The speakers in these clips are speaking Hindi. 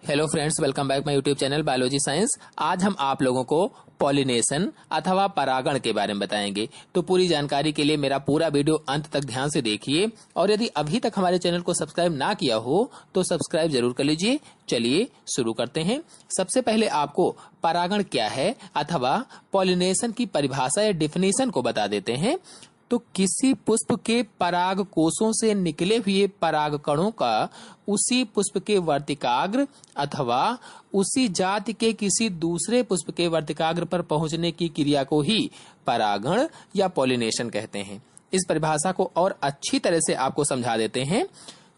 Hello friends, welcome back my YouTube channel biology science. आज हम आप लोगों को पॉलिनेशन अथवा परागण के बारे में बताएंगे। तो पूरी जानकारी के लिए मेरा पूरा वीडियो अंत तक ध्यान से देखिए और यदि अभी तक हमारे चैनल को सब्सक्राइब ना किया हो तो सब्सक्राइब जरूर कर लीजिए। चलिए शुरू करते हैं। सबसे पहले आपको परागण क्या है अथवा पॉलिनेशन की परिभाषा या डिफिनेशन को बता देते हैं। तो किसी पुष्प के पराग कोशों से निकले हुए पराग कणों का उसी पुष्प के वर्तिकाग्र अथवा उसी जाति के किसी दूसरे पुष्प के वर्तिकाग्र पर पहुंचने की क्रिया को ही परागण या पॉलिनेशन कहते हैं। इस परिभाषा को और अच्छी तरह से आपको समझा देते हैं।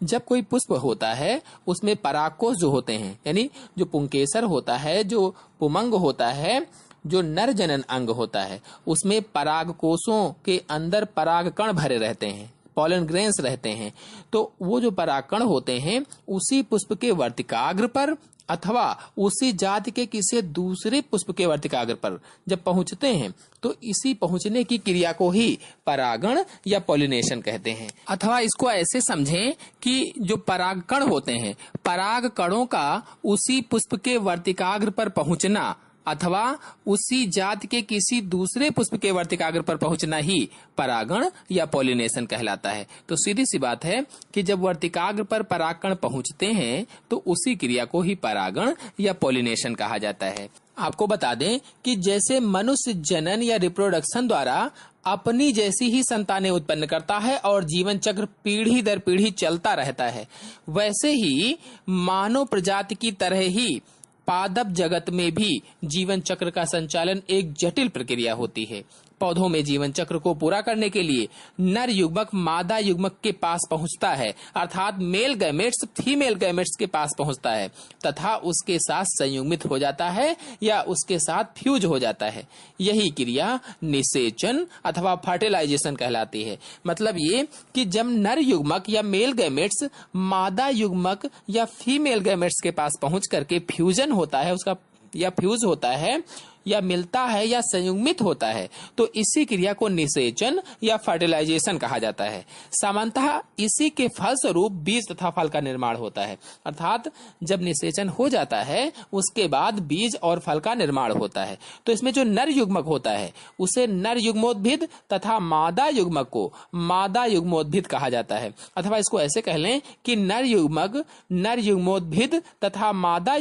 जब कोई पुष्प होता है उसमें परागकोश जो होते हैं, यानी जो पुंकेसर होता है, जो पुमंग होता है, जो नर जनन अंग होता है, उसमें पराग कोशों के अंदर पराग कण भरे रहते हैं, पॉलन ग्रेन्स रहते हैं। तो वो जो पराग कण होते हैं उसी पुष्प के वर्तिकाग्र पर अथवा उसी जाति के किसी दूसरे पुष्प के वर्तिकाग्र पर जब पहुंचते हैं तो इसी पहुंचने की क्रिया को ही परागण या पॉलिनेशन कहते हैं। अथवा इसको ऐसे समझें कि जो पराग कण होते हैं, पराग कणों का उसी पुष्प के वर्तिकाग्र पर पहुंचना अथवा उसी जाति के किसी दूसरे पुष्प के वर्तिकाग्र पर पहुंचना ही परागण या पॉलिनेशन कहलाता है। तो सीधी सी बात है कि जब वर्तिकाग्र पर परागकण पहुंचते हैं तो उसी क्रिया को ही परागण या पॉलिनेशन कहा जाता है। आपको बता दें कि जैसे मनुष्य जनन या रिप्रोडक्शन द्वारा अपनी जैसी ही संतानें उत्पन्न करता है और जीवन चक्र पीढ़ी दर पीढ़ी चलता रहता है, वैसे ही मानव प्रजाति की तरह ही पादप जगत में भी जीवन चक्र का संचालन एक जटिल प्रक्रिया होती है। पौधों में जीवन चक्र को पूरा करने के लिए नर युग्मक मादा युग्मक के पास पहुंचता है, अर्थात मेल गैमेट्स फीमेल गैमेट्स के पास पहुंचता है तथा उसके साथ संयुग्मित हो जाता है या उसके साथ फ्यूज हो जाता है। यही क्रिया निषेचन अथवा फर्टिलाइजेशन कहलाती है। मतलब ये कि जब नर युग्मक या मेल गैमेट्स मादा युग्मक या फीमेल गैमेट्स के पास पहुंच करके फ्यूजन होता है, उसका या फ्यूज होता है या मिलता है या संयुग्मित होता है, तो इसी क्रिया को निषेचन या फर्टिलाइजेशन कहा जाता है। सामान्यतः इसी के फलस्वरूप बीज तथा फल का निर्माण होता है। अर्थात जब निषेचन हो जाता है उसके बाद बीज और फल का निर्माण होता है। तो इसमें जो नर युग्मक होता है उसे नर युग्मोद्भिद तथा मादा युग्मक को मादा युग्मोद्भिद कहा जाता है। अथवा इसको ऐसे कह लें कि नर युग्मक नर युग्मोद्भिद तथा मादा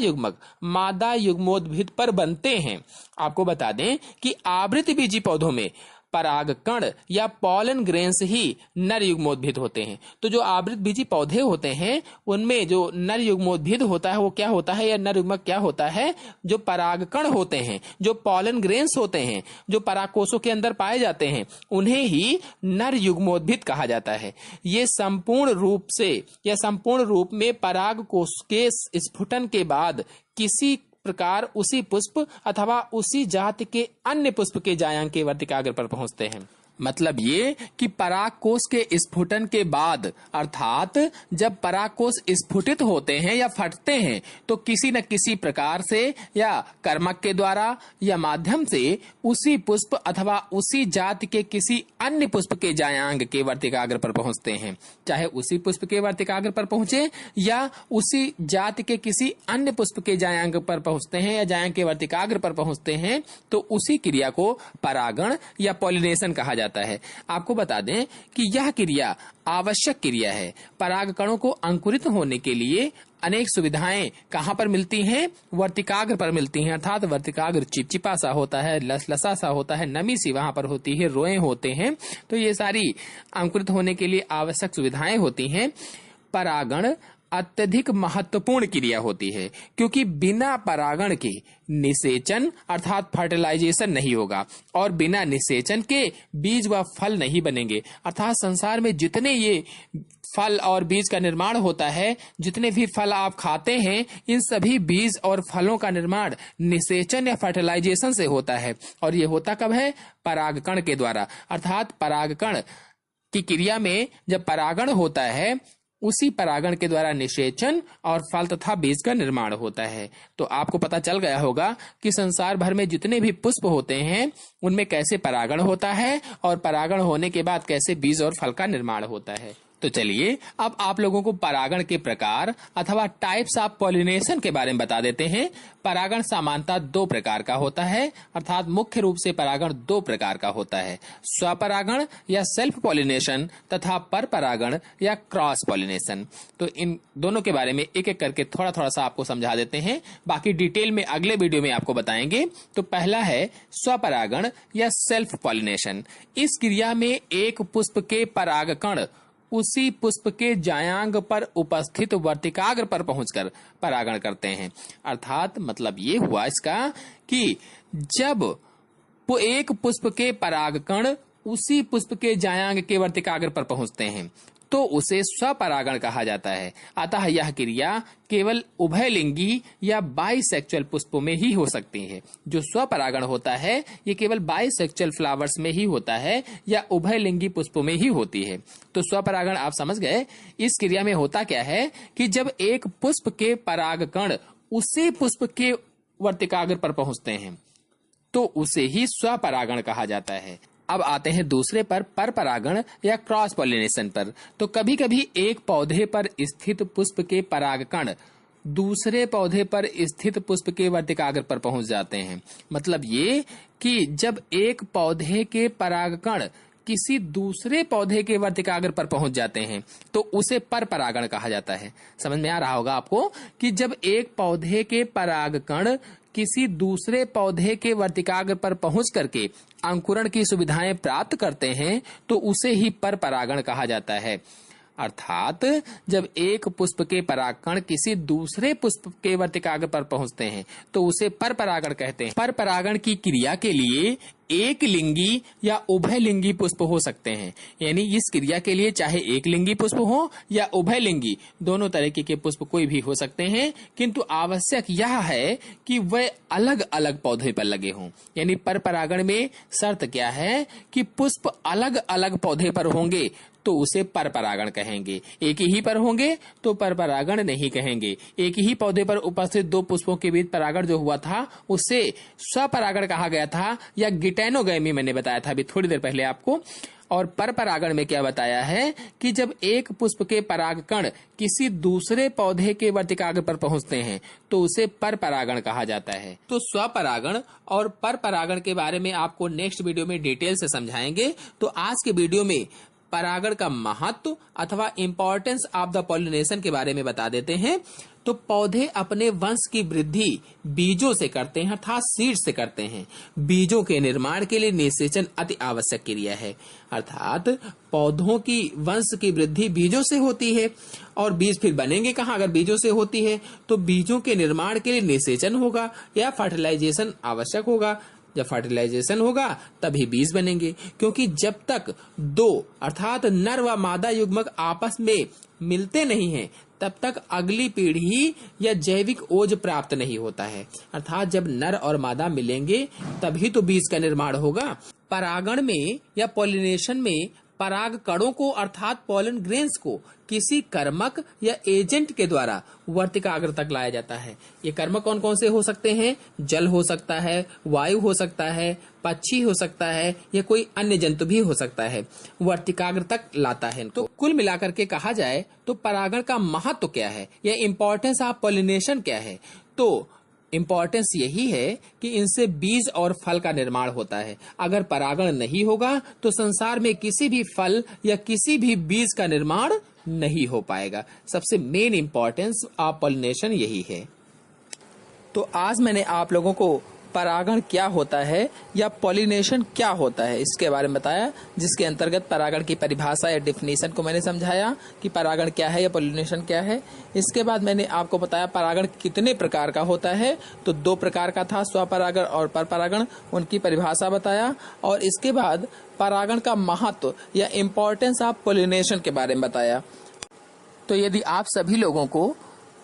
युग्मोद्भिद पर बनते हैं। आपको बता दें कि आवृतबीजी पौधों में परागकण या पॉलन ग्रेन्स ही नर युग्मोद्भिद होते हैं। तो जो आवृतबीजी पौधे होते हैं उनमें जो नर युग्मोद्भिद होता है वो क्या होता है, या नर युग्मक क्या होता है, जो परागकण होते हैं, जो पॉलन ग्रेन्स होते हैं, जो परागकोशों के अंदर पाए जाते हैं, उन्हें ही नर युग्मोद्भिद कहा जाता है। ये संपूर्ण रूप में परागकोश के स्फुटन के बाद किसी प्रकार उसी पुष्प अथवा उसी जाति के अन्य पुष्प के जायांग के वर्तिकाग्र पर पहुंचते हैं। मतलब ये कि परागकोश के स्फुटन के बाद अर्थात जब परागकोश स्फुटित होते हैं या फटते हैं तो किसी न किसी प्रकार से या कर्मक के द्वारा या माध्यम से उसी पुष्प अथवा उसी जाति के किसी अन्य पुष्प के जायांग के वर्तिकाग्र पर पहुंचते हैं। चाहे उसी पुष्प के वर्तिकाग्र पर पहुंचे या उसी जाति के किसी अन्य पुष्प के जायांग पर पहुंचते हैं या जायांग के वर्तिकाग्र पर पहुंचते हैं, तो उसी क्रिया को परागण या पॉलिनेशन कहा जाता है। आपको बता दें कि यह क्रिया आवश्यक क्रिया है। पराग कणों को अंकुरित होने के लिए अनेक सुविधाएं कहां पर मिलती हैं? वर्तिकाग्र पर मिलती हैं। अर्थात वर्तिकाग्र चिपचिपा सा होता है, लसलसा सा होता है, नमी सी वहां पर होती है, रोए होते हैं। तो ये सारी अंकुरित होने के लिए आवश्यक सुविधाएं होती हैं। परागण अत्यधिक महत्वपूर्ण क्रिया होती है क्योंकि बिना परागण के निषेचन अर्थात फर्टिलाइजेशन नहीं होगा और बिना निषेचन के बीज व फल नहीं बनेंगे। अर्थात संसार में जितने ये फल और बीज का निर्माण होता है, जितने भी फल आप खाते हैं, इन सभी बीज और फलों का निर्माण निषेचन या फर्टिलाइजेशन से होता है। और ये होता कब है? परागकण के द्वारा। अर्थात परागकण की क्रिया में जब परागण होता है उसी परागण के द्वारा निषेचन और फल तथा बीज का निर्माण होता है। तो आपको पता चल गया होगा कि संसार भर में जितने भी पुष्प होते हैं उनमें कैसे परागण होता है और परागण होने के बाद कैसे बीज और फल का निर्माण होता है। तो चलिए अब आप लोगों को परागण के प्रकार अथवा टाइप्स ऑफ पॉलिनेशन के बारे में बता देते हैं। परागण सामान्यतः दो प्रकार का होता है, अर्थात मुख्य रूप से परागण दो प्रकार का होता है, स्वपरागण या सेल्फ पॉलिनेशन तथा परपरागण या क्रॉस पॉलिनेशन। तो इन दोनों के बारे में एक एक करके थोड़ा थोड़ा सा आपको समझा देते हैं, बाकी डिटेल में अगले वीडियो में आपको बताएंगे। तो पहला है स्वपरागण या सेल्फ पॉलिनेशन। इस क्रिया में एक पुष्प के परागकण उसी पुष्प के जायांग पर उपस्थित वर्तिकाग्र पर पहुंचकर परागण करते हैं। अर्थात मतलब ये हुआ इसका कि जब एक पुष्प के परागकण उसी पुष्प के जायांग के वर्तिकाग्र पर पहुंचते हैं तो उसे स्वपरागण कहा जाता है। अतः यह क्रिया केवल उभयलिंगी या बाइसेक्सुअल पुष्पों में ही हो सकती है। जो स्वपरागण होता है ये केवल बाइसेक्सुअल फ्लावर्स में ही होता है या उभयलिंगी पुष्पों में ही होती है। तो स्वपरागण आप समझ गए। इस क्रिया में होता क्या है कि जब एक पुष्प के परागकण उसी पुष्प के वर्तिकाग्र पर पहुंचते हैं तो उसे ही स्वपरागण कहा जाता है। अब आते हैं दूसरे पर परपरागण या क्रॉस पॉलिनेशन पर। तो कभी कभी एक पौधे पर स्थित पुष्प के परागकण दूसरे पौधे पर स्थित पुष्प के वर्तिकाग्र पर पहुंच जाते हैं। मतलब ये कि जब एक पौधे के परागकण किसी दूसरे पौधे के वर्तिकाग्र पर पहुंच जाते हैं तो उसे परपरागण कहा जाता है। समझ में आ रहा होगा आपको कि जब एक पौधे के परागकण किसी दूसरे पौधे के वर्तिकाग्र पर पहुंच करके अंकुरण की सुविधाएं प्राप्त करते हैं तो उसे ही परपरागण कहा जाता है। अर्थात जब एक पुष्प के परागकण किसी दूसरे पुष्प के वर्तिकाग्र पर पहुंचते हैं तो उसे परपरागण कहते हैं। परपरागण की क्रिया के लिए एक लिंगी या उभयलिंगी पुष्प हो सकते हैं। यानी इस क्रिया के लिए चाहे एक लिंगी पुष्प हो या उभयलिंगी, दोनों तरीके के पुष्प कोई भी हो सकते हैं, किंतु आवश्यक यह है कि वह अलग अलग पौधे पर लगे हों। यानी परपरागण में शर्त क्या है कि पुष्प अलग अलग पौधे पर होंगे तो उसे परपरागण कहेंगे। एक ही पर होंगे तो परपरागण नहीं कहेंगे। एक ही पौधे पर उपस्थित दो पुष्पों के बीच परागण जो हुआ था उसे स्वपरागण कहा गया था या गिटैनोगैमी मैंने बताया था अभी थोड़ी देर पहले आपको। और परपरागण में क्या बताया है कि जब एक पुष्प के परागकण किसी दूसरे पौधे के वर्तिकाग्र पर पहुंचते हैं तो उसे परपरागण कहा जाता है। तो स्वपरागण और परपरागण के बारे में आपको नेक्स्ट वीडियो में डिटेल से समझाएंगे। तो आज के वीडियो में परागण का महत्व अथवा इंपॉर्टेंस ऑफ द पॉलिनेशन के बारे में बता देते हैं। तो पौधे अपने वंश की वृद्धि बीजों से करते हैं, अर्थात सीड से करते हैं। बीजों के निर्माण के लिए निषेचन अति आवश्यक क्रिया है। अर्थात पौधों की वंश की वृद्धि बीजों से होती है और बीज फिर बनेंगे कहाँ अगर बीजों से होती है। तो बीजों के निर्माण के लिए निषेचन होगा या फर्टिलाइजेशन आवश्यक होगा। जब फर्टिलाइजेशन होगा तभी बीज बनेंगे, क्योंकि जब तक दो अर्थात नर व मादा युग्मक आपस में मिलते नहीं हैं तब तक अगली पीढ़ी या जैविक ओज प्राप्त नहीं होता है। अर्थात जब नर और मादा मिलेंगे तभी तो बीज का निर्माण होगा। परागण में या पॉलिनेशन में पराग कणों को अर्थात पॉलन ग्रेन्स को किसी कर्मक या एजेंट के द्वारा वर्तिकाग्र तक लाया जाता है। ये कर्मक कौन कौन से हो सकते हैं? जल हो सकता है, वायु हो सकता है, पक्षी हो सकता है या कोई अन्य जंतु भी हो सकता है, वर्तिकाग्र तक लाता है। तो कुल मिलाकर के कहा जाए तो परागण का महत्व क्या है या इम्पोर्टेंस ऑफ पॉलिनेशन क्या है? तो इम्पोर्टेंस यही है कि इनसे बीज और फल का निर्माण होता है। अगर परागण नहीं होगा तो संसार में किसी भी फल या किसी भी बीज का निर्माण नहीं हो पाएगा। सबसे मेन इम्पोर्टेंस ऑफ पॉलिनेशन यही है। तो आज मैंने आप लोगों को परागण क्या होता है या पॉलिनेशन क्या होता है इसके बारे में बताया, जिसके अंतर्गत परागण की परिभाषा या डिफिनीशन को मैंने समझाया कि परागण क्या है या पॉलिनेशन क्या है। इसके बाद मैंने आपको बताया परागण कितने प्रकार का होता है। तो दो प्रकार का था, स्वपरागण और परपरागण, उनकी परिभाषा बताया। और इसके बाद परागण का महत्व या इम्पोर्टेंस ऑफ पॉलिनेशन के बारे में बताया। तो यदि आप सभी लोगों को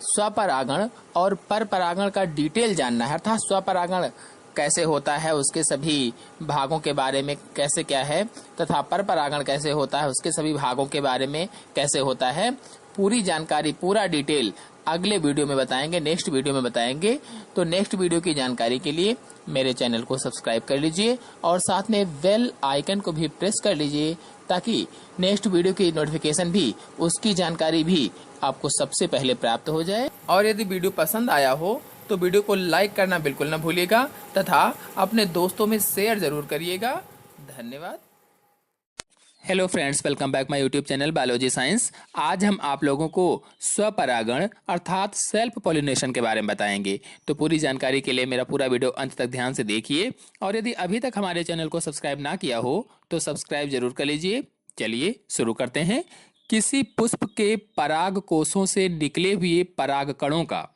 स्वपरागण और परपरागण का डिटेल जानना है, अर्थात स्वपरागण कैसे होता है उसके सभी भागों के बारे में कैसे क्या है तथा परपरागण कैसे होता है उसके सभी भागों के बारे में कैसे होता है, पूरी जानकारी पूरा डिटेल अगले वीडियो में बताएंगे, नेक्स्ट वीडियो में बताएंगे। तो नेक्स्ट वीडियो की जानकारी के लिए मेरे चैनल को सब्सक्राइब कर लीजिए और साथ में बेल आइकन को भी प्रेस कर लीजिए, ताकि नेक्स्ट वीडियो की नोटिफिकेशन भी, उसकी जानकारी भी आपको सबसे पहले प्राप्त हो जाए। और यदि वीडियो पसंद आया हो तो वीडियो को लाइक करना बिल्कुल न भूलिएगा तथा अपने दोस्तों में शेयर जरूर करिएगा। धन्यवाद। Hello friends, welcome back my YouTube channel biology science. आज हम आप लोगों को स्वपरागण अर्थात सेल्फ पॉलिनेशन के बारे में बताएंगे। तो पूरी जानकारी के लिए मेरा पूरा वीडियो अंत तक ध्यान से देखिए और यदि अभी तक हमारे चैनल को सब्सक्राइब ना किया हो तो सब्सक्राइब जरूर कर लीजिए। चलिए शुरू करते हैं। किसी पुष्प के पराग कोषों से निकले हुए पराग कणों का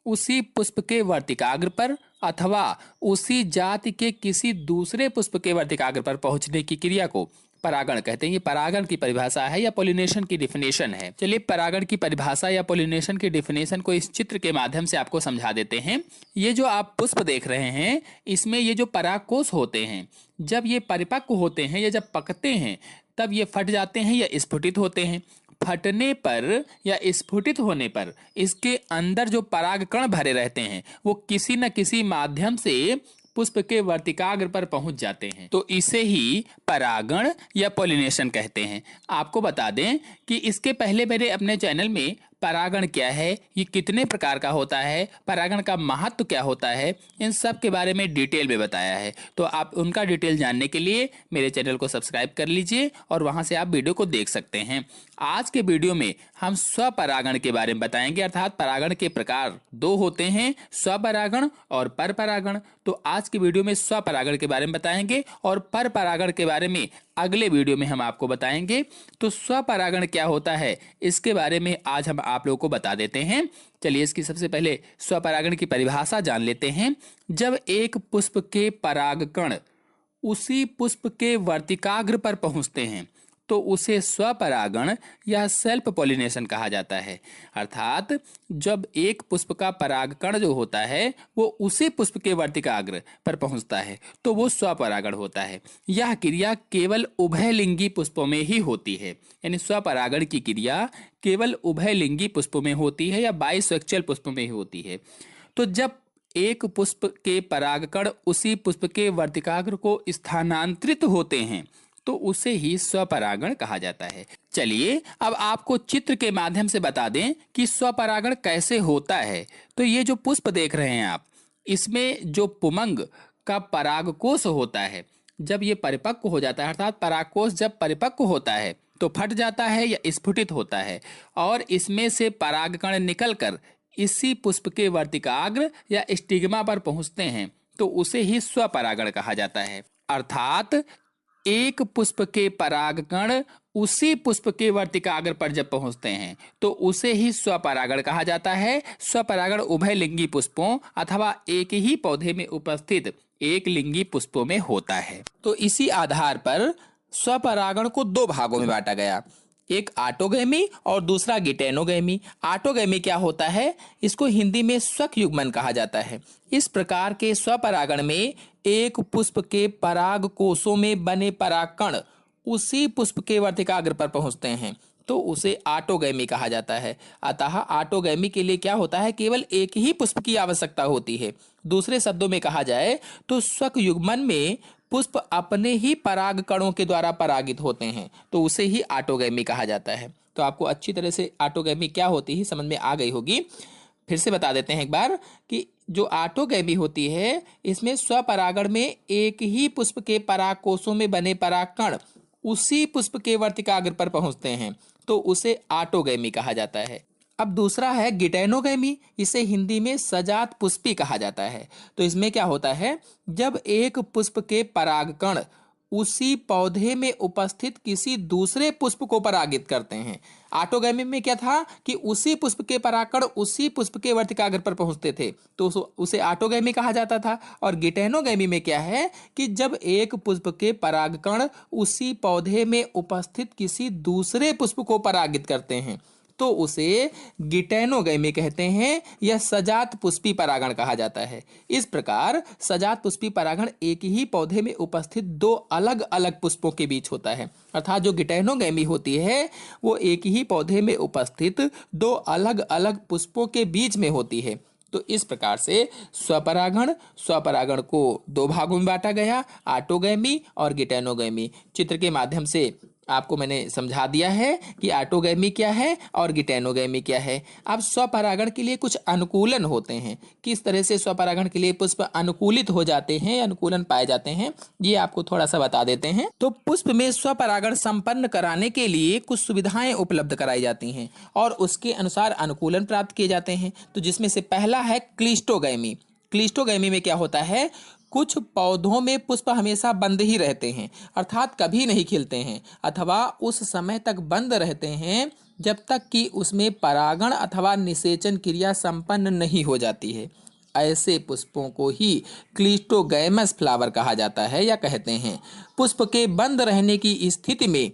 उसी पुष्प के वर्तिकाग्र पर अथवा उसी जाति के किसी दूसरे पुष्प के वर्तिकाग्र पर पहुंचने की क्रिया को परागण कहते हैं। ये परागण की परिभाषा है या पॉलिनेशन की डिफिनेशन है। चलिए परागण की परिभाषा या पॉलिनेशन की डिफिनेशन को इस चित्र के माध्यम से आपको समझा देते हैं। ये जो आप पुष्प देख रहे हैं, इसमें ये जो परागकोश होते हैं, जब ये परिपक्व होते हैं या जब पकते हैं तब ये फट जाते हैं या स्फुटित होते हैं। फटने पर या स्फुटित होने पर इसके अंदर जो परागकण भरे रहते हैं वो किसी न किसी माध्यम से पुष्प के वर्तिकाग्र पर पहुंच जाते हैं। तो इसे ही परागण या पॉलिनेशन कहते हैं। आपको बता दें कि इसके पहले मेरे अपने चैनल में परागण क्या है, ये कितने प्रकार का होता है, परागण का महत्व क्या होता है, इन सब के बारे में डिटेल में बताया है। तो आप उनका डिटेल जानने के लिए मेरे चैनल को सब्सक्राइब कर लीजिए और वहां से आप वीडियो को देख सकते हैं। आज के वीडियो में हम स्वपरागण के बारे में बताएंगे, अर्थात परागण के प्रकार दो होते हैं, स्वपरागण और परपरागण। तो आज की वीडियो में स्वपरागण के बारे में बताएंगे और परपरागण के बारे में अगले वीडियो में हम आपको बताएंगे। तो स्वपरागण क्या होता है इसके बारे में आज हम आप लोगों को बता देते हैं। चलिए इसकी सबसे पहले स्वपरागण की परिभाषा जान लेते हैं। जब एक पुष्प के परागकण उसी पुष्प के वर्तिकाग्र पर पहुंचते हैं तो उसे स्वपरागण या सेल्फ पॉलिनेशन कहा जाता है। अर्थात जब एक पुष्प का परागकण जो होता है वो उसी पुष्प के वर्तिकाग्र पर पहुंचता है तो वो स्वपरागण होता है। यह क्रिया केवल उभयलिंगी पुष्पों में ही होती है, यानी स्वपरागण की क्रिया केवल उभयलिंगी पुष्पों में होती है या बाइसेक्सुअल पुष्पों में ही होती है। तो जब एक पुष्प के परागकण उसी पुष्प के वर्तिकाग्र को स्थानांतरित होते हैं तो उसे ही स्वपरागण कहा जाता है। चलिए अब आपको चित्र के माध्यम से बता दें कि स्वपरागण कैसे होता है। तो ये जो पुष्प देख रहे हैं आप, इसमें जो पुमंग का परागकोश होता है, जब ये परिपक्व हो जाता है, अर्थात परागकोश जब परिपक्व होता है तो फट जाता है या स्फुटित होता है और इसमें से परागकण निकलकर इसी पुष्प के वर्तिकाग्र या स्टिग्मा पर पहुंचते हैं तो उसे ही स्वपरागण कहा जाता है। अर्थात एक पुष्प के परागकण उसी पुष्प के वर्तिकाग्र पर जब पहुंचते हैं तो उसे ही स्वपरागण कहा जाता है। स्वपरागण उभयलिंगी पुष्पों अथवा एक ही पौधे में उपस्थित एक लिंगी पुष्पों में होता है। तो इसी आधार पर स्वपरागण को दो भागों में बांटा गया, एक ऑटोगैमी और दूसरा गिटेनोगैमी। ऑटोगैमी क्या होता है, इसको हिंदी में स्वक युग्मन कहा जाता है। इस प्रकार के स्वपरागण में एक पुष्प के पराग कोशों में बने परागकण उसी पुष्प के वर्तिकाग्र पर पहुंचते हैं तो उसे ऑटोगैमी कहा जाता है। अतः ऑटोगैमी के लिए क्या होता है, केवल एक ही पुष्प की आवश्यकता होती है। दूसरे शब्दों में कहा जाए तो स्वक युग्मन में पुष्प अपने ही पराग कणों के द्वारा परागित होते हैं तो उसे ही ऑटोगैमी कहा जाता है। तो आपको अच्छी तरह से ऑटोगैमी क्या होती है समझ में आ गई होगी। फिर से बता देते हैं एक बार कि जो ऑटोगैमी होती है इसमें स्वपरागण में एक ही पुष्प के पराग कोशों में बने परागकण उसी पुष्प के वर्तिकाग्र पर पहुंचते हैं तो उसे ऑटोगैमी कहा जाता है। अब दूसरा है गिटेनोगैमी, इसे हिंदी में सजात पुष्पी कहा जाता है। तो इसमें क्या होता है, जब एक पुष्प के परागकण उसी पौधे में उपस्थित किसी दूसरे पुष्प को परागित करते हैं। ऑटोगैमी में क्या था कि उसी पुष्प के परागकण उसी पुष्प के वर्तिकाग्र पर पहुंचते थे तो उसे ऑटोगैमी कहा जाता था। और गिटेनोगैमी में क्या है कि जब एक पुष्प के परागकण उसी पौधे में उपस्थित किसी दूसरे पुष्प को परागित करते हैं तो उसे गिटेनोगैमी कहते हैं या सजात पुष्पी परागण कहा जाता है। इस प्रकार सजात पुष्पी परागण एक ही पौधे में उपस्थित दो अलग अलग पुष्पों के बीच होता है। अर्थात जो गिटेनोगैमी होती है वो एक ही पौधे में उपस्थित दो अलग अलग पुष्पों के बीच में होती है। तो इस प्रकार से स्वपरागण को दो भागों में बांटा गया, ऑटोगैमी और गिटेनोगैमी। चित्र के माध्यम से आपको मैंने समझा दिया है कि ऑटोगैमी क्या है और गिटेनोगैमी क्या है। अब स्वपरागण के लिए कुछ अनुकूलन होते हैं। किस तरह से स्वपरागण के लिए पुष्प अनुकूलित हो जाते हैं, अनुकूलन पाए जाते हैं, ये आपको थोड़ा सा बता देते हैं। तो पुष्प में स्वपरागण संपन्न कराने के लिए कुछ सुविधाएं उपलब्ध कराई जाती हैं और उसके अनुसार अनुकूलन प्राप्त किए जाते हैं। तो जिसमें से पहला है क्लिस्टोगैमी। क्लिस्टोगैमी में क्या होता है, कुछ पौधों में पुष्प हमेशा बंद ही रहते हैं, अर्थात कभी नहीं खिलते हैं अथवा उस समय तक बंद रहते हैं जब तक कि उसमें परागण अथवा निषेचन क्रिया संपन्न नहीं हो जाती है। ऐसे पुष्पों को ही क्लिस्टोगैमस फ्लावर कहा जाता है या कहते हैं। पुष्प के बंद रहने की स्थिति में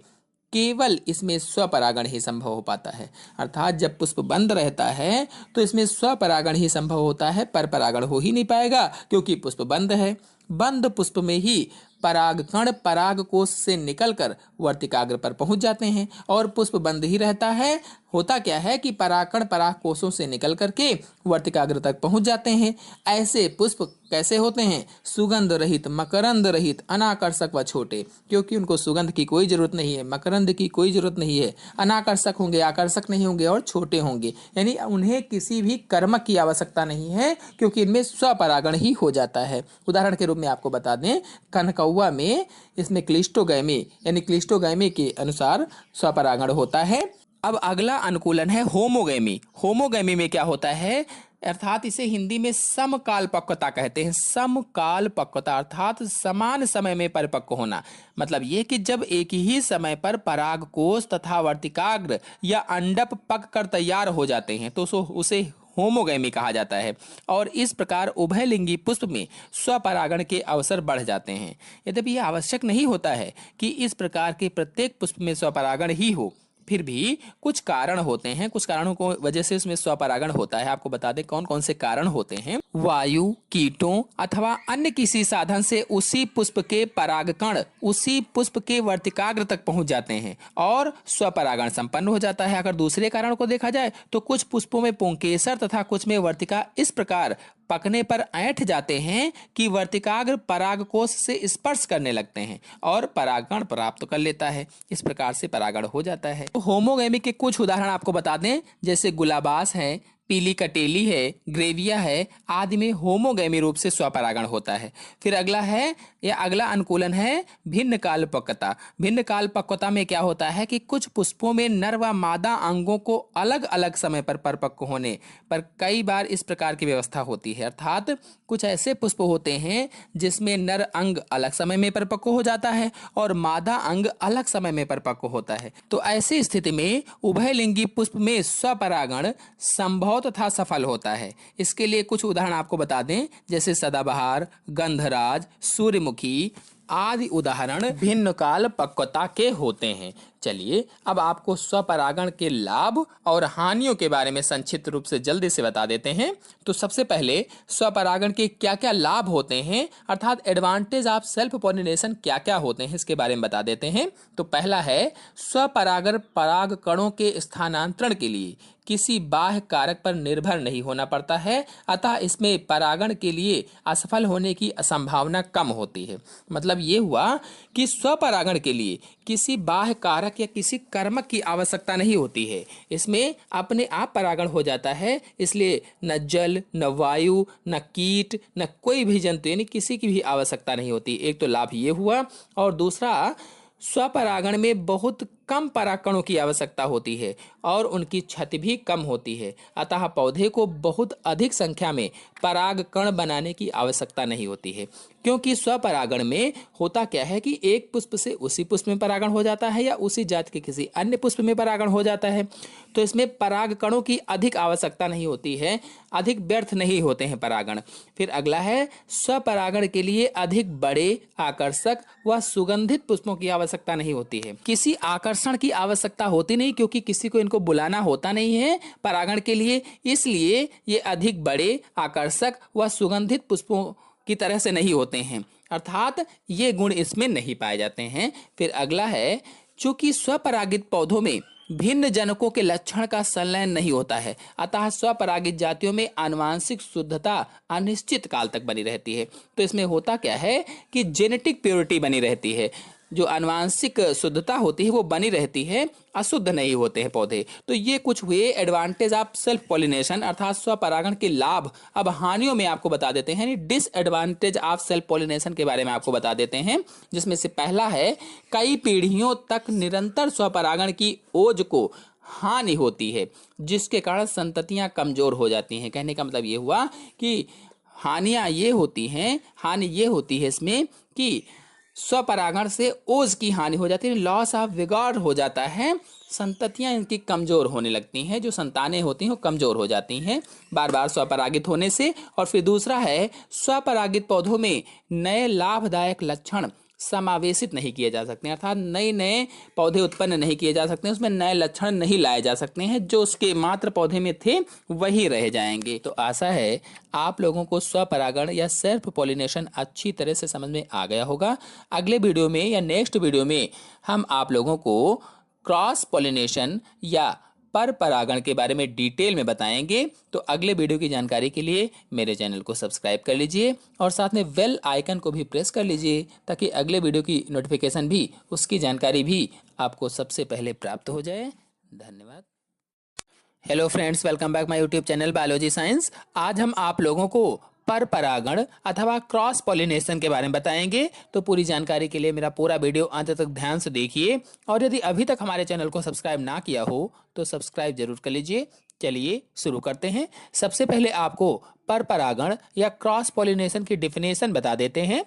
केवल इसमें स्वपरागण ही संभव हो पाता है। अर्थात जब पुष्प बंद रहता है तो इसमें स्वपरागण ही संभव होता है, पर परागण हो ही नहीं पाएगा क्योंकि पुष्प बंद है। बंद पुष्प में ही परागकण पराग कोश से निकलकर वर्तिकाग्र पर पहुंच जाते हैं और पुष्प बंद ही रहता है। होता क्या है कि परागकण पराग कोशों से निकल करके वर्तिकाग्र तक पहुंच जाते हैं। ऐसे पुष्प कैसे होते हैं, सुगंध रहित, मकरंद रहित, अनाकर्षक व छोटे, क्योंकि उनको सुगंध की कोई जरूरत नहीं है, मकरंद की कोई जरूरत नहीं है, अनाकर्षक होंगे, आकर्षक नहीं होंगे और छोटे होंगे, यानी उन्हें किसी भी कर्मक की आवश्यकता नहीं है क्योंकि इनमें स्वपरागण ही हो जाता है। उदाहरण के रूप में आपको बता दें, कनकौआ में इसमें क्लिस्टोगैमी यानी क्लिस्टोगैमी के अनुसार स्वपरागण होता है। अब अगला अनुकूलन है होमोगैमी। होमोगैमी में क्या होता है, अर्थात इसे हिंदी में समकाल पक्वता कहते हैं। समकाल पक्वता अर्थात समान समय में परिपक्व होना। मतलब ये कि जब एक ही समय पर परागकोश तथा वर्तिकाग्र या अंडप पक कर तैयार हो जाते हैं तो उसे होमोगैमी कहा जाता है। और इस प्रकार उभयलिंगी पुष्प में स्वपरागण के अवसर बढ़ जाते हैं। यद्यपि यह आवश्यक नहीं होता है कि इस प्रकार के प्रत्येक पुष्प में स्वपरागण ही हो, फिर भी कुछ कारण होते हैं, कुछ कारणों को वजह से उसमें स्वपरागण होता है। आपको बता दें कौन कौन से कारण होते हैं। वायु, कीटों अथवा अन्य किसी साधन से उसी पुष्प के परागकण उसी पुष्प के वर्तिकाग्र तक पहुंच जाते हैं और स्वपरागण संपन्न हो जाता है। अगर दूसरे कारण को देखा जाए तो कुछ पुष्पों में पुंकेसर तथा कुछ में वर्तिका इस प्रकार पकने पर ऐंठ जाते हैं कि वर्तिकाग्र परागकोश से स्पर्श करने लगते हैं और परागकण प्राप्त कर लेता है। इस प्रकार से परागण हो जाता है। तो होमोगैमी के कुछ उदाहरण आपको बता दें, जैसे गुलाबास है, पीली कटेली है, ग्रेविया है आदि में होमोगैमी रूप से स्वपरागण होता है। फिर अगला अनुकूलन है भिन्न काल पक्वता। भिन्न काल पक्वता में क्या होता है कि कुछ पुष्पों में नर व मादा अंगों को अलग अलग समय पर परिपक्व होने पर कई बार इस प्रकार की व्यवस्था होती है। अर्थात कुछ ऐसे पुष्प होते हैं जिसमें नर अंग अलग समय में परिपक्व हो जाता है और मादा अंग अलग समय में परिपक्व होता है। तो ऐसी स्थिति में उभयलिंगी पुष्प में स्वपरागण संभव तथा सफल होता है। इसके लिए कुछ उदाहरण आपको बता दें, जैसे सदाबहार, गंधराज, सूर्यमुखी आदि उदाहरण भिन्न काल पक्वता के होते हैं। चलिए अब आपको स्वपरागण के लाभ और हानियों के बारे में संक्षिप्त रूप से जल्दी से बता देते हैं। तो सबसे पहले स्वपरागण के क्या क्या लाभ होते हैं, अर्थात एडवांटेज ऑफ सेल्फ पॉलिनेशन क्या क्या होते हैं, इसके बारे में बता देते हैं। तो पहला है स्वपरागण पराग कणों के स्थानांतरण के लिए किसी बाह्य कारक पर निर्भर नहीं होना पड़ता है, अतः इसमें परागण के लिए असफल होने की संभावना कम होती है। मतलब ये हुआ कि स्वपरागण के लिए किसी बाह्य कारक या किसी कर्मक की आवश्यकता नहीं होती है, इसमें अपने आप परागण हो जाता है। इसलिए न जल, न वायु, न कीट, न कोई भी जंतु यानी किसी की भी आवश्यकता नहीं होती। एक तो लाभ ये हुआ, और दूसरा स्वपरागण में बहुत कम परागकणों की आवश्यकता होती है और उनकी क्षति भी कम होती है, अतः पौधे को बहुत अधिक संख्या में परागकण बनाने की आवश्यकता नहीं होती है। क्योंकि स्वपरागण में होता क्या है कि एक पुष्प से उसी पुष्प में परागण हो जाता है या उसी जाति के किसी अन्य पुष्प में परागण हो जाता है, तो इसमें परागकणों की अधिक आवश्यकता नहीं होती है, अधिक व्यर्थ नहीं होते हैं परागण। फिर अगला है स्वपरागण के लिए अधिक बड़े, आकर्षक व सुगंधित पुष्पों की आवश्यकता नहीं होती है। किसी आकर्षक आकर्षण की आवश्यकता होती नहीं, क्योंकि किसी को इनको बुलाना होता नहीं है परागण के लिए, इसलिए ये अधिक बड़े, आकर्षक व सुगंधित पुष्पों की तरह से नहीं होते हैं, अर्थात ये गुण इसमें नहीं पाए जाते हैं। फिर अगला है, चूंकि स्वपरागित पौधों में भिन्न जनकों के लक्षण का संलयन नहीं होता है, अतः स्वपरागित जातियों में आनुवांशिक शुद्धता अनिश्चित काल तक बनी रहती है। तो इसमें होता क्या है कि जेनेटिक प्योरिटी बनी रहती है, जो आनुवांशिक शुद्धता होती है वो बनी रहती है, अशुद्ध नहीं होते हैं पौधे। तो ये कुछ हुए एडवांटेज ऑफ सेल्फ पॉलिनेशन अर्थात स्वपरागण के लाभ। अब हानियों में आपको बता देते हैं, डिसएडवांटेज ऑफ सेल्फ पॉलिनेशन के बारे में आपको बता देते हैं, जिसमें से पहला है, कई पीढ़ियों तक निरंतर स्वपरागण की ओज को हानि होती है, जिसके कारण संततियां कमजोर हो जाती हैं। कहने का मतलब ये हुआ कि हानि ये होती है इसमें कि स्वपरागण से ओज की हानि हो जाती है, लॉस ऑफ विगॉर हो जाता है, संततियां इनकी कमजोर होने लगती हैं, जो संतानें होती हैं वो कमजोर हो जाती हैं बार बार स्वपरागित होने से। और फिर दूसरा है, स्वपरागित पौधों में नए लाभदायक लक्षण समावेशित नहीं किए जा सकते, अर्थात नए नए पौधे उत्पन्न नहीं किए जा सकते, उसमें नए लक्षण नहीं लाए जा सकते हैं, जो उसके मात्र पौधे में थे वही रह जाएंगे। तो आशा है आप लोगों को स्वपरागण या सेल्फ पॉलिनेशन अच्छी तरह से समझ में आ गया होगा। अगले वीडियो में या नेक्स्ट वीडियो में हम आप लोगों को क्रॉस पॉलिनेशन या पर परागण के बारे में डिटेल में बताएंगे। तो अगले वीडियो की जानकारी के लिए मेरे चैनल को सब्सक्राइब कर लीजिए और साथ में बेल आइकन को भी प्रेस कर लीजिए, ताकि अगले वीडियो की नोटिफिकेशन भी, उसकी जानकारी भी आपको सबसे पहले प्राप्त हो जाए। धन्यवाद। Hello friends, welcome back my YouTube channel biology science. आज हम आप लोगों को पर परागण अथवा क्रॉस पॉलिनेशन के बारे में बताएंगे। तो पूरी जानकारी के लिए मेरा पूरा वीडियो अंत तक ध्यान से देखिए, और यदि अभी तक हमारे चैनल को सब्सक्राइब ना किया हो तो सब्सक्राइब जरूर कर लीजिए। चलिए शुरू करते हैं। सबसे पहले आपको पर परागण या क्रॉस पॉलिनेशन की डेफिनेशन बता देते हैं।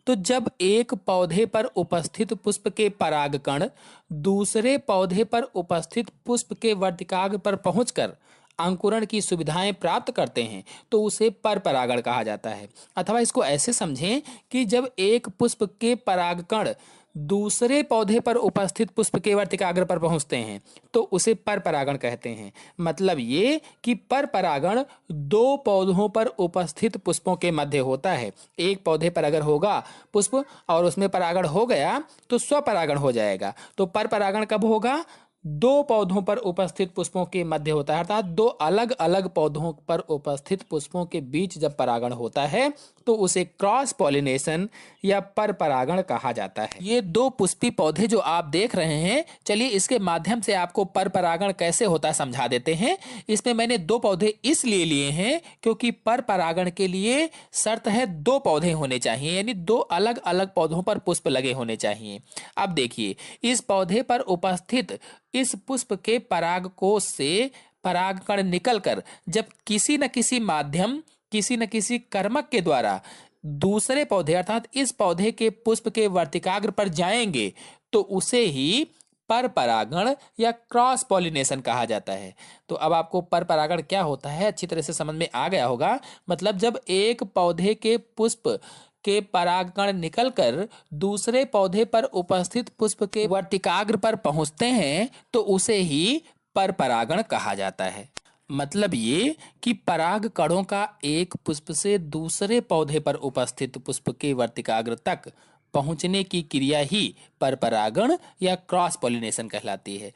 तो जब एक पौधे पर उपस्थित पुष्प के परागकण दूसरे पौधे पर उपस्थित पुष्प के वर्तिकाग्र पर पहुंचकर अंकुरण की सुविधाएं प्राप्त करते हैं, तो उसे पर परागण कहा जाता है। अथवा इसको ऐसे समझें कि जब एक पुष्प के परागकण दूसरे पौधे पर उपस्थित पुष्प के वर्तिकाग्र पर पहुंचते हैं, तो उसे पर परागण कहते हैं। मतलब ये कि पर परागण दो पौधों पर उपस्थित पुष्पों के मध्य होता है। एक पौधे पर अगर होगा पुष्प और उसमें परागण हो गया तो स्वपरागण हो जाएगा। तो पर परागण कब होगा? दो पौधों पर उपस्थित पुष्पों के मध्य होता है, अर्थात दो अलग अलग पौधों पर उपस्थित पुष्पों के बीच जब परागण होता है तो उसे क्रॉस पॉलिनेशन या पर परागण कहा जाता है। ये दो पुष्पी पौधे जो आप देख रहे हैं, चलिए इसके माध्यम से आपको पर परागण कैसे होता है समझा देते हैं। इसमें मैंने दो पौधे इसलिए लिए हैं क्योंकि पर परागण के लिए शर्त है दो पौधे होने चाहिए, यानी दो अलग अलग पौधों पर पुष्प लगे होने चाहिए। अब देखिए, इस पौधे पर उपस्थित इस पुष्प के परागकोश से परागकण निकलकर जब किसी न किसी माध्यम, किसी न किसी कर्मक के द्वारा दूसरे पौधे अर्थात इस पौधे के पुष्प के वर्तिकाग्र पर जाएंगे, तो उसे ही पर परागण या क्रॉस पॉलिनेशन कहा जाता है। तो अब आपको पर परागण क्या होता है अच्छी तरह से समझ में आ गया होगा। मतलब जब एक पौधे के पुष्प के परागकण निकलकर दूसरे पौधे पर उपस्थित पुष्प के वर्तिकाग्र पर पहुंचते हैं, तो उसे ही पर परागण कहा जाता है। मतलब ये कि परागकणों का एक पुष्प से दूसरे पौधे पर उपस्थित पुष्प के वर्तिकाग्र तक पहुंचने की क्रिया ही पर परागण या क्रॉस पॉलिनेशन कहलाती है।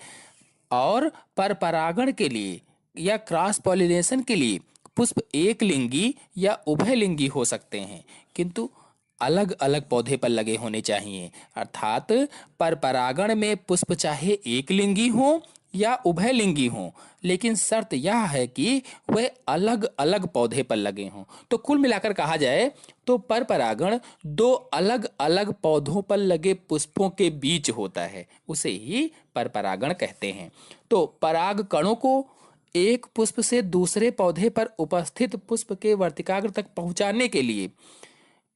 और पर परागण के लिए या क्रॉस पॉलिनेशन के लिए पुष्प एक लिंगी या उभयलिंगी हो सकते हैं, किंतु अलग अलग पौधे पर लगे होने चाहिए। अर्थात पर परागण में पुष्प चाहे एक लिंगी हो या उभयलिंगी हो, लेकिन शर्त यह है कि वह अलग अलग पौधे पर लगे हों। तो कुल मिलाकर कहा जाए तो पर परागण दो अलग अलग पौधों पर लगे पुष्पों के बीच होता है, उसे ही पर परागण कहते हैं। तो पराग कणों को एक पुष्प से दूसरे पौधे पर उपस्थित पुष्प के वर्तिकाग्र तक पहुंचाने के लिए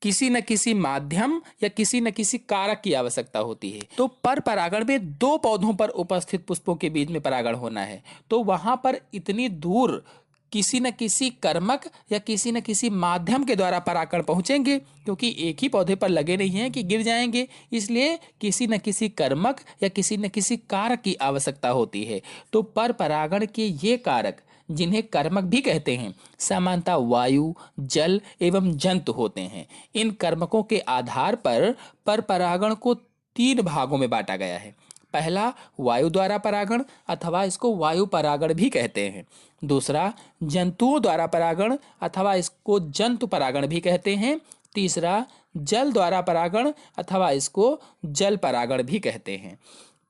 किसी न किसी माध्यम या किसी न किसी कारक की आवश्यकता होती है। तो पर परागण में दो पौधों पर उपस्थित पुष्पों के बीच में परागण होना है, तो वहां पर इतनी दूर किसी न किसी कर्मक या किसी न किसी माध्यम के द्वारा परागकण पहुंचेंगे, क्योंकि एक ही पौधे पर लगे नहीं हैं कि गिर जाएंगे, इसलिए किसी न किसी कर्मक या किसी न किसी कारक की आवश्यकता होती है। तो पर परागण के ये कारक, जिन्हें कर्मक भी कहते हैं, सामान्यतः वायु, जल एवं जंतु होते हैं। इन कर्मकों के आधार पर परागण को 3 भागों में बांटा गया है। पहला वायु द्वारा परागण अथवा इसको वायु परागण भी कहते हैं। दूसरा जंतुओं द्वारा परागण अथवा इसको जंतु परागण भी कहते हैं। तीसरा जल द्वारा परागण अथवा इसको जल परागण भी कहते हैं।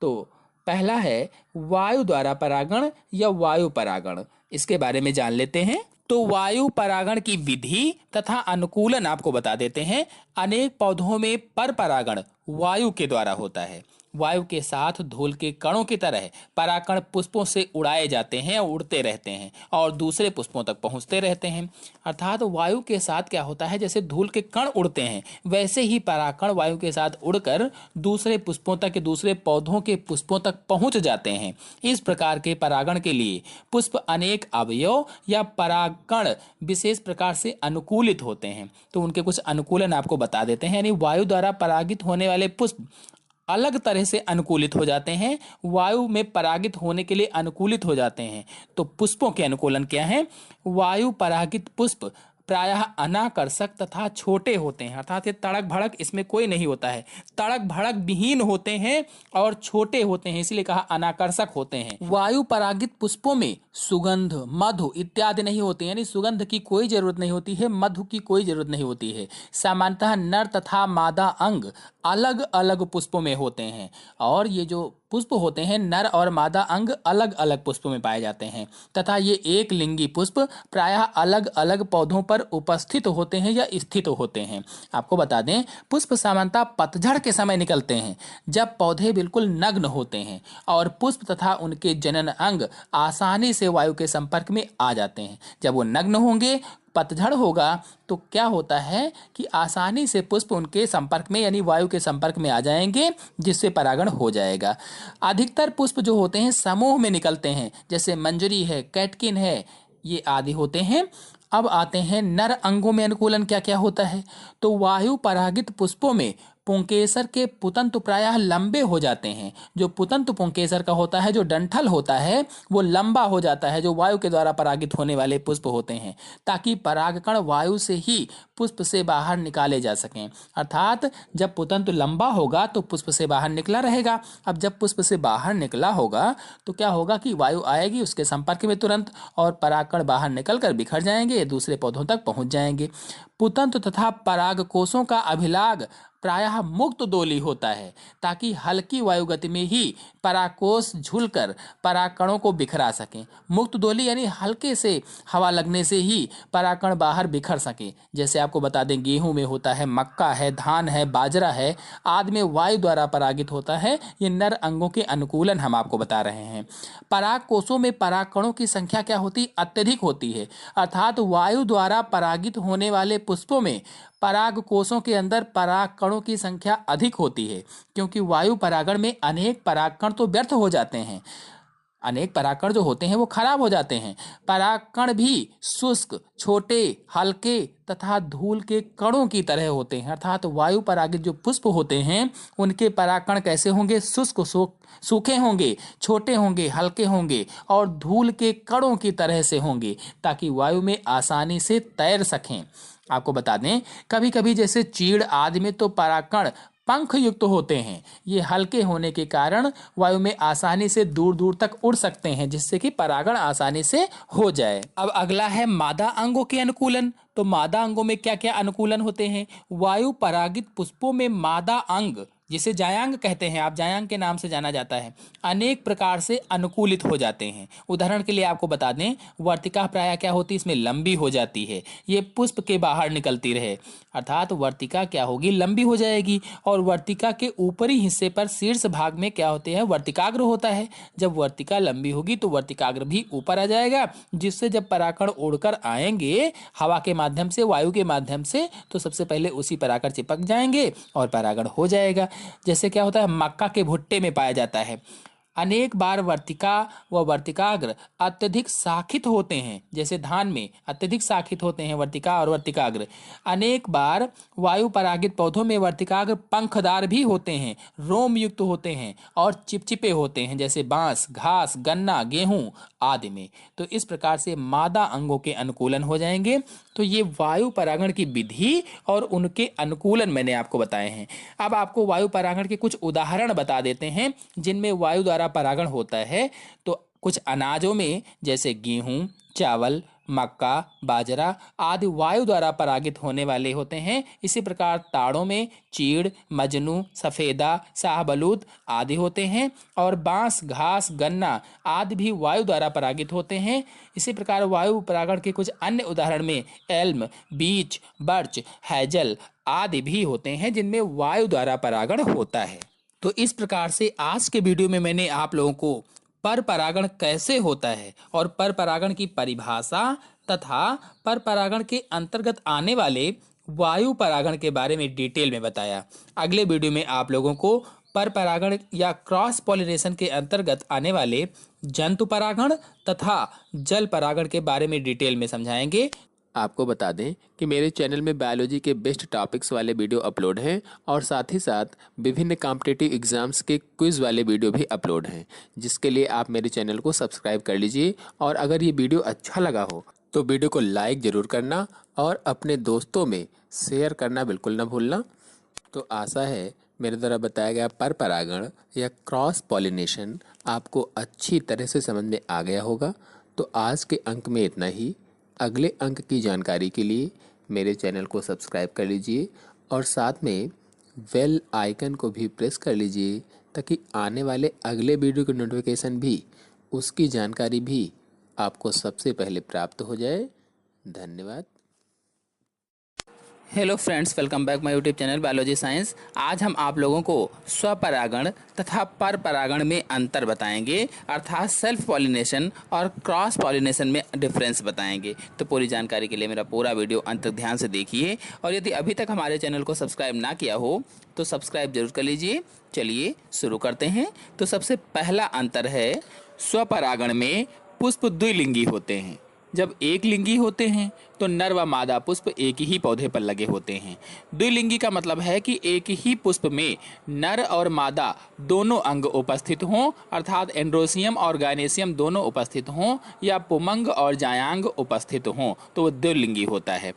तो पहला है वायु द्वारा परागण या वायु परागण, इसके बारे में जान लेते हैं। तो वायु परागण की विधि तथा अनुकूलन आपको बता देते हैं। अनेक पौधों में पर परागण वायु के द्वारा होता है। वायु के साथ धूल के कणों की तरह परागकण पुष्पों से उड़ाए जाते हैं और उड़ते रहते हैं और दूसरे पुष्पों तक पहुंचते रहते हैं। अर्थात वायु के साथ क्या होता है, जैसे धूल के कण उड़ते हैं वैसे ही परागकण वायु के साथ उड़कर दूसरे पुष्पों तक, दूसरे पौधों के पुष्पों तक पहुंच जाते हैं। इस प्रकार के परागण के लिए पुष्प अनेक अवयव या परागकण विशेष प्रकार से अनुकूलित होते हैं। तो उनके कुछ अनुकूलन आपको बता देते हैं। यानी वायु द्वारा परागित होने वाले पुष्प अलग तरह से अनुकूलित हो जाते हैं, वायु में परागित होने के लिए अनुकूलित हो जाते हैं। तो पुष्पों के अनुकूलन क्या है? वायु परागित पुष्प प्रायः अनाकर्षक तथा छोटे होते हैं, अर्थात ये तड़क भड़क इसमें कोई नहीं होता है, तड़क भड़क विहीन होते हैं और छोटे होते हैं, इसलिए कहा अनाकर्षक होते हैं। वायु परागित पुष्पों में सुगंध, मधु इत्यादि नहीं होते, यानी सुगंध की कोई जरूरत नहीं होती है, मधु की कोई जरूरत नहीं होती है। सामान्यतः नर तथा मादा अंग अलग अलग पुष्पों में होते हैं, और ये जो पुष्प होते हैं नर और मादा अंग अलग अलग पुष्पों में पाए जाते हैं, तथा ये एक लिंगी पुष्प प्रायः अलग अलग पौधों पर उपस्थित होते हैं या स्थित होते हैं। आपको बता दें, पुष्प सामान्यतः पतझड़ के समय निकलते हैं, जब पौधे बिल्कुल नग्न होते हैं और पुष्प तथा उनके जनन अंग आसानी से वायु के संपर्क में आ जाते हैं। जब वो नग्न होंगे, पतझड़ होगा, तो क्या होता है कि आसानी से पुष्प उनके संपर्क में यानी वायु के संपर्क में आ जाएंगे, जिससे परागण हो जाएगा। अधिकतर पुष्प जो होते हैं समूह में निकलते हैं, जैसे मंजरी है, कैटकिन है, ये आदि होते हैं। अब आते हैं नर अंगों में अनुकूलन क्या क्या होता है। तो वायु परागित पुष्पों में पुंकेसर के पुतंतु प्रायः लंबे हो जाते हैं। जो पुतंतु पुंकेसर का होता है, जो डंठल होता है, वो लंबा हो जाता है, जो वायु के द्वारा परागित होने वाले पुष्प होते हैं, ताकि परागकण वायु से ही पुष्प से बाहर निकाले जा सकें। अर्थात जब पुतंतु लंबा होगा तो पुष्प से बाहर निकला रहेगा। अब जब पुष्प से बाहर निकला होगा तो क्या होगा कि वायु आएगी उसके संपर्क में तुरंत, और परागकण बाहर निकलकर बिखर जाएंगे, दूसरे पौधों तक पहुंच जाएंगे। पुतंतु तथा पराग कोशों का अभिलाग प्रायः मुक्त डोली होता है, ताकि हल्की वायु गति में ही परागकोश झूलकर परागकणों को बिखरा सकें। मुक्त डोली यानी हल्के से हवा लगने से ही परागकण बाहर बिखर सके। जैसे आपको बता दें, गेहूं में होता है, मक्का है, धान है, बाजरा है, आदि में वायु द्वारा परागित होता है। ये नर अंगों के अनुकूलन हम आपको बता रहे हैं। पराग कोशों में परागकणों की संख्या क्या होती? अत्यधिक होती है। अर्थात वायु द्वारा परागित होने वाले पुष्पों में पराग कोशों के अंदर परागकणों की संख्या अधिक होती है, क्योंकि वायु परागण में अनेक परागकण तो व्यर्थ हो जाते हैं, अनेक परागकण जो होते हैं वो खराब हो जाते हैं। परागकण भी शुष्क, छोटे, हल्के तथा धूल के कणों की तरह होते हैं। अर्थात वायु परागित जो पुष्प होते हैं उनके परागकण कैसे होंगे? शुष्क, सूखे होंगे, छोटे होंगे, हल्के होंगे और धूल के कणों की तरह से होंगे, ताकि वायु में आसानी से तैर सकें। आपको बता दें, कभी कभी जैसे चीड़ आदि में तो परागकण पंख युक्त होते हैं। ये हल्के होने के कारण वायु में आसानी से दूर दूर तक उड़ सकते हैं, जिससे कि परागण आसानी से हो जाए। अब अगला है मादा अंगों के अनुकूलन। तो मादा अंगों में क्या क्या अनुकूलन होते हैं? वायु परागित पुष्पों में मादा अंग, जिसे जायांग कहते हैं, आप जायांग के नाम से जाना जाता है, अनेक प्रकार से अनुकूलित हो जाते हैं। उदाहरण के लिए आपको बता दें, वर्तिका प्रायः क्या होती है? इसमें लंबी हो जाती है, ये पुष्प के बाहर निकलती रहे, अर्थात वर्तिका क्या होगी? लंबी हो जाएगी। और वर्तिका के ऊपरी हिस्से पर शीर्ष भाग में क्या होते हैं? वर्तिकाग्र होता है। जब वर्तिका लंबी होगी तो वर्तिकाग्र भी ऊपर आ जाएगा, जिससे जब परागकण उड़कर आएंगे हवा के माध्यम से, वायु के माध्यम से, तो सबसे पहले उसी परागकण चिपक जाएंगे और परागण हो जाएगा। जैसे क्या होता है, मक्का के भुट्टे में पाया जाता है। अनेक बार वर्तिका व वर्तिकाग्र अत्यधिक शाखित होते हैं, जैसे धान में अत्यधिक शाखित होते हैं वर्तिका और वर्तिकाग्र। अनेक बार वायु परागित पौधों में वर्तिकाग्र पंखदार भी होते हैं, रोम युक्त होते हैं और चिपचिपे होते हैं, जैसे बांस, घास, गन्ना, गेहूं आदि में। तो इस प्रकार से मादा अंगों के अनुकूलन हो जाएंगे। तो ये वायु परागण की विधि और उनके अनुकूलन मैंने आपको बताए हैं। अब आपको वायु परागण के कुछ उदाहरण बता देते हैं जिनमें वायु द्वारा परागण होता है। तो कुछ अनाजों में जैसे गेहूं, चावल, मक्का, बाजरा आदि वायु द्वारा परागित होने वाले होते हैं। इसी प्रकार ताड़ों में चीड़, मजनू, सफेदा, शाहबलूत आदि होते हैं और बांस, घास, गन्ना आदि भी वायु द्वारा परागित होते हैं। इसी प्रकार वायु परागण के कुछ अन्य उदाहरण में एल्म, बीच, बर्च, हैजल आदि भी होते हैं जिनमें वायु द्वारा परागण होता है। तो इस प्रकार से आज के वीडियो में मैंने आप लोगों को पर परागण कैसे होता है और पर परागण की परिभाषा तथा पर परागण के अंतर्गत आने वाले वायु परागण के बारे में डिटेल में बताया। अगले वीडियो में आप लोगों को पर परागण या क्रॉस पॉलिनेशन के अंतर्गत आने वाले जंतु परागण तथा जल परागण के बारे में डिटेल में समझाएंगे। आपको बता दें कि मेरे चैनल में बायोलॉजी के बेस्ट टॉपिक्स वाले वीडियो अपलोड हैं और साथ ही साथ विभिन्न कॉम्पिटिटिव एग्जाम्स के क्विज़ वाले वीडियो भी अपलोड हैं, जिसके लिए आप मेरे चैनल को सब्सक्राइब कर लीजिए। और अगर ये वीडियो अच्छा लगा हो तो वीडियो को लाइक ज़रूर करना और अपने दोस्तों में शेयर करना बिल्कुल ना भूलना। तो आशा है मेरे द्वारा बताया गया पर परागण या क्रॉस पॉलिनेशन आपको अच्छी तरह से समझ में आ गया होगा। तो आज के अंक में इतना ही। अगले अंक की जानकारी के लिए मेरे चैनल को सब्सक्राइब कर लीजिए और साथ में बेल आइकन को भी प्रेस कर लीजिए ताकि आने वाले अगले वीडियो की नोटिफिकेशन भी, उसकी जानकारी भी आपको सबसे पहले प्राप्त हो जाए। धन्यवाद। Hello friends, welcome back my YouTube channel biology science. आज हम आप लोगों को स्वपरागण तथा पर परागण में अंतर बताएंगे, अर्थात सेल्फ पॉलिनेशन और क्रॉस पॉलिनेशन में डिफरेंस बताएंगे। तो पूरी जानकारी के लिए मेरा पूरा वीडियो अंत तक ध्यान से देखिए और यदि अभी तक हमारे चैनल को सब्सक्राइब ना किया हो तो सब्सक्राइब जरूर कर लीजिए। चलिए शुरू करते हैं। तो सबसे पहला अंतर है, स्वपरागण में पुष्प द्विलिंगी होते हैं। जब एक लिंगी होते हैं तो नर व मादा पुष्प एक ही पौधे पर लगे होते हैं। द्विलिंगी का मतलब है कि एक ही पुष्प में नर और मादा दोनों अंग उपस्थित हों, अर्थात एंड्रोसियम और गायनेसियम दोनों उपस्थित हों या पुमंग और जायांग उपस्थित हों, तो वो द्विलिंगी होता है।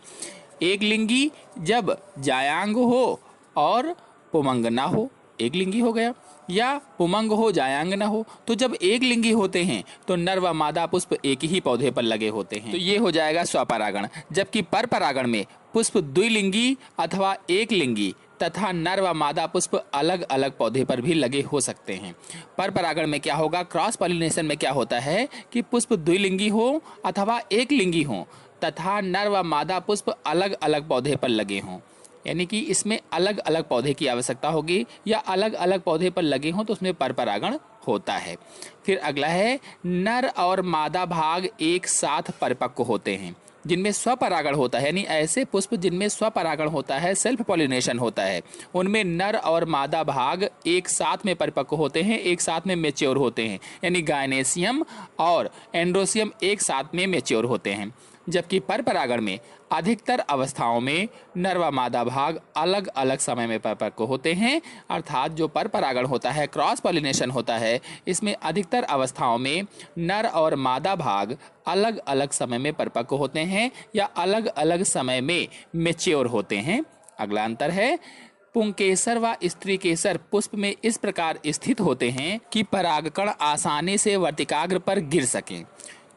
एक लिंगी जब जायांग हो और पुमंग ना हो, एक लिंगी हो गया, या पुमंग हो जायांग न हो। तो जब एक लिंगी होते हैं तो नर व मादा पुष्प एक ही पौधे पर लगे होते हैं, तो ये हो जाएगा स्वपरागण। जबकि पर परागण में पुष्प द्विलिंगी अथवा एक लिंगी तथा नर व मादा पुष्प अलग अलग पौधे पर भी लगे हो सकते हैं। पर परागण में क्या होगा, क्रॉस पॉलिनेशन में क्या होता है कि पुष्प द्विलिंगी हो अथवा एक लिंगी हो तथा नर व मादा पुष्प अलग अलग पौधे पर लगे हों, यानी कि इसमें अलग अलग पौधे की आवश्यकता होगी या अलग अलग पौधे पर लगे हों तो उसमें पर परागण होता है। फिर अगला है, नर और मादा भाग एक साथ परिपक्व होते हैं जिनमें स्वपरागण होता है, यानी ऐसे पुष्प जिनमें स्वपरागण होता है, सेल्फ पॉलिनेशन होता है, उनमें नर और मादा भाग एक साथ में परिपक्व होते हैं, एक साथ में मैच्योर होते हैं, यानी गायनेसियम और एंड्रोसियम एक साथ में मैच्योर होते हैं। जबकि पर परागण में अधिकतर अवस्थाओं में नर व मादा भाग अलग अलग समय में परिपक्व होते हैं, अर्थात जो पर परागण होता है, क्रॉस पॉलिनेशन होता है, इसमें अधिकतर अवस्थाओं में नर और मादा भाग अलग अलग समय में परिपक्व होते हैं या अलग अलग समय में मैच्योर होते हैं। अगला अंतर है, पुंकेसर व स्त्रीकेसर पुष्प में इस प्रकार स्थित होते हैं कि परागकण आसानी से वर्तिकाग्र पर गिर सकें।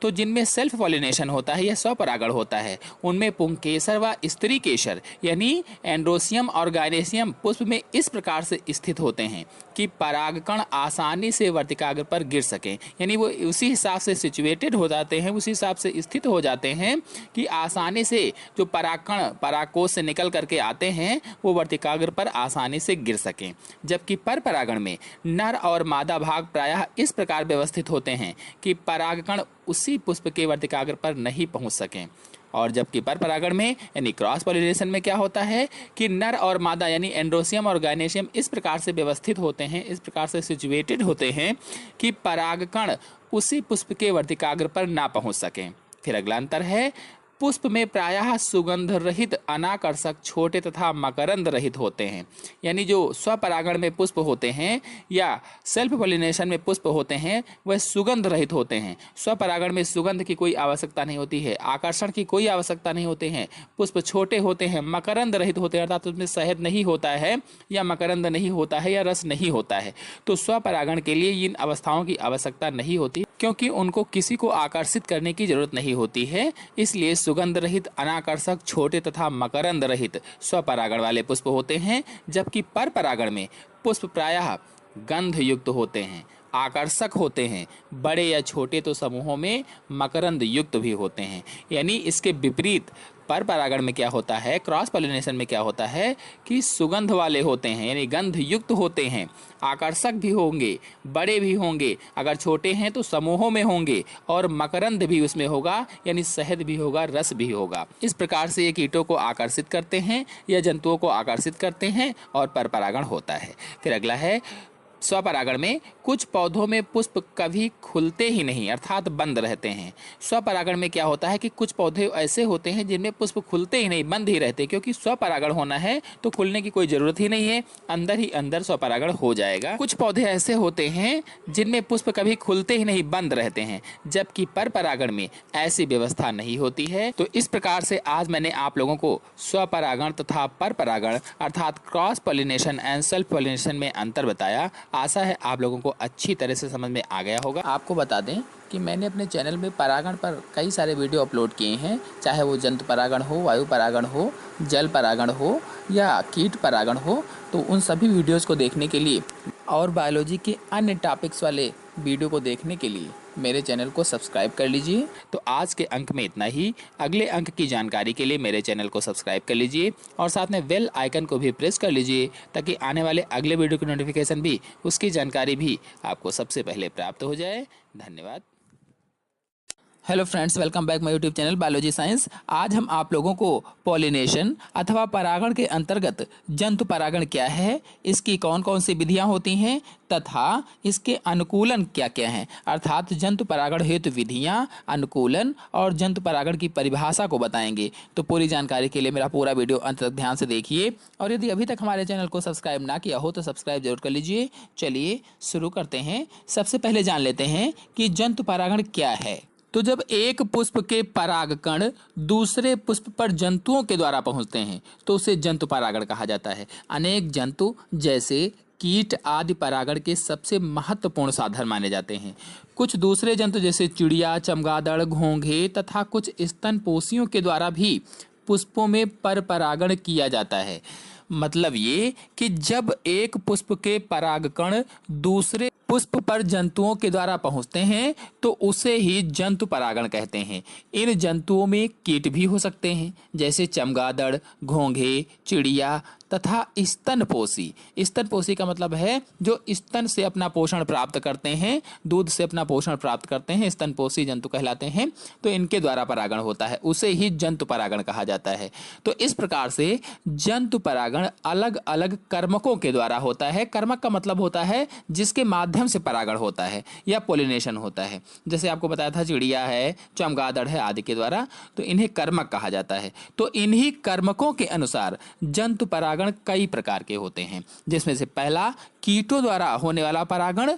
तो जिनमें सेल्फ पॉलिनेशन होता है या स्वपरागण होता है, उनमें पुंकेसर व स्त्रीकेसर यानी एंड्रोसियम और गायनेसियम पुष्प में इस प्रकार से स्थित होते हैं कि परागकण आसानी से वर्तिकाग्र पर गिर सकें, यानी वो उसी हिसाब से सिचुएटेड हो जाते हैं, उसी हिसाब से स्थित हो जाते हैं कि आसानी से जो परागकण परागकोश से निकल करके आते हैं वो वर्तिकाग्र पर आसानी से गिर सकें। जबकि पर परागण में नर और मादा भाग प्रायः इस प्रकार व्यवस्थित होते हैं कि परागकण उसी पुष्प के वर्तिकाग्र पर नहीं पहुंच सकें। और जबकि पर परागण में यानी क्रॉस पॉलिनेशन में क्या होता है कि नर और मादा यानी एंड्रोसियम और गायनेशियम इस प्रकार से व्यवस्थित होते हैं, इस प्रकार से सिचुएटेड होते हैं कि परागकण उसी पुष्प के वर्तिकाग्र पर ना पहुंच सकें। फिर अगला अंतर है, पुष्प में प्रायः सुगंध रहित अनाकर्षक छोटे तथा मकरंद रहित होते हैं। यानी जो स्वपरागण में पुष्प होते हैं या सेल्फ पॉलिनेशन में पुष्प होते हैं वह सुगंध रहित होते हैं। स्वपरागण में सुगंध की कोई आवश्यकता नहीं होती है, आकर्षण की कोई आवश्यकता नहीं होती है, पुष्प छोटे होते हैं, मकरंद रहित होते हैं, अर्थात उसमें शहद नहीं होता है या मकरंद नहीं होता है या रस नहीं होता है। तो स्वपरागण के लिए इन अवस्थाओं की आवश्यकता नहीं होती, क्योंकि उनको किसी को आकर्षित करने की जरूरत नहीं होती है। इसलिए सुगंध रहित अनाकर्षक छोटे तथा मकरंद रहित स्वपरागण वाले पुष्प होते हैं, जबकि पर परागण में पुष्प प्रायः गंध युक्त होते हैं, आकर्षक होते हैं, बड़े या छोटे तो समूहों में मकरंद युक्त भी होते हैं। यानी इसके विपरीत पर परागण में क्या होता है, क्रॉस पॉलिनेशन में क्या होता है कि सुगंध वाले होते हैं, यानी गंध युक्त होते हैं, आकर्षक भी होंगे, बड़े भी होंगे, अगर छोटे हैं तो समूहों में होंगे, और मकरंद भी उसमें होगा, यानी शहद भी होगा, रस भी होगा। इस प्रकार से ये कीटों को आकर्षित करते हैं या जंतुओं को आकर्षित करते हैं और पर परागण होता है। फिर अगला है, स्वपरागण में कुछ पौधों में पुष्प कभी खुलते ही नहीं, अर्थात बंद रहते हैं। स्वपरागण में क्या होता है कि कुछ पौधे ऐसे होते हैं जिनमें पुष्प खुलते ही नहीं, बंद ही रहते, क्योंकि स्वपरागण होना है तो खुलने की कोई जरूरत ही नहीं है, अंदर ही अंदर स्वपरागण हो जाएगा। कुछ पौधे ऐसे होते हैं जिनमें पुष्प कभी खुलते ही नहीं, बंद रहते हैं, जबकि पर परागण में ऐसी व्यवस्था नहीं होती है। तो इस प्रकार से आज मैंने आप लोगों को स्वपरागण तथा पर परागण अर्थात cross pollination and self pollination में अंतर बताया। आशा है आप लोगों को अच्छी तरह से समझ में आ गया होगा। आपको बता दें कि मैंने अपने चैनल में परागण पर कई सारे वीडियो अपलोड किए हैं, चाहे वो जंतु परागण हो, वायु परागण हो, जल परागण हो या कीट परागण हो। तो उन सभी वीडियोस को देखने के लिए और बायोलॉजी के अन्य टॉपिक्स वाले वीडियो को देखने के लिए मेरे चैनल को सब्सक्राइब कर लीजिए। तो आज के अंक में इतना ही। अगले अंक की जानकारी के लिए मेरे चैनल को सब्सक्राइब कर लीजिए और साथ में बेल आइकन को भी प्रेस कर लीजिए, ताकि आने वाले अगले वीडियो की नोटिफिकेशन भी, उसकी जानकारी भी आपको सबसे पहले प्राप्त हो जाए। धन्यवाद। Hello friends, welcome back my YouTube channel biology science. आज हम आप लोगों को पॉलिनेशन अथवा परागण के अंतर्गत जंतु परागण क्या है, इसकी कौन कौन सी विधियां होती हैं तथा इसके अनुकूलन क्या क्या हैं, अर्थात जंतु परागण हेतु विधियां, अनुकूलन और जंतु परागण की परिभाषा को बताएंगे। तो पूरी जानकारी के लिए मेरा पूरा वीडियो अंत तक ध्यान से देखिए, और यदि अभी तक हमारे चैनल को सब्सक्राइब ना किया हो तो सब्सक्राइब जरूर कर लीजिए। चलिए शुरू करते हैं। सबसे पहले जान लेते हैं कि जंतु परागण क्या है। तो जब एक पुष्प के परागकण दूसरे पुष्प पर जंतुओं के द्वारा पहुंचते हैं तो उसे जंतु परागण कहा जाता है। अनेक जंतु जैसे कीट आदि परागण के सबसे महत्वपूर्ण साधन माने जाते हैं। कुछ दूसरे जंतु जैसे चिड़िया, चमगादड़, घोंघे तथा कुछ स्तनपोषियों के द्वारा भी पुष्पों में पर परागण किया जाता है। मतलब ये कि जब एक पुष्प के परागकण दूसरे पुष्प पर जंतुओं के द्वारा पहुंचते हैं तो उसे ही जंतु परागण कहते हैं। इन जंतुओं में कीट भी हो सकते हैं, जैसे चमगादड़, घोंघे, चिड़िया तथा स्तनपोषी। स्तनपोषी का मतलब है जो स्तन से अपना पोषण प्राप्त करते हैं, दूध से अपना पोषण प्राप्त करते हैं, स्तनपोषी जंतु कहलाते हैं। तो इनके द्वारा परागण होता है, उसे ही जंतु परागण कहा जाता है। तो इस प्रकार से जंतु परागण अलग अलग कर्मकों के द्वारा होता है। कर्मक का मतलब होता है जिसके माध्यम से परागण होता है या पॉलिनेशन होता है। जैसे आपको बताया था चिड़िया है, चमगादड़ है आदि के द्वारा, तो इन्हें कर्मक कहा जाता है। तो इन्हीं कर्मकों के अनुसार जंतु परागण कई प्रकार के होते हैं, जिसमें से पहला कीटों द्वारा होने वाला परागण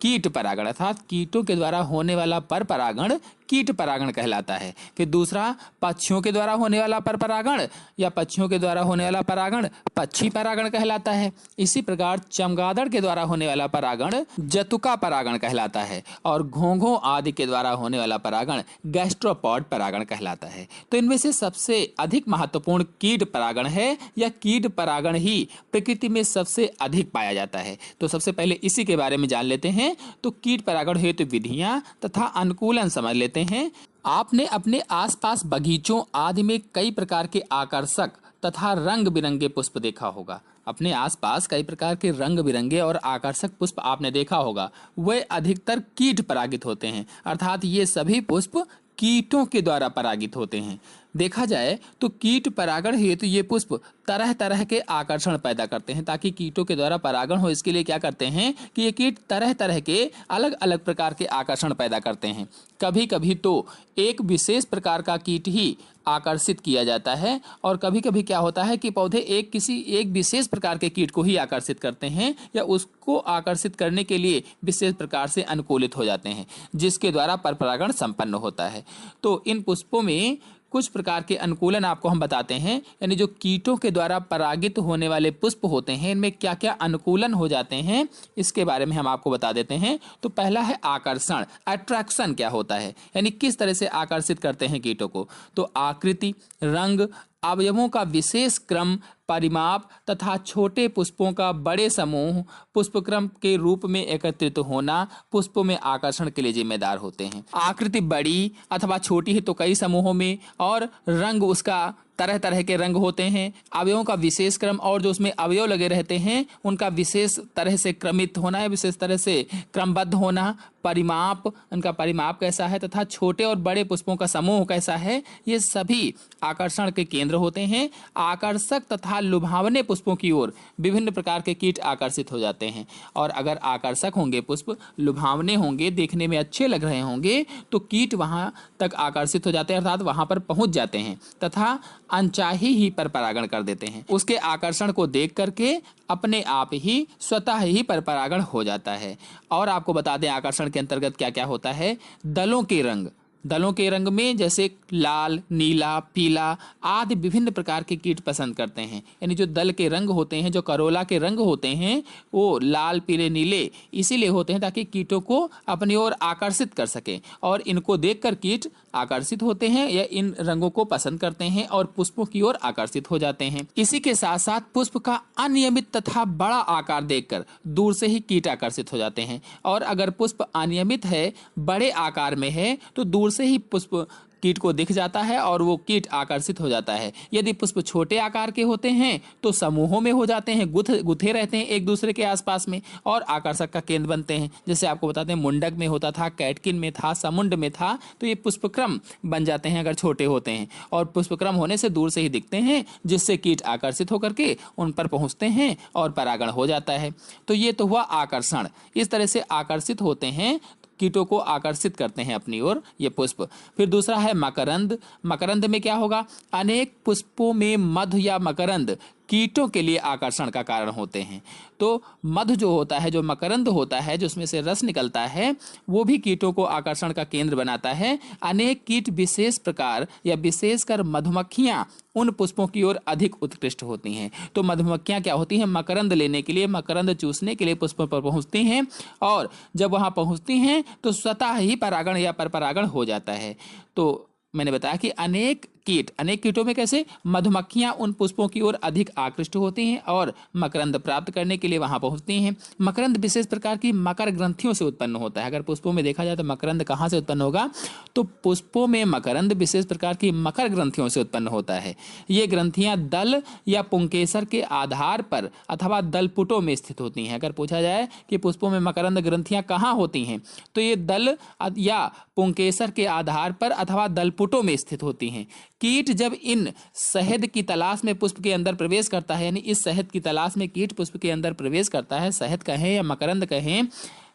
कीट परागण, अर्थात कीटों के द्वारा होने वाला पर परागण कीट परागण कहलाता है। फिर दूसरा पक्षियों के द्वारा होने वाला पर परागण या पक्षियों के द्वारा होने वाला परागण पक्षी परागण कहलाता है। इसी प्रकार चमगादड़ के द्वारा होने वाला परागण जतुका परागण कहलाता है और घोंघों आदि के द्वारा होने वाला परागण गैस्ट्रोपॉड परागण कहलाता है। तो इनमें से सबसे अधिक महत्वपूर्ण कीट परागण है या कीट परागण ही प्रकृति में सबसे अधिक पाया जाता है। तो सबसे पहले इसी के बारे में जान लेते हैं। तो कीट परागण हेतु विधियां तथा अनुकूलन समझ लेते हैं। आपने अपने आसपास बगीचों आदि में कई प्रकार के आकर्षक तथा रंग बिरंगे पुष्प देखा होगा। अपने आसपास कई प्रकार के रंग बिरंगे और आकर्षक पुष्प आपने देखा होगा। वे अधिकतर कीट परागित होते हैं, अर्थात ये सभी पुष्प कीटों के द्वारा परागित होते हैं। देखा जाए तो कीट परागण हेतु ये पुष्प तरह तरह के आकर्षण पैदा करते हैं। ताकि कीटों के द्वारा परागण हो, इसके लिए क्या करते हैं कि ये कीट तरह तरह के अलग अलग प्रकार के आकर्षण पैदा करते हैं। कभी कभी तो एक विशेष प्रकार का कीट ही आकर्षित किया जाता है, और कभी कभी क्या होता है कि पौधे किसी एक विशेष प्रकार के कीट को ही आकर्षित करते हैं, या उसको आकर्षित करने के लिए विशेष प्रकार से अनुकूलित हो जाते हैं, जिसके द्वारा परपरागण संपन्न होता है। तो इन पुष्पों में कुछ प्रकार के अनुकूलन आपको हम बताते हैं, यानी जो कीटों के द्वारा परागित होने वाले पुष्प होते हैं, इनमें क्या क्या अनुकूलन हो जाते हैं, इसके बारे में हम आपको बता देते हैं। तो पहला है आकर्षण। अट्रैक्शन क्या होता है, यानी किस तरह से आकर्षित करते हैं कीटों को। तो आकृति, रंग, अवयवों का विशेष क्रम, परिमाप तथा छोटे पुष्पों का बड़े समूह पुष्पक्रम के रूप में एकत्रित होना पुष्पों में आकर्षण के लिए जिम्मेदार होते हैं। आकृति बड़ी अथवा छोटी है तो कई समूहों में, और रंग उसका तरह तरह के रंग होते हैं। अवयवों का विशेष क्रम, और जो उसमें अवयव लगे रहते हैं उनका विशेष तरह से क्रमित होना है, विशेष तरह से क्रमबद्ध होना। परिमाप, उनका परिमाप कैसा है, तथा छोटे और बड़े पुष्पों का समूह कैसा है, ये सभी आकर्षण के केंद्र होते हैं। आकर्षक तथा लुभावने पुष्पों की ओर विभिन्न प्रकार के कीट आकर्षित हो जाते हैं। और अगर आकर्षक होंगे पुष्प, लुभावने होंगे, देखने में अच्छे लग रहे होंगे, तो कीट वहां तक आकर्षित हो जाते हैं, अर्थात वहां पर पहुंच जाते हैं तथा अनचाही ही पर परागण कर देते हैं। उसके आकर्षण को देख करके अपने आप ही स्वतः ही पर परागण हो जाता है। और आपको बता दें आकर्षण के अंतर्गत क्या क्या होता है। दलों के रंग, दलों के रंग में जैसे लाल, नीला, पीला आदि विभिन्न प्रकार के कीट पसंद करते हैं। यानी जो दल के रंग होते हैं, जो करोला के रंग होते हैं, वो लाल, पीले, नीले इसीलिए होते हैं ताकि कीटों को अपनी ओर आकर्षित कर सके, और इनको देखकर कीट आकर्षित होते हैं या इन रंगों को पसंद करते हैं और पुष्पों की ओर आकर्षित हो जाते हैं। इसी के साथ साथ पुष्प का अनियमित तथा बड़ा आकार देखकर दूर से ही कीट आकर्षित हो जाते हैं। और अगर पुष्प अनियमित है, बड़े आकार में है, तो दूर से ही पुष्प कीट को दिख जाता है और वो कीट आकर्षित हो जाता है। यदि पुष्प छोटे आकार के होते हैं तो समूहों में हो जाते हैं, गुथे रहते हैं एक दूसरे के आसपास में और आकर्षक का केंद्र बनते हैं। जैसे आपको बताते हैं मुंडक में होता था, कैटकिन में था, समुंड में था, तो ये पुष्पक्रम बन जाते हैं अगर छोटे होते हैं, और पुष्पक्रम होने से दूर से ही दिखते हैं, जिससे कीट आकर्षित होकर के उन पर पहुंचते हैं और परागण हो जाता है। तो ये तो हुआ आकर्षण। इस तरह से आकर्षित होते हैं, कीटों को आकर्षित करते हैं अपनी ओर ये पुष्प। फिर दूसरा है मकरंद। मकरंद में क्या होगा, अनेक पुष्पों में मधु या मकरंद कीटों के लिए आकर्षण का कारण होते हैं। तो मधु जो होता है, जो मकरंद होता है, जो उसमें से रस निकलता है, वो भी कीटों को आकर्षण का केंद्र बनाता है। अनेक कीट विशेष प्रकार या विशेषकर मधुमक्खियां उन पुष्पों की ओर अधिक उत्कृष्ट होती हैं। तो मधुमक्खियां क्या होती हैं, मकरंद लेने के लिए, मकरंद चूसने के लिए पुष्पों पर पहुंचती हैं, और जब वहां पहुंचती हैं तो स्वतः ही परागण या परपरागण हो जाता है। तो मैंने बताया कि अनेक कीटों में कैसे मधुमक्खियां उन पुष्पों की ओर अधिक आकृष्ट होती हैं और मकरंद प्राप्त करने के लिए वहां पहुंचती हैं। मकरंद विशेष प्रकार की मकर ग्रंथियों से उत्पन्न होता है। अगर पुष्पों में देखा जाए तो मकरंद कहाँ से उत्पन्न होगा, तो पुष्पों में मकरंद विशेष प्रकार की मकर ग्रंथियों से उत्पन्न होता है। ये ग्रंथियां दल या पुंकेसर के आधार पर अथवा दलपुटों में स्थित होती हैं। अगर पूछा जाए कि पुष्पों में मकरंद ग्रंथियां कहाँ होती हैं, तो ये दल या पुंकेसर के आधार पर अथवा दलपुटों में स्थित होती हैं। कीट जब इन शहद की तलाश में पुष्प के अंदर प्रवेश करता है, यानी इस शहद की तलाश में कीट पुष्प के अंदर प्रवेश करता है, शहद कहें या मकरंद कहें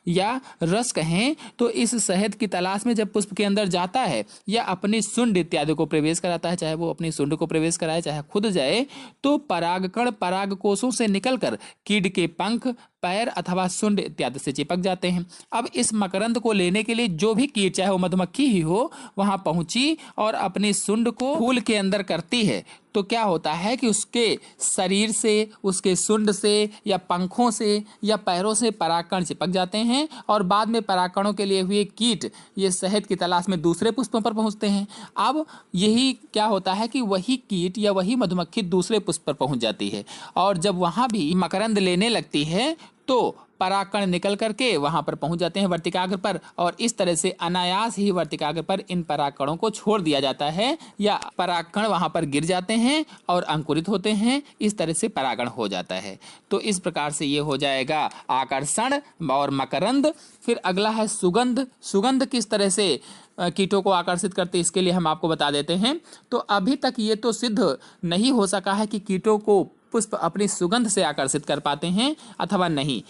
या रस कहें, तो इस शहद की तलाश में जब पुष्प के अंदर जाता है या अपनी सुंड इत्यादि को प्रवेश कराता है, चाहे वो अपनी सुंड को प्रवेश कराए चाहे खुद जाए, तो परागकण परागकोशों से निकलकर कीट के पंख, पैर अथवा सुंड इत्यादि से चिपक जाते हैं। अब इस मकरंद को लेने के लिए जो भी कीट, चाहे वो मधुमक्खी ही हो, वहां पहुंची और अपनी सुंड को फूल के अंदर करती है, तो क्या होता है कि उसके शरीर से, उसके सुंड से या पंखों से या पैरों से परागकण चिपक जाते हैं, और बाद में परागकणों के लिए हुए कीट ये शहद की तलाश में दूसरे पुष्पों पर पहुंचते हैं। अब यही क्या होता है कि वही कीट या वही मधुमक्खी दूसरे पुष्प पर पहुंच जाती है, और जब वहां भी मकरंद लेने लगती है तो परागकण निकल करके वहां पर पहुंच जाते हैं वर्तिकाग्र पर, और इस तरह से अनायास ही वर्तिकाग्र पर इन परागकणों को छोड़ दिया जाता है, या परागकण वहां पर गिर जाते हैं और अंकुरित होते हैं। इस तरह से परागण हो जाता है। तो इस प्रकार से ये हो जाएगा आकर्षण और मकरंद। फिर अगला है सुगंध। सुगंध किस तरह से कीटों को आकर्षित करते, इसके लिए हम आपको बता देते हैं। तो अभी तक ये तो सिद्ध नहीं हो सका है कि कीटों को पुष्प अपनी सुगंध से आकर्षित कर पाते हैं अथवा नहीं,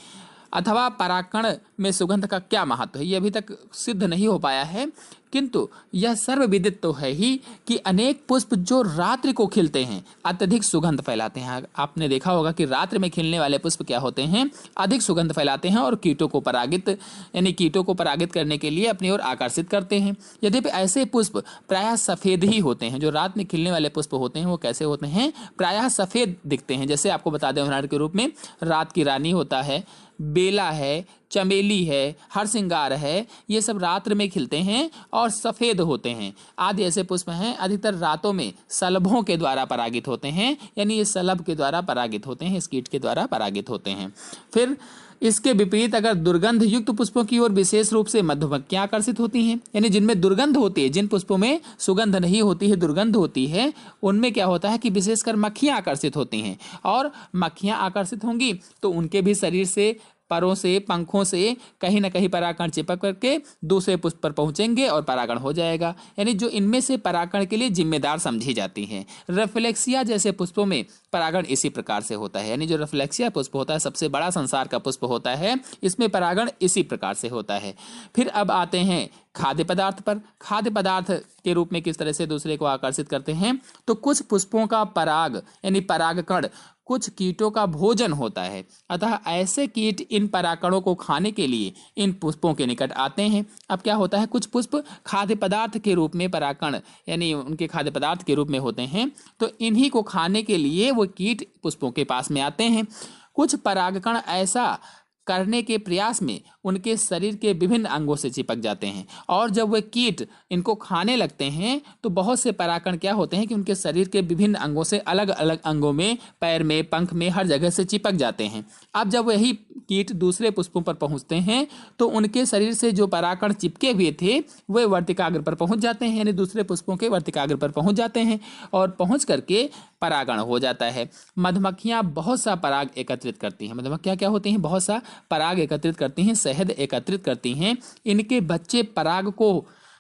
अथवा परागकण में सुगंध का क्या महत्व है, ये अभी तक सिद्ध नहीं हो पाया है। किंतु यह सर्वविदित तो है ही कि अनेक पुष्प जो रात्रि को खिलते हैं अत्यधिक सुगंध फैलाते हैं। आपने देखा होगा कि रात्रि में खिलने वाले पुष्प क्या होते हैं, अधिक सुगंध फैलाते हैं और कीटों को परागित यानी कीटों को परागित करने के लिए अपनी ओर आकर्षित करते हैं। यद्यपि ऐसे पुष्प प्रायः सफेद ही होते हैं। जो रात में खिलने वाले पुष्प होते हैं वो कैसे होते हैं, प्रायः सफेद दिखते हैं। जैसे आपको बता दें उदाहरण के रूप में रात की रानी होता है, बेला है, चमेली है, हरसिंगार है, ये सब रात्र में खिलते हैं और सफ़ेद होते हैं। आदि ऐसे पुष्प हैं अधिकतर रातों में शलभों के द्वारा परागित होते हैं, यानी ये शलभ के द्वारा परागित होते हैं, इस कीट के द्वारा परागित होते हैं। फिर इसके विपरीत अगर दुर्गंध युक्त पुष्पों की ओर विशेष रूप से मधुमक्खियां आकर्षित होती हैं, यानी जिनमें दुर्गंध होती है, जिन पुष्पों में सुगंध नहीं होती है, दुर्गंध होती है, उनमें क्या होता है कि विशेषकर मक्खियां आकर्षित होती हैं। और मक्खियां आकर्षित होंगी तो उनके भी शरीर से, परों से, पंखों से कहीं ना कहीं परागकण चिपक करके दूसरे पुष्प पर पहुंचेंगे और परागण हो जाएगा, यानी जो इनमें से परागकण के लिए जिम्मेदार समझी जाती हैं। रेफ्लेक्सिया जैसे पुष्पों में परागण इसी प्रकार से होता है, यानी जो रेफ्लेक्सिया पुष्प होता है सबसे बड़ा संसार का पुष्प होता है, इसमें परागण इसी प्रकार से होता है। फिर अब आते हैं खाद्य पदार्थ पर। खाद्य पदार्थ के रूप में किस तरह से दूसरे को आकर्षित करते हैं, तो कुछ पुष्पों का पराग यानी परागकण कुछ कीटों का भोजन होता है, अतः ऐसे कीट इन परागकणों को खाने के लिए इन पुष्पों के निकट आते हैं। अब क्या होता है, कुछ पुष्प खाद्य पदार्थ के रूप में परागकण यानी उनके खाद्य पदार्थ के रूप में होते हैं, तो इन्हीं को खाने के लिए वो कीट पुष्पों के पास में आते हैं। कुछ परागकण ऐसा करने के प्रयास में उनके शरीर के विभिन्न अंगों से चिपक जाते हैं, और जब वे कीट इनको खाने लगते हैं तो बहुत से परागकण क्या होते हैं कि उनके शरीर के विभिन्न अंगों से अलग अलग अंगों में, पैर में, पंख में, हर जगह से चिपक जाते हैं। अब जब वही कीट दूसरे पुष्पों पर पहुंचते हैं तो उनके शरीर से जो परागकण चिपके हुए थे वे वर्तिकाग्र पर पहुंच जाते हैं, यानी दूसरे पुष्पों के वर्तिकाग्र पर पहुंच जाते हैं और पहुंच करके परागण हो जाता है। मधुमक्खियां बहुत सा पराग एकत्रित करती हैं। मधुमक्खियां क्या होती हैं, बहुत सा पराग एकत्रित करती हैं, शहद एकत्रित करती हैं। इनके बच्चे पराग को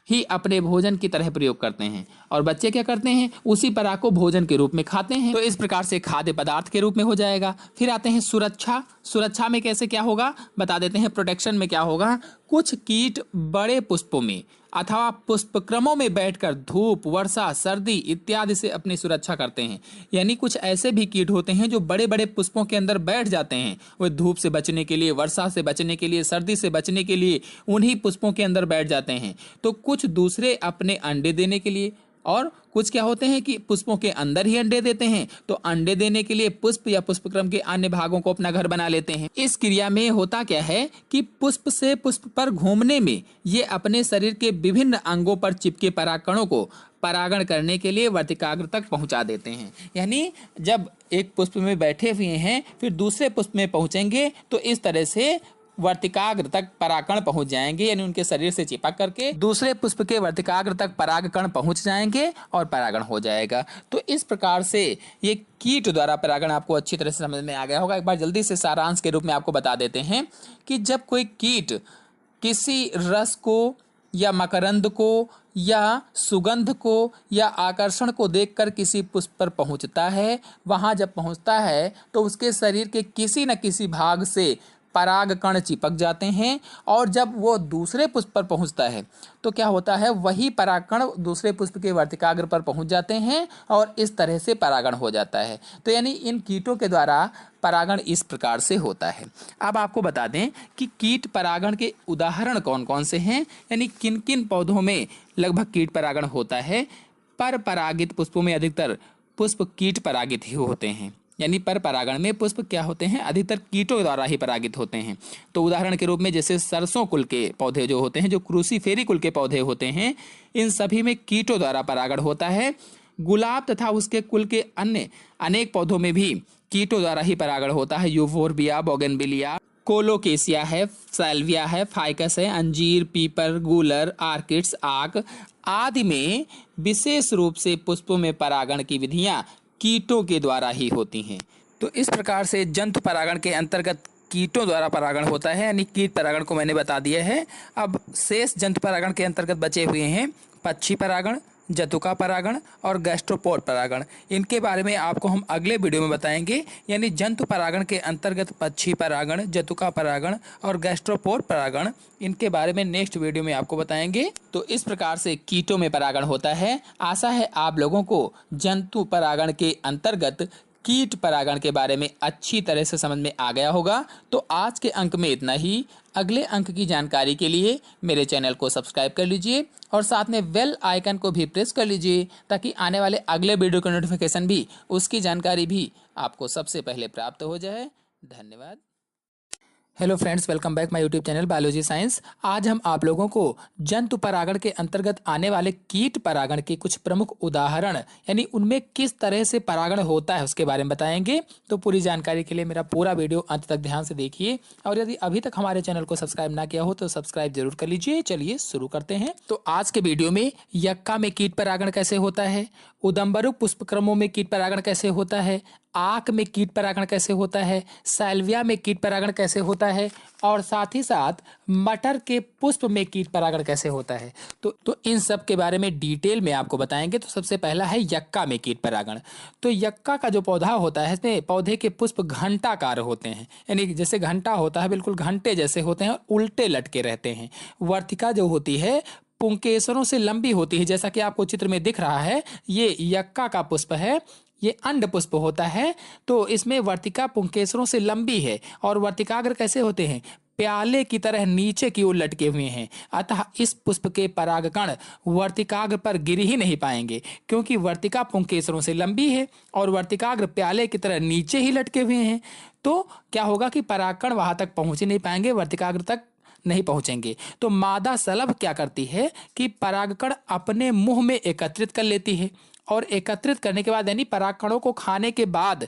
ही अपने भोजन की तरह प्रयोग करते हैं और बच्चे क्या करते हैं, उसी पराग को भोजन के रूप में खाते हैं। तो इस प्रकार से खाद्य पदार्थ के रूप में हो जाएगा। फिर आते हैं सुरक्षा। सुरक्षा में कैसे क्या होगा बता देते हैं। प्रोटेक्शन में क्या होगा, कुछ कीट बड़े पुष्पों में अथवा पुष्पक्रमों में बैठकर धूप, वर्षा, सर्दी इत्यादि से अपनी सुरक्षा करते हैं। यानी कुछ ऐसे भी कीट होते हैं जो बड़े बड़े पुष्पों के अंदर बैठ जाते हैं। वे धूप से बचने के लिए, वर्षा से बचने के लिए, सर्दी से बचने के लिए उन्हीं पुष्पों के अंदर बैठ जाते हैं। तो कुछ दूसरे अपने अंडे देने के लिए, और कुछ क्या होते हैं कि पुष्पों के अंदर ही अंडे देते हैं, तो अंडे देने के लिए पुष्प या पुष्पक्रम के अन्य भागों को अपना घर बना लेते हैं। इस क्रिया में होता क्या है कि पुष्प से पुष्प पर घूमने में ये अपने शरीर के विभिन्न अंगों पर चिपके परागकणों को परागण करने के लिए वर्तिकाग्र तक पहुंचा देते हैं। यानी जब एक पुष्प में बैठे हुए हैं फिर दूसरे पुष्प में पहुंचेंगे तो इस तरह से वर्तिकाग्र तक परागकण पहुंच जाएंगे, यानी उनके शरीर से चिपक करके दूसरे पुष्प के वर्तिकाग्र तक परागकण पहुंच जाएंगे और परागण हो जाएगा। तो इस प्रकार से ये कीट द्वारा परागण आपको अच्छी तरह से समझ में आ गया होगा। एक बार जल्दी से सारांश के रूप में आपको बता देते हैं कि जब कोई कीट किसी रस को या मकरंद को या सुगंध को या आकर्षण को देखकर किसी पुष्प पर पहुंचता है, वहां जब पहुंचता है तो उसके शरीर के किसी न किसी भाग से परागकण चिपक जाते हैं, और जब वो दूसरे पुष्प पर पहुंचता है तो क्या होता है, वही परागकण दूसरे पुष्प के वर्तिकाग्र पर पहुंच जाते हैं और इस तरह से परागण हो जाता है। तो यानी इन कीटों के द्वारा परागण इस प्रकार से होता है। अब आपको बता दें कि कीट परागण के उदाहरण कौन कौन से हैं, यानी किन किन पौधों में लगभग कीट परागण होता है। पर परागित पुष्पों में अधिकतर पुष्प कीट परागित ही होते हैं, यानी पर परागण में पुष्प क्या होते हैं, अधिकतर कीटों द्वारा ही परागित होते हैं। तो उदाहरण के रूप में जैसे सरसों कुल के पौधे जो होते हैं, जो क्रूसीफेरी कुल के पौधे होते हैं, इन सभी में कीटों द्वारा परागण होता है। गुलाब तथा उसके कुल के अन्य अनेक पौधों में भी कीटों द्वारा ही परागण होता है। यूफोरबिया, बोगनविलिया, कोलोकेसिया है, सैल्विया है, फाइकस है, अंजीर, पीपर, गूलर, आर्किड्स, आक आदि में विशेष रूप से पुष्पों में परागण की विधियां कीटों के द्वारा ही होती हैं। तो इस प्रकार से जंतु परागण के अंतर्गत कीटों द्वारा परागण होता है, यानी कीट परागण को मैंने बता दिया है। अब शेष जंतु परागण के अंतर्गत बचे हुए हैं पक्षी परागण, जतुका परागण और गैस्ट्रोपोड परागण। इनके बारे में आपको हम अगले वीडियो में बताएंगे। यानी जंतु परागण के अंतर्गत पक्षी परागण, जतुका परागण और गैस्ट्रोपोड परागण, इनके बारे में नेक्स्ट वीडियो में आपको बताएंगे। तो इस प्रकार से कीटों में परागण होता है। आशा है आप लोगों को जंतु परागण के अंतर्गत कीट परागण के बारे में अच्छी तरह से समझ में आ गया होगा। तो आज के अंक में इतना ही। अगले अंक की जानकारी के लिए मेरे चैनल को सब्सक्राइब कर लीजिए और साथ में बेल आइकन को भी प्रेस कर लीजिए, ताकि आने वाले अगले वीडियो का नोटिफिकेशन भी, उसकी जानकारी भी आपको सबसे पहले प्राप्त हो जाए। धन्यवाद। Hello friends, welcome back my YouTube channel biology science. आज हम आप लोगों को जंतु परागण के अंतर्गत आने वाले कीट परागण के कुछ प्रमुख उदाहरण, यानी उनमें किस तरह से परागण होता है, उसके बारे में बताएंगे। तो पूरी जानकारी के लिए मेरा पूरा वीडियो अंत तक ध्यान से देखिए, और यदि अभी तक हमारे चैनल को सब्सक्राइब ना किया हो तो सब्सक्राइब जरूर कर लीजिए। चलिए शुरू करते हैं। तो आज के वीडियो में यक्का में कीट परागण कैसे होता है, उदंबरुक पुष्पक्रमों में कीट परागण कैसे होता है, आक में कीट परागण कैसे होता है, सैल्विया में कीट परागण कैसे होता है, और साथ ही साथ मटर के पुष्प में कीट परागण कैसे होता है, तो इन सब के बारे में डिटेल में आपको बताएंगे। तो सबसे पहला है यक्का में कीट परागण। तो यक्का का जो पौधा होता है, इसमें पौधे के पुष्प घंटाकार होते हैं, यानी जैसे घंटा होता है बिल्कुल घंटे जैसे होते हैं और उल्टे लटके रहते हैं। वर्तिका जो होती है पुंकेसरों से लंबी होती है, जैसा कि आपको चित्र में दिख रहा है। ये यक्का का पुष्प है, ये अंड पुष्प होता है। तो इसमें वर्तिका पुंकेसरों से लंबी है, और वर्तिकाग्र कैसे होते हैं, प्याले की तरह नीचे की ओर लटके हुए हैं। अतः इस पुष्प के परागकण वर्तिकाग्र पर गिर ही नहीं पाएंगे, क्योंकि वर्तिका पुंकेसरों से लंबी है और वर्तिकाग्र प्याले की तरह नीचे ही लटके हुए हैं। तो क्या होगा कि परागकण वहां तक पहुंच ही नहीं पाएंगे, वर्तिकाग्र तक नहीं पहुंचेंगे। तो मादा सलभ क्या करती है कि परागकण अपने मुंह में एकत्रित कर लेती है, और एकत्रित करने के बाद यानी परागकणों को खाने के बाद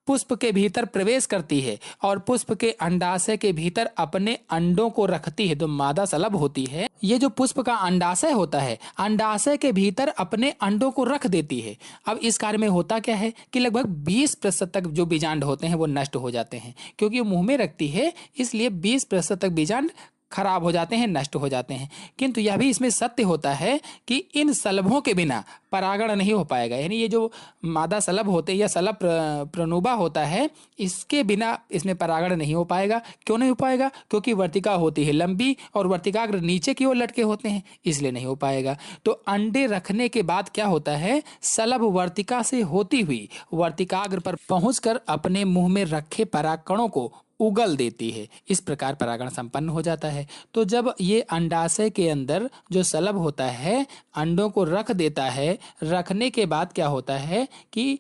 पुष्प के भीतर प्रवेश करती है और पुष्प के अंडाशय के भीतर अपने अंडों को रखती है। तो मादा सलभ होती है, ये जो पुष्प का अंडाशय होता है, अंडाशय के भीतर अपने अंडों को रख देती है। अब इस कार्य में होता क्या है कि लगभग 20% तक जो बीजांड होते हैं वो नष्ट हो जाते हैं, क्योंकि वो मुंह में रखती है, इसलिए 20% तक बीजांड खराब हो जाते हैं, नष्ट हो जाते हैं। किंतु यह भी इसमें सत्य होता है कि इन सलभों के बिना परागण नहीं हो पाएगा। यानी ये जो मादा सलभ होते हैं या सलभ प्रणुबा होता है, इसके बिना इसमें परागण नहीं हो पाएगा। क्यों नहीं हो पाएगा? क्योंकि वर्तिका होती है लंबी और वर्तिकाग्र नीचे की ओर लटके होते हैं, इसलिए नहीं हो पाएगा। तो अंडे रखने के बाद क्या होता है, सलभ वर्तिका से होती हुई वर्तिकाग्र पर पहुंचकर अपने मुंह में रखे परागकणों को उगल देती है। इस प्रकार परागण संपन्न हो जाता है। तो जब ये अंडाशय के अंदर जो सलभ होता है अंडों को रख देता है, रखने के बाद क्या होता है कि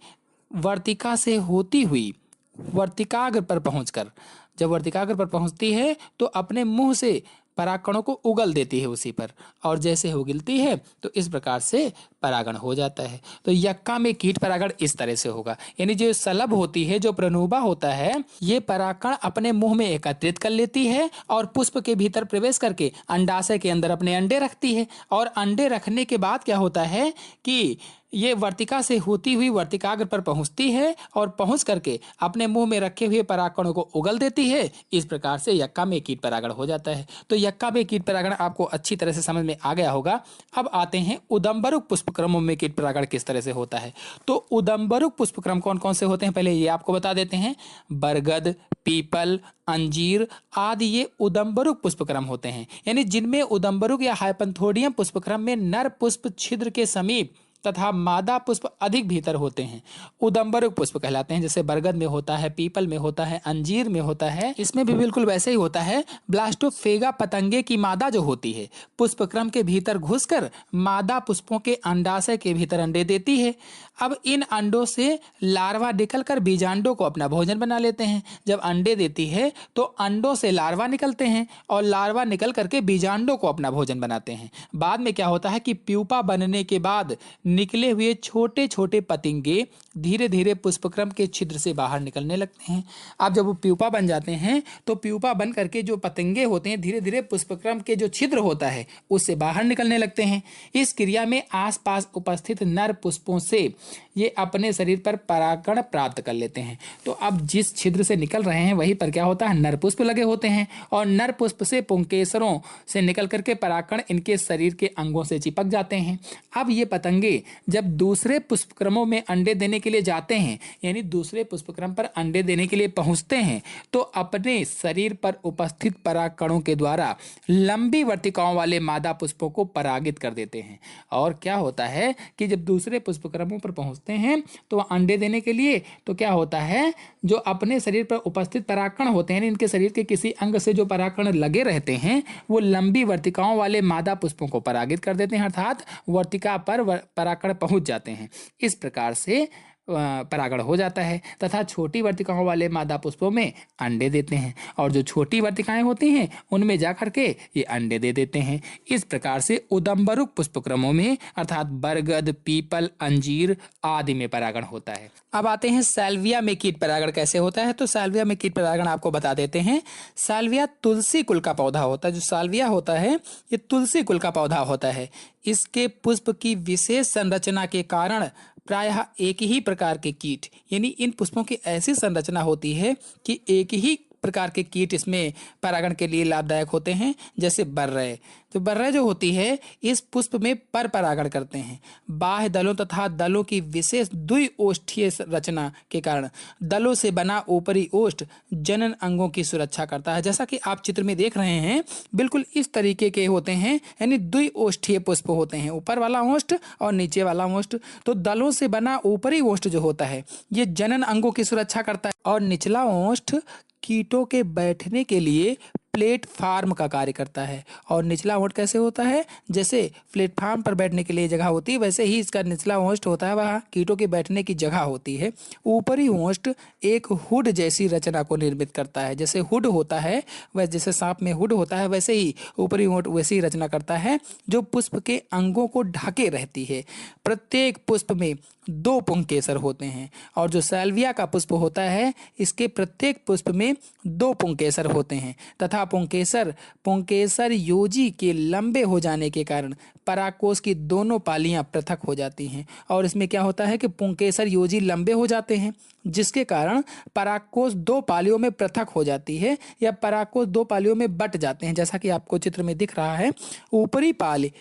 वर्तिका से होती हुई वर्तिकाग्र पर पहुंचकर, जब वर्तिकाग्र पर पहुंचती है तो अपने मुंह से परागकणों को उगल देती है उसी पर, और जैसे उगलती है तो इस प्रकार से परागण हो जाता है। तो यक्का में कीट परागण इस तरह से होगा, यानी जो सलभ होती है, जो प्रणुबा होता है, ये परागकण अपने मुंह में एकत्रित कर लेती है और पुष्प के भीतर प्रवेश करके अंडाशय के अंदर अपने अंडे रखती है। और अंडे रखने के बाद क्या होता है कि ये वर्तिका से होती हुई वर्तिकाग्र पर पहुंचती है और पहुंच करके अपने मुंह में रखे हुए परागकणों को उगल देती है। इस प्रकार से यक्का में कीट परागण हो जाता है। तो यक्का में कीट परागण आपको अच्छी तरह से समझ में आ गया होगा। अब आते हैं उदंबरुक पुष्पक्रमों में कीट परागण किस तरह से होता है। तो उदंबरुक पुष्पक्रम कौन कौन से होते हैं, पहले ये आपको बता देते हैं। बरगद, पीपल, अंजीर आदि ये उदंबरुक पुष्पक्रम होते हैं, यानी जिनमें उदंबरुक या हाइपंथोडियम पुष्पक्रम में नर पुष्प छिद्र के समीप तथा मादा पुष्प अधिक भीतर होते हैं, उदंबरुक पुष्प कहलाते हैं। जैसे बरगद में होता है, पीपल में होता है, अंजीर में होता है। इसमें भी बिल्कुल वैसे ही होता है। ब्लास्टोफेगा पतंगे की मादा जो होती है पुष्पक्रम के भीतर घुसकर मादा पुष्पों के अंडाशय के भीतर अंडे देती है। अब इन अंडों से लार्वा निकलकर बीजांडों को अपना भोजन बना लेते हैं। जब अंडे देती है तो अंडों से लार्वा निकलते हैं और लार्वा निकल करके बीजांडों को अपना भोजन बनाते हैं। बाद में क्या होता है कि प्यूपा बनने के बाद निकले हुए छोटे छोटे पतंगे धीरे धीरे पुष्पक्रम के छिद्र से बाहर निकलने लगते हैं। अब जब वो प्यूपा बन जाते हैं तो प्यूपा बन करके जो पतंगे होते हैं धीरे धीरे पुष्पक्रम के जो छिद्र होता है उससे बाहर निकलने लगते हैं। इस क्रिया में आसपास उपस्थित नर पुष्पों से ये अपने शरीर पर परागकण प्राप्त कर लेते हैं। तो अब जिस छिद्र से निकल रहे हैं वहीं पर क्या होता है, नर पुष्प लगे होते हैं और नर पुष्प से पुंकेसरों से निकल करके परागकण इनके शरीर के अंगों से चिपक जाते हैं। अब ये पतंगे जब दूसरे पुष्पक्रमों में अंडे देने के लिए जाते हैं, यानी दूसरे पुष्पक्रम पर अंडे देने के लिए पहुंचते हैं, तो अपने शरीर पर उपस्थित परागकणों के द्वारा लंबी वर्तिकाओं वाले मादा पुष्पों को परागित कर देते हैं। और क्या होता है कि जब दूसरे पुष्पक्रमों पर पहुंचते हैं तो अंडे देने के लिए, तो क्या होता है, जो अपने शरीर पर उपस्थित परागकण होते हैं, इनके शरीर के किसी अंग से जो परागकण लगे रहते हैं वो लंबी वर्तिकाओं वाले मादा पुष्पों को परागित कर देते हैं, अर्थात वर्तिका पर परागकण पहुंच जाते हैं। इस प्रकार से परागण हो जाता है तथा छोटी वर्तिकाओं वाले मादा पुष्पों में अंडे देते हैं और जो छोटी वर्तिकाएं होती हैं उनमें जाकर के ये अंडे दे देते हैं। इस प्रकार से उदंबरुक पुष्पक्रमों में अर्थात बरगद, पीपल, अंजीर आदि में परागण होता है। अब आते हैं सैल्विया में कीट परागण कैसे होता है। तो सैल्विया में कीट परागण आपको बता देते हैं। सैल्विया तुलसी कुल का पौधा होता है। जो साल्विया होता है ये तुलसी कुल का पौधा होता है। इसके पुष्प की विशेष संरचना के कारण प्रायः एक ही प्रकार के कीट, यानी इन पुष्पों की ऐसी संरचना होती है कि एक ही प्रकार के कीट इसमें परागण के लिए लाभदायक होते हैं, जैसे बर्रय। तो बर्रय जो होती है इस पुष्प में पर परागण करते हैं। बाह्य दलों तथा दलों की विशेष द्विओष्ठीय रचना के कारण दलों से बना ऊपरी ओष्ठ जनन अंगों की सुरक्षा करता है। जैसा कि आप चित्र में देख रहे हैं बिल्कुल इस तरीके के होते हैं, यानी द्विओष्ठीय पुष्प होते हैं, ऊपर वाला ओष्ठ और नीचे वाला ओष्ठ। तो दलों से बना ऊपरी ओष्ठ जो होता है ये जनन अंगों की सुरक्षा करता है और निचला ओष्ठ कीटों के बैठने के लिए प्लेटफार्म का कार्य करता है। और निचला ओष्ठ कैसे होता है, जैसे प्लेटफार्म पर बैठने के लिए जगह होती है वैसे ही इसका निचला ओष्ठ होता है, वह कीटों के बैठने की जगह होती है। ऊपरी ओष्ठ एक हुड जैसी रचना को निर्मित करता है। जैसे हुड होता है वह, जैसे सांप में हुड होता है वैसे ही ऊपरी ओष्ठ वैसी रचना करता है जो पुष्प के अंगों को ढके रहती है। प्रत्येक पुष्प में 2 पुंकेसर होते हैं और जो सैल्विया का पुष्प होता है इसके प्रत्येक पुष्प में 2 पुंकेसर होते हैं तथा पुंकेसर योजी के लंबे हो जाने के कारण परागकोश की दोनों पालियां पृथक हो जाती हैं। और इसमें क्या होता है कि पुंकेसर योजी लंबे हो जाते हैं जिसके कारण परागकोश 2 पालियों में पृथक हो जाती है या परागकोश 2 पालियों में बट जाते हैं। जैसा कि आपको चित्र में दिख रहा है, ऊपरी पाली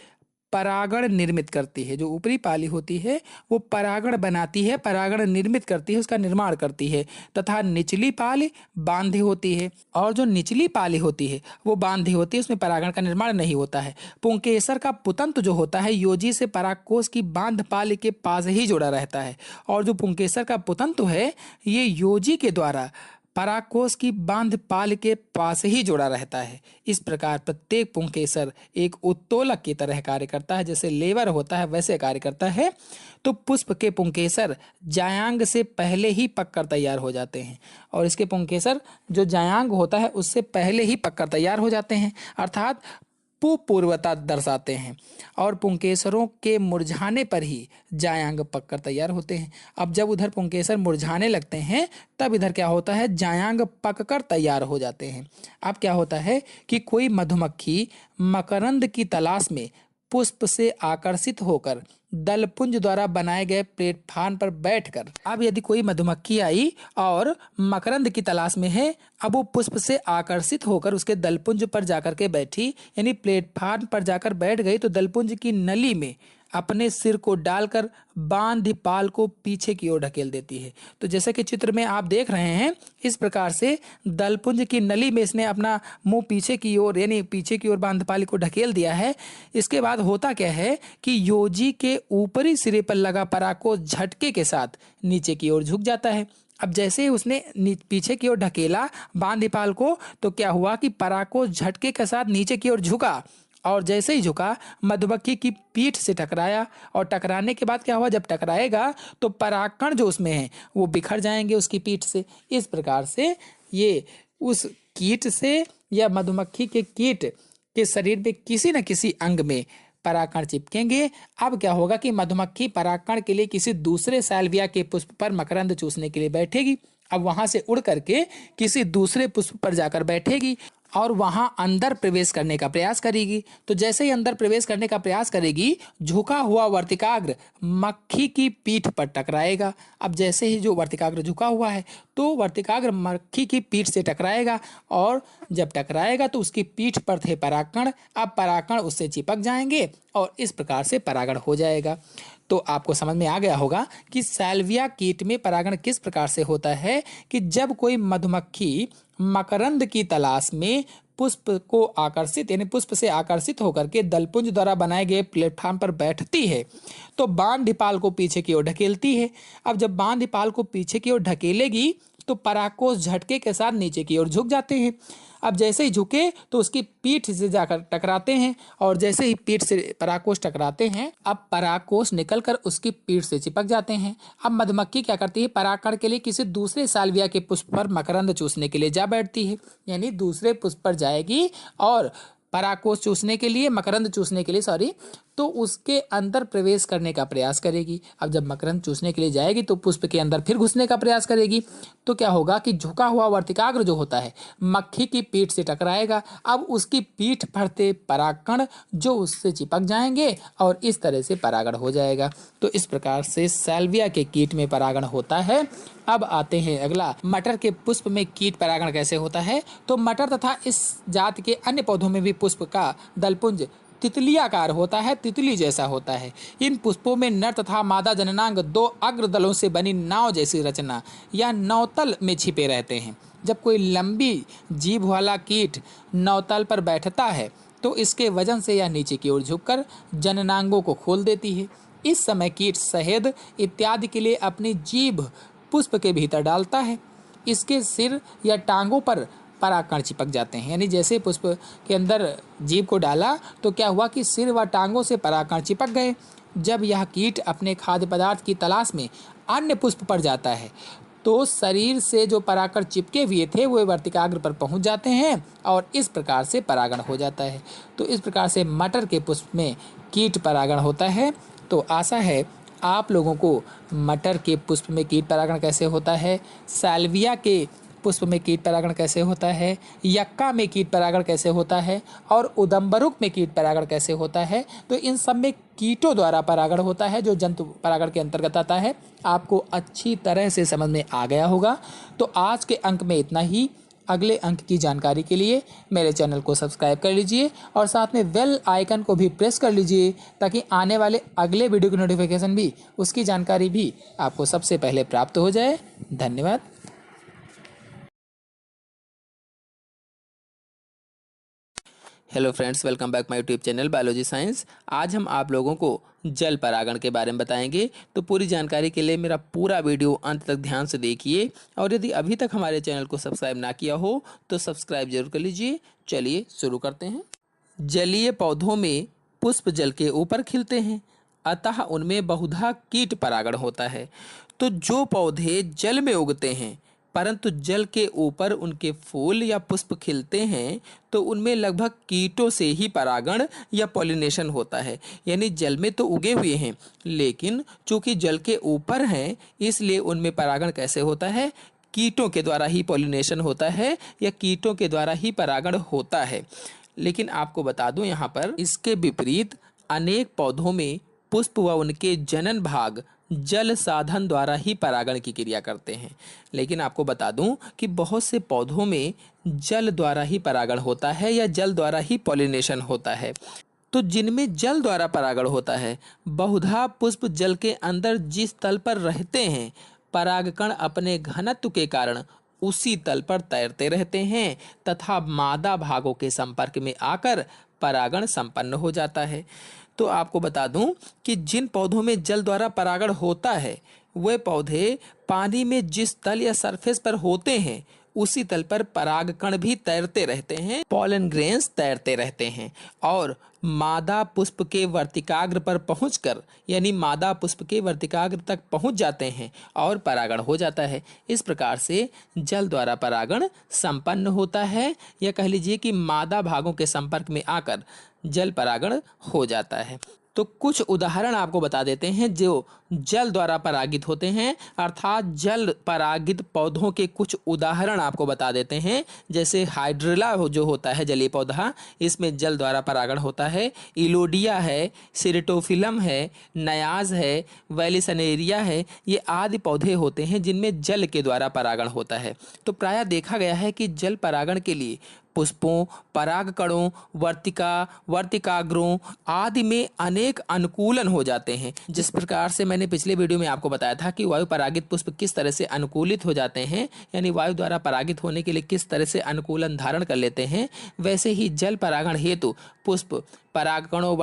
परागण निर्मित करती है। जो ऊपरी पाली होती है वो परागण बनाती है, परागण निर्मित करती है, उसका निर्माण करती है, तथा निचली पाली बांधी होती है। और जो निचली पाली होती है वो बांधी होती है, उसमें परागण का निर्माण नहीं होता है। पुंकेसर का पुतंत जो होता है योजी से परागकोश की बांध पाली के पास ही जुड़ा रहता है और जो पुंकेसर का पुतंत है ये योजी के द्वारा परागकोश की बांध पाल के पास ही जुड़ा रहता है। इस प्रकार प्रत्येक पुंकेसर एक उत्तोलक की तरह कार्य करता है, जैसे लेवर होता है वैसे कार्य करता है। तो पुष्प के पुंकेसर जायांग से पहले ही पककर तैयार हो जाते हैं और इसके पुंकेसर जो जायांग होता है उससे पहले ही पककर तैयार हो जाते हैं, अर्थात पूर्वता दर्शाते हैं। और पुंकेसरों के मुरझाने पर ही जायांग पककर तैयार होते हैं। अब जब उधर पुंकेसर मुरझाने लगते हैं तब इधर क्या होता है, जायांग पककर तैयार हो जाते हैं। अब क्या होता है कि कोई मधुमक्खी मकरंद की तलाश में पुष्प से आकर्षित होकर दलपुंज द्वारा बनाए गए प्लेटफार्म पर बैठकर, अब यदि कोई मधुमक्खी आई और मकरंद की तलाश में है, अब वो पुष्प से आकर्षित होकर उसके दलपुंज पर जाकर के बैठी, यानी प्लेटफार्म पर जाकर बैठ गई, तो दलपुंज की नली में अपने सिर को डालकर बांध पाल को पीछे की ओर ढकेल देती है। तो जैसे कि चित्र में आप देख रहे हैं इस प्रकार से दलपुंज की नली में इसने अपना मुंह पीछे की ओर, यानी पीछे की ओर बांध पाल को ढकेल दिया है। इसके बाद होता क्या है कि योजी के ऊपरी सिरे पर लगा परागकोश झटके के साथ नीचे की ओर झुक जाता है। अब जैसे ही उसने पीछे की ओर ढकेला बांधीपाल को, तो क्या हुआ कि परागकोश झटके के साथ नीचे की ओर झुका और जैसे ही झुका मधुमक्खी की पीठ से टकराया और टकराने के बाद क्या हुआ, जब टकराएगा तो परागकण जो उसमें है वो बिखर जाएंगे उसकी पीठ से। इस प्रकार से ये उस कीट से या मधुमक्खी के कीट के शरीर में किसी न किसी अंग में परागकण चिपकेंगे। अब क्या होगा कि मधुमक्खी परागकण के लिए किसी दूसरे साल्विया के पुष्प पर मकरंद चूसने के लिए बैठेगी। अब वहां से उड़ करके किसी दूसरे पुष्प पर जाकर बैठेगी और वहां अंदर प्रवेश करने का प्रयास करेगी। तो जैसे ही अंदर प्रवेश करने का प्रयास करेगी, झुका हुआ वर्तिकाग्र मक्खी की पीठ पर टकराएगा। अब जैसे ही जो वर्तिकाग्र झुका हुआ है, तो वर्तिकाग्र मक्खी की पीठ से टकराएगा और जब टकराएगा तो उसकी पीठ पर थे परागकण। अब परागकण उससे चिपक जाएंगे और इस प्रकार से परागण हो जाएगा। तो आपको समझ में आ गया होगा कि साल्विया कीट में परागण किस प्रकार से होता है कि जब कोई मधुमक्खी मकरंद की तलाश में पुष्प को आकर्षित यानी पुष्प से आकर्षित होकर के दलपुंज द्वारा बनाए गए प्लेटफॉर्म पर बैठती है, तो बाण ढिपाल को पीछे की ओर ढकेलती है। अब जब बाण ढिपाल को पीछे की ओर ढकेलेगी तो परागकोश झटके के साथ नीचे की ओर झुक जाते हैं। अब जैसे ही झुके तो उसकी पीठ से जाकर टकराते हैं और जैसे ही पीठ से परागकोश टकराते हैं, अब परागकोश निकलकर उसकी पीठ से चिपक जाते हैं। अब मधुमक्खी क्या करती है, परागकण के लिए किसी दूसरे साल्विया के पुष्प पर मकरंद चूसने के लिए जा बैठती है, यानी दूसरे पुष्प पर जाएगी और परागकोश चूसने के लिए मकरंद चूसने के लिए तो उसके अंदर प्रवेश करने का प्रयास करेगी। अब जब मकरंद चूसने के लिए जाएगी तो पुष्प के अंदर फिर घुसने का प्रयास करेगी। तो क्या होगा कि झुका हुआ वर्तिकाग्र जो होता है मक्खी की पीठ से टकराएगा। अब उसकी पीठ पर थे परागकण जो उससे चिपक जाएंगे और इस तरह से परागण हो जाएगा। तो इस प्रकार से साल्विया के कीट में परागण होता है। अब आते हैं अगला, मटर के पुष्प में कीट परागण कैसे होता है। तो मटर तथा इस जाति के अन्य पौधों में भी पुष्प का दलपुंज तितलियाकार होता है, तितली जैसा होता है। इन पुष्पों में नर तथा मादा जननांग दो अग्रदलों से बनी नाव जैसी रचना या नौतल में छिपे रहते हैं। जब कोई लंबी जीभ वाला कीट नौतल पर बैठता है तो इसके वजन से यह नीचे की ओर झुककर जननांगों को खोल देती है। इस समय कीट शहद इत्यादि के लिए अपनी जीभ पुष्प के भीतर डालता है। इसके सिर या टांगों पर परागकण चिपक जाते हैं, यानी जैसे पुष्प के अंदर जीभ को डाला तो क्या हुआ कि सिर व टांगों से परागकण चिपक गए। जब यह कीट अपने खाद्य पदार्थ की तलाश में अन्य पुष्प पर जाता है तो शरीर से जो परागकण चिपके हुए थे वो वर्तिकाग्र पर पहुंच जाते हैं और इस प्रकार से परागण हो जाता है। तो इस प्रकार से मटर के पुष्प में कीट परागण होता है। तो आशा है आप लोगों को मटर के पुष्प में कीट परागण कैसे होता है, साल्विया के पुष्प में कीट परागण कैसे होता है, यक्का में कीट परागण कैसे होता है और उदंबरुक में कीट परागण कैसे होता है, तो इन सब में कीटों द्वारा परागण होता है जो जंतु परागण के अंतर्गत आता है। आपको अच्छी तरह से समझ में आ गया होगा। तो आज के अंक में इतना ही। अगले अंक की जानकारी के लिए मेरे चैनल को सब्सक्राइब कर लीजिए और साथ में बेल आइकन को भी प्रेस कर लीजिए ताकि आने वाले अगले वीडियो की नोटिफिकेशन भी, उसकी जानकारी भी आपको सबसे पहले प्राप्त हो जाए। धन्यवाद। Hello friends, welcome back my YouTube channel biology science. आज हम आप लोगों को जल परागण के बारे में बताएंगे। तो पूरी जानकारी के लिए मेरा पूरा वीडियो अंत तक ध्यान से देखिए और यदि अभी तक हमारे चैनल को सब्सक्राइब ना किया हो तो सब्सक्राइब जरूर कर लीजिए। चलिए शुरू करते हैं। जलीय पौधों में पुष्प जल के ऊपर खिलते हैं, अतः उनमें बहुधा कीट परागण होता है। तो जो पौधे जल में उगते हैं परंतु जल के ऊपर उनके फूल या पुष्प खिलते हैं तो उनमें लगभग कीटों से ही परागण या पॉलिनेशन होता है। यानी जल में तो उगे हुए हैं लेकिन चूंकि जल के ऊपर हैं इसलिए उनमें परागण कैसे होता है, कीटों के द्वारा ही पॉलिनेशन होता है या कीटों के द्वारा ही परागण होता है। लेकिन आपको बता दूं यहाँ पर इसके विपरीत अनेक पौधों में पुष्प व उनके जनन भाग जल साधन द्वारा ही परागण की क्रिया करते हैं। लेकिन आपको बता दूं कि बहुत से पौधों में जल द्वारा ही परागण होता है या जल द्वारा ही पॉलिनेशन होता है। तो जिनमें जल द्वारा परागण होता है बहुधा पुष्प जल के अंदर जिस तल पर रहते हैं परागकण अपने घनत्व के कारण उसी तल पर तैरते रहते हैं तथा मादा भागों के संपर्क में आकर परागण संपन्न हो जाता है। तो आपको बता दूं कि जिन पौधों में जल द्वारा परागण होता है वे पौधे पानी में जिस तल या सरफेस पर होते हैं उसी तल पर परागकण भी तैरते रहते हैं, पॉलन ग्रेन्स तैरते रहते हैं और मादा पुष्प के वर्तिकाग्र पर पहुंचकर यानी मादा पुष्प के वर्तिकाग्र तक पहुंच जाते हैं और परागण हो जाता है। इस प्रकार से जल द्वारा परागण संपन्न होता है, या कह लीजिए कि मादा भागों के संपर्क में आकर जल परागण हो जाता है। तो कुछ उदाहरण आपको बता देते हैं जो जल द्वारा परागित होते हैं, अर्थात जल परागित पौधों के कुछ उदाहरण आपको बता देते हैं। जैसे हाइड्रिला जो होता है जलीय पौधा, इसमें जल द्वारा परागण होता है। इलोडिया है, सिरेटोफिलम है, नयाज है, वेलिसनेरिया है, ये आदि पौधे होते हैं जिनमें जल के द्वारा परागण होता है। तो प्रायः देखा गया है कि जल परागण के लिए पुष्पों, परागकणों, वर्तिकाग्रों आदि में अनेक अनुकूलन हो जाते हैं। जिस प्रकार से मैंने पिछले वीडियो में आपको बताया था कि वायु परागित पुष्प किस तरह से अनुकूलित हो जाते हैं, यानी वायु द्वारा परागित होने के लिए किस तरह से अनुकूलन धारण कर लेते हैं, वैसे ही जल परागण हेतु पुष्प, परागकणों,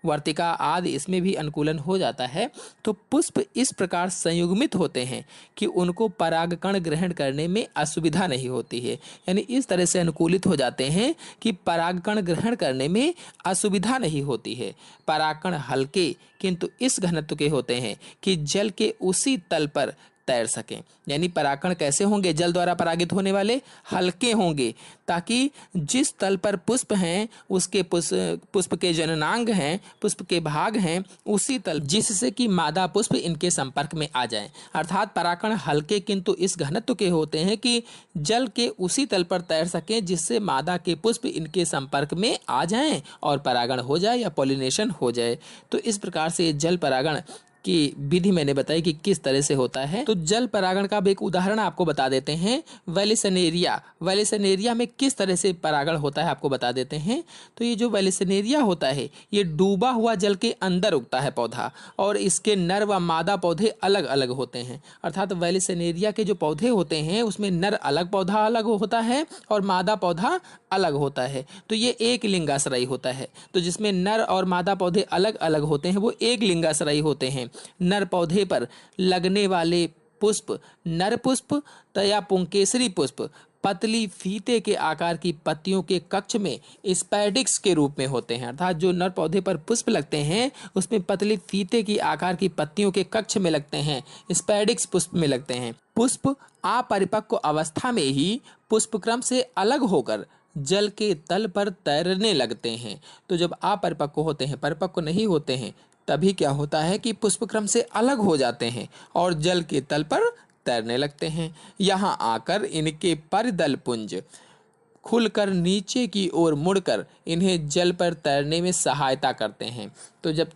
वर्तिका आदि इसमें भी अनुकूलन हो जाता है। तो पुष्प इस प्रकार संयुग्मित होते हैं कि उनको परागकण ग्रहण करने में असुविधा नहीं होती है, यानी इस तरह से अनुकूलित हो जाते हैं कि परागकण ग्रहण करने में असुविधा नहीं होती है। परागकण हल्के किंतु इस घनत्व के होते हैं कि जल के उसी तल पर तैर सकें। यानी परागकण कैसे होंगे? जल द्वारा परागित होने वाले हल्के होंगे, ताकि जिस तल पर पुष्प हैं उसके पुष्प के जननांग हैं, पुष्प के भाग हैं, उसी तल जिससे कि मादा पुष्प इनके संपर्क में आ जाएं। अर्थात परागकण हल्के किंतु इस घनत्व के होते हैं कि जल के उसी तल पर तैर सकें जिससे मादा के पुष्प इनके संपर्क में आ जाएं और परागण हो जाए या पॉलिनेशन हो जाए। तो इस प्रकार से जल परागण की विधि मैंने बताई कि किस तरह से होता है। तो जल परागण का अब एक उदाहरण आपको बता देते हैं। वेलिसनेरिया में किस तरह से परागण होता है आपको बता देते हैं। तो ये जो वेलिसनेरिया होता है ये डूबा हुआ जल के अंदर उगता है पौधा, और इसके नर व मादा पौधे अलग अलग होते हैं। अर्थात वेलिसनेरिया के जो पौधे होते हैं उसमें नर अलग पौधा अलग होता है और मादा पौधा अलग होता है। तो ये एक लिंगाश्रयी होता है। तो जिसमें नर और मादा पौधे अलग अलग होते हैं वो एक लिंगाश्रयी होते हैं। नर पौधे पर लगने वाले पुष्प नर पुष्प या पुंकेसरी पुष्प पतली फीते के आकार की पत्तियों के कक्ष में स्पैडिक्स के रूप में होते हैं। अर्थात जो नर पौधे पर पुष्प लगते हैं उसमें पतली फीते की आकार की पत्तियों के कक्ष में लगते हैं, स्पैडिक्स पुष्प में लगते हैं। पुष्प अपरिपक्व अवस्था में ही पुष्पक्रम से अलग होकर जल के तल पर तैरने लगते हैं। तो जब अपरिपक्व होते हैं, परिपक्व नहीं होते हैं, तभी क्या होता है कि पुष्पक्रम से अलग हो जाते हैं और जल के तल पर तैरने लगते हैं। यहाँ आकर इनके परिदल पुंज खुलकर नीचे की ओर मुड़कर इन्हें जल पर तैरने में सहायता करते हैं। तो जब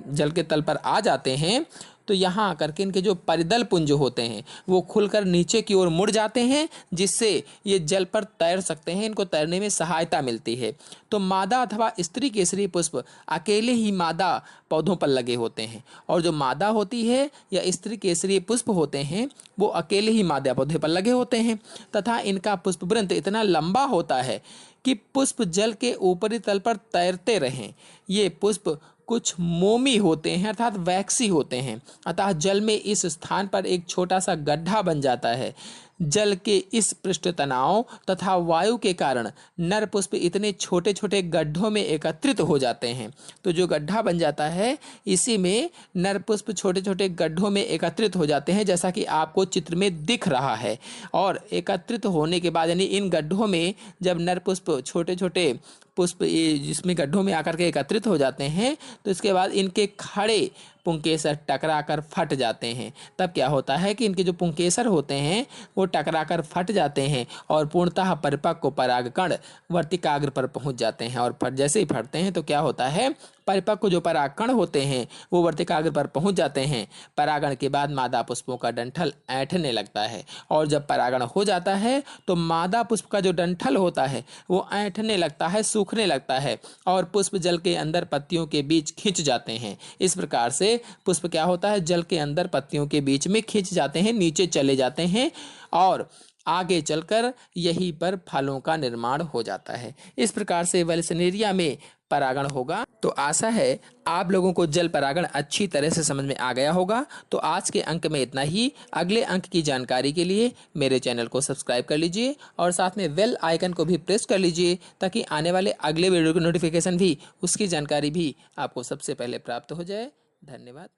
जल के तल पर आ जाते हैं तो यहाँ आकर के इनके जो परिदल पुंज होते हैं वो खुलकर नीचे की ओर मुड़ जाते हैं, जिससे ये जल पर तैर सकते हैं, इनको तैरने में सहायता मिलती है। तो मादा अथवा स्त्री केसरी पुष्प अकेले ही मादा पौधों पर लगे होते हैं, और जो मादा होती है या स्त्री केसरी पुष्प होते हैं वो अकेले ही मादा पौधे पर लगे होते हैं, तथा इनका पुष्पवृंत इतना लंबा होता है कि पुष्प जल के ऊपरी तल पर तैरते रहें। ये पुष्प कुछ मोमी होते हैं अर्थात वैक्सी होते हैं, अतः जल में इस स्थान पर एक छोटा सा गड्ढा बन जाता है। जल के इस पृष्ठ तनाव तथा वायु के कारण नर पुष्प इतने छोटे छोटे गड्ढों में एकत्रित हो जाते हैं। तो जो गड्ढा बन जाता है इसी में नर पुष्प छोटे छोटे गड्ढों में एकत्रित हो जाते हैं, जैसा कि आपको चित्र में दिख रहा है। और एकत्रित होने के बाद यानी इन गड्ढों में जब नर पुष्प छोटे छोटे पुष्प जिसमें गड्ढों में आकर के एकत्रित हो जाते हैं तो इसके बाद इनके खड़े पुंकेसर टकराकर फट जाते हैं। तब क्या होता है कि इनके जो पुंकेसर होते हैं वो टकराकर फट जाते हैं और पूर्णतः परिपक्व परागकण वर्तिकाग्र पर पहुंच जाते हैं। और जैसे ही फटते हैं तो क्या होता है, परिपक्व जो परागकण होते हैं वो वर्तिकाग्र पर पहुंच जाते हैं। परागण के बाद मादा पुष्पों का डंठल ऐंठने लगता है, और जब परागण हो जाता है तो मादा पुष्प का जो डंठल होता है वो ऐंठने लगता है, सूखने लगता है, और पुष्प जल के अंदर पत्तियों के बीच खिंच जाते हैं। इस प्रकार से पुष्प क्या होता है, जल के अंदर पत्तियों के बीच में खिंच जाते हैं, नीचे चले जाते हैं और आगे चलकर यहीं पर फलों का निर्माण हो जाता है। इस प्रकार से वेलसिनेरिया में परागण होगा। तो आशा है आप लोगों को जल परागण अच्छी तरह से समझ में आ गया होगा। तो आज के अंक में इतना ही। अगले अंक की जानकारी के लिए मेरे चैनल को सब्सक्राइब कर लीजिए और साथ में बेल आइकन को भी प्रेस कर लीजिए, ताकि आने वाले अगले वीडियो की नोटिफिकेशन भी, उसकी जानकारी भी आपको सबसे पहले प्राप्त हो जाए। धन्यवाद।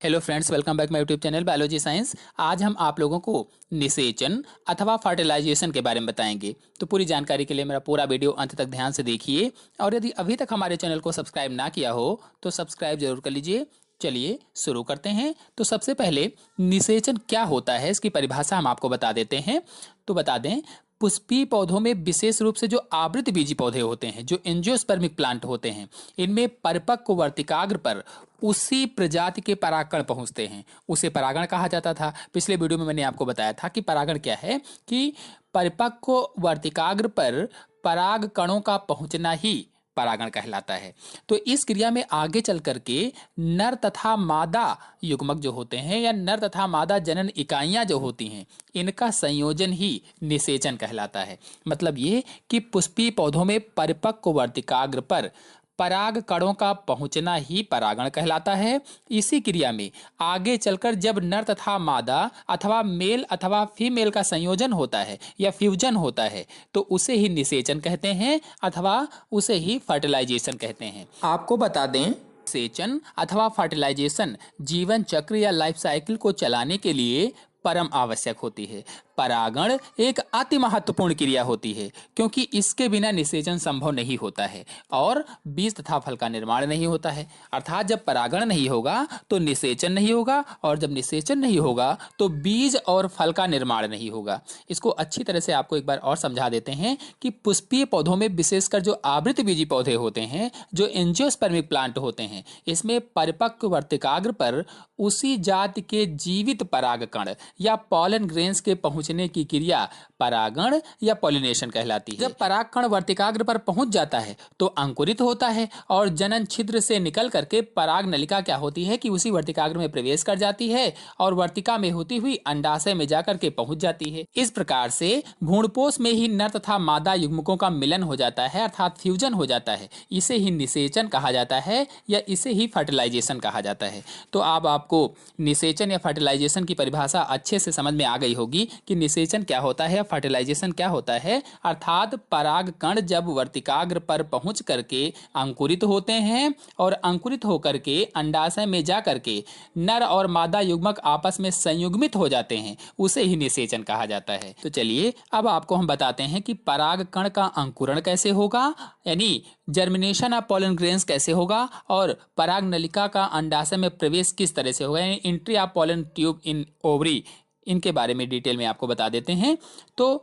Hello friends, welcome back my YouTube channel biology science. आज हम आप लोगों को निषेचन अथवा फर्टिलाइजेशन के बारे में बताएंगे। तो पूरी जानकारी के लिए मेरा पूरा वीडियो अंत तक ध्यान से देखिए, और यदि अभी तक हमारे चैनल को सब्सक्राइब ना किया हो तो सब्सक्राइब जरूर कर लीजिए। चलिए शुरू करते हैं। तो सबसे पहले निषेचन क्या होता है, इसकी परिभाषा हम आपको बता देते हैं। तो बता दें, पुष्पीय पौधों में विशेष रूप से जो आवृत बीजी पौधे होते हैं, जो एंजियोस्पर्मिक प्लांट होते हैं, इनमें परिपक्व वर्तिकाग्र पर उसी प्रजाति के परागकण पहुंचते हैं, उसे परागण कहा जाता था। पिछले वीडियो में मैंने आपको बताया था कि परागण क्या है, कि परिपक्व वर्तिकाग्र पर पराग कणों का पहुंचना ही परागण कहलाता है। तो इस क्रिया में आगे चल करके नर तथा मादा युग्मक जो होते हैं, या नर तथा मादा जनन इकाइयां जो होती हैं, इनका संयोजन ही निषेचन कहलाता है। मतलब ये कि पुष्पीय पौधों में परिपक्व वर्तिकाग्र पर पराग कणों का पहुंचना ही परागण कहलाता है। इसी क्रिया में आगे चलकर जब नर तथा मादा अथवा मेल अथवा फीमेल का संयोजन होता है या फ्यूजन होता है, तो उसे ही निषेचन कहते हैं अथवा उसे ही फर्टिलाइजेशन कहते हैं। आपको बता दें, निषेचन अथवा फर्टिलाइजेशन जीवन चक्र या लाइफ साइकिल को चलाने के लिए परम आवश्यक होती है। परागण एक अति महत्वपूर्ण क्रिया होती है, क्योंकि इसके बिना निषेचन संभव नहीं होता है और बीज तथा फल का निर्माण नहीं होता है। अर्थात जब परागण नहीं होगा तो निषेचन नहीं होगा, और जब निषेचन नहीं होगा तो बीज और फल का निर्माण नहीं होगा। इसको अच्छी तरह से आपको एक बार और समझा देते हैं कि पुष्पीय पौधों में विशेषकर जो आवृत बीजी पौधे होते हैं, जो एंजियोस्पर्मिक प्लांट होते हैं, इसमें परिपक्व वर्तिकाग्र पर उसी जाति के जीवित परागकण या पॉलन ग्रेन्स के पहुंचने की क्रिया परागण या पॉलिनेशन कहलाती है। जब परागकण वर्तिकाग्र पर पहुंच जाता है तो अंकुरित होता है, और जनन छिद्र से निकल करके पराग नलिका क्या होती है कि उसी वर्तिकाग्र में प्रवेश कर जाती है, और वर्तिका में होती हुई अंडाशय में जाकर के पहुंच जाती है। इस प्रकार से भ्रूणपोष में ही नर तथा मादा युग्मकों का मिलन हो जाता है, अर्थात फ्यूजन हो जाता है। इसे ही निषेचन कहा जाता है, या इसे ही फर्टिलाइजेशन कहा जाता है। तो अब आपको निषेचन या फर्टिलाइजेशन की परिभाषा अच्छे से समझ में आ गई होगी कि निषेचन क्या होता है, फर्टिलाइजेशन क्या होता है। अर्थात पराग कण जब वर्तिकाग्र पर पहुंच करके अंकुरित होते हैं, और अंकुरित होकर के अंडाशय में जा करके नर और मादा युग्मक आपस में संयुग्मित हो जाते हैं, उसे ही निषेचन कहा जाता है। तो चलिए अब आपको हम बताते हैं कि पराग कण का अंकुरण कैसे होगा, यानी जर्मिनेशन ऑफ पॉलन ग्रेन्स कैसे होगा, और पराग नलिका का अंडाशय में प्रवेश किस तरह से होगा, यानी entry of pollen tube in ovary, इनके बारे में डिटेल में आपको बता देते हैं। तो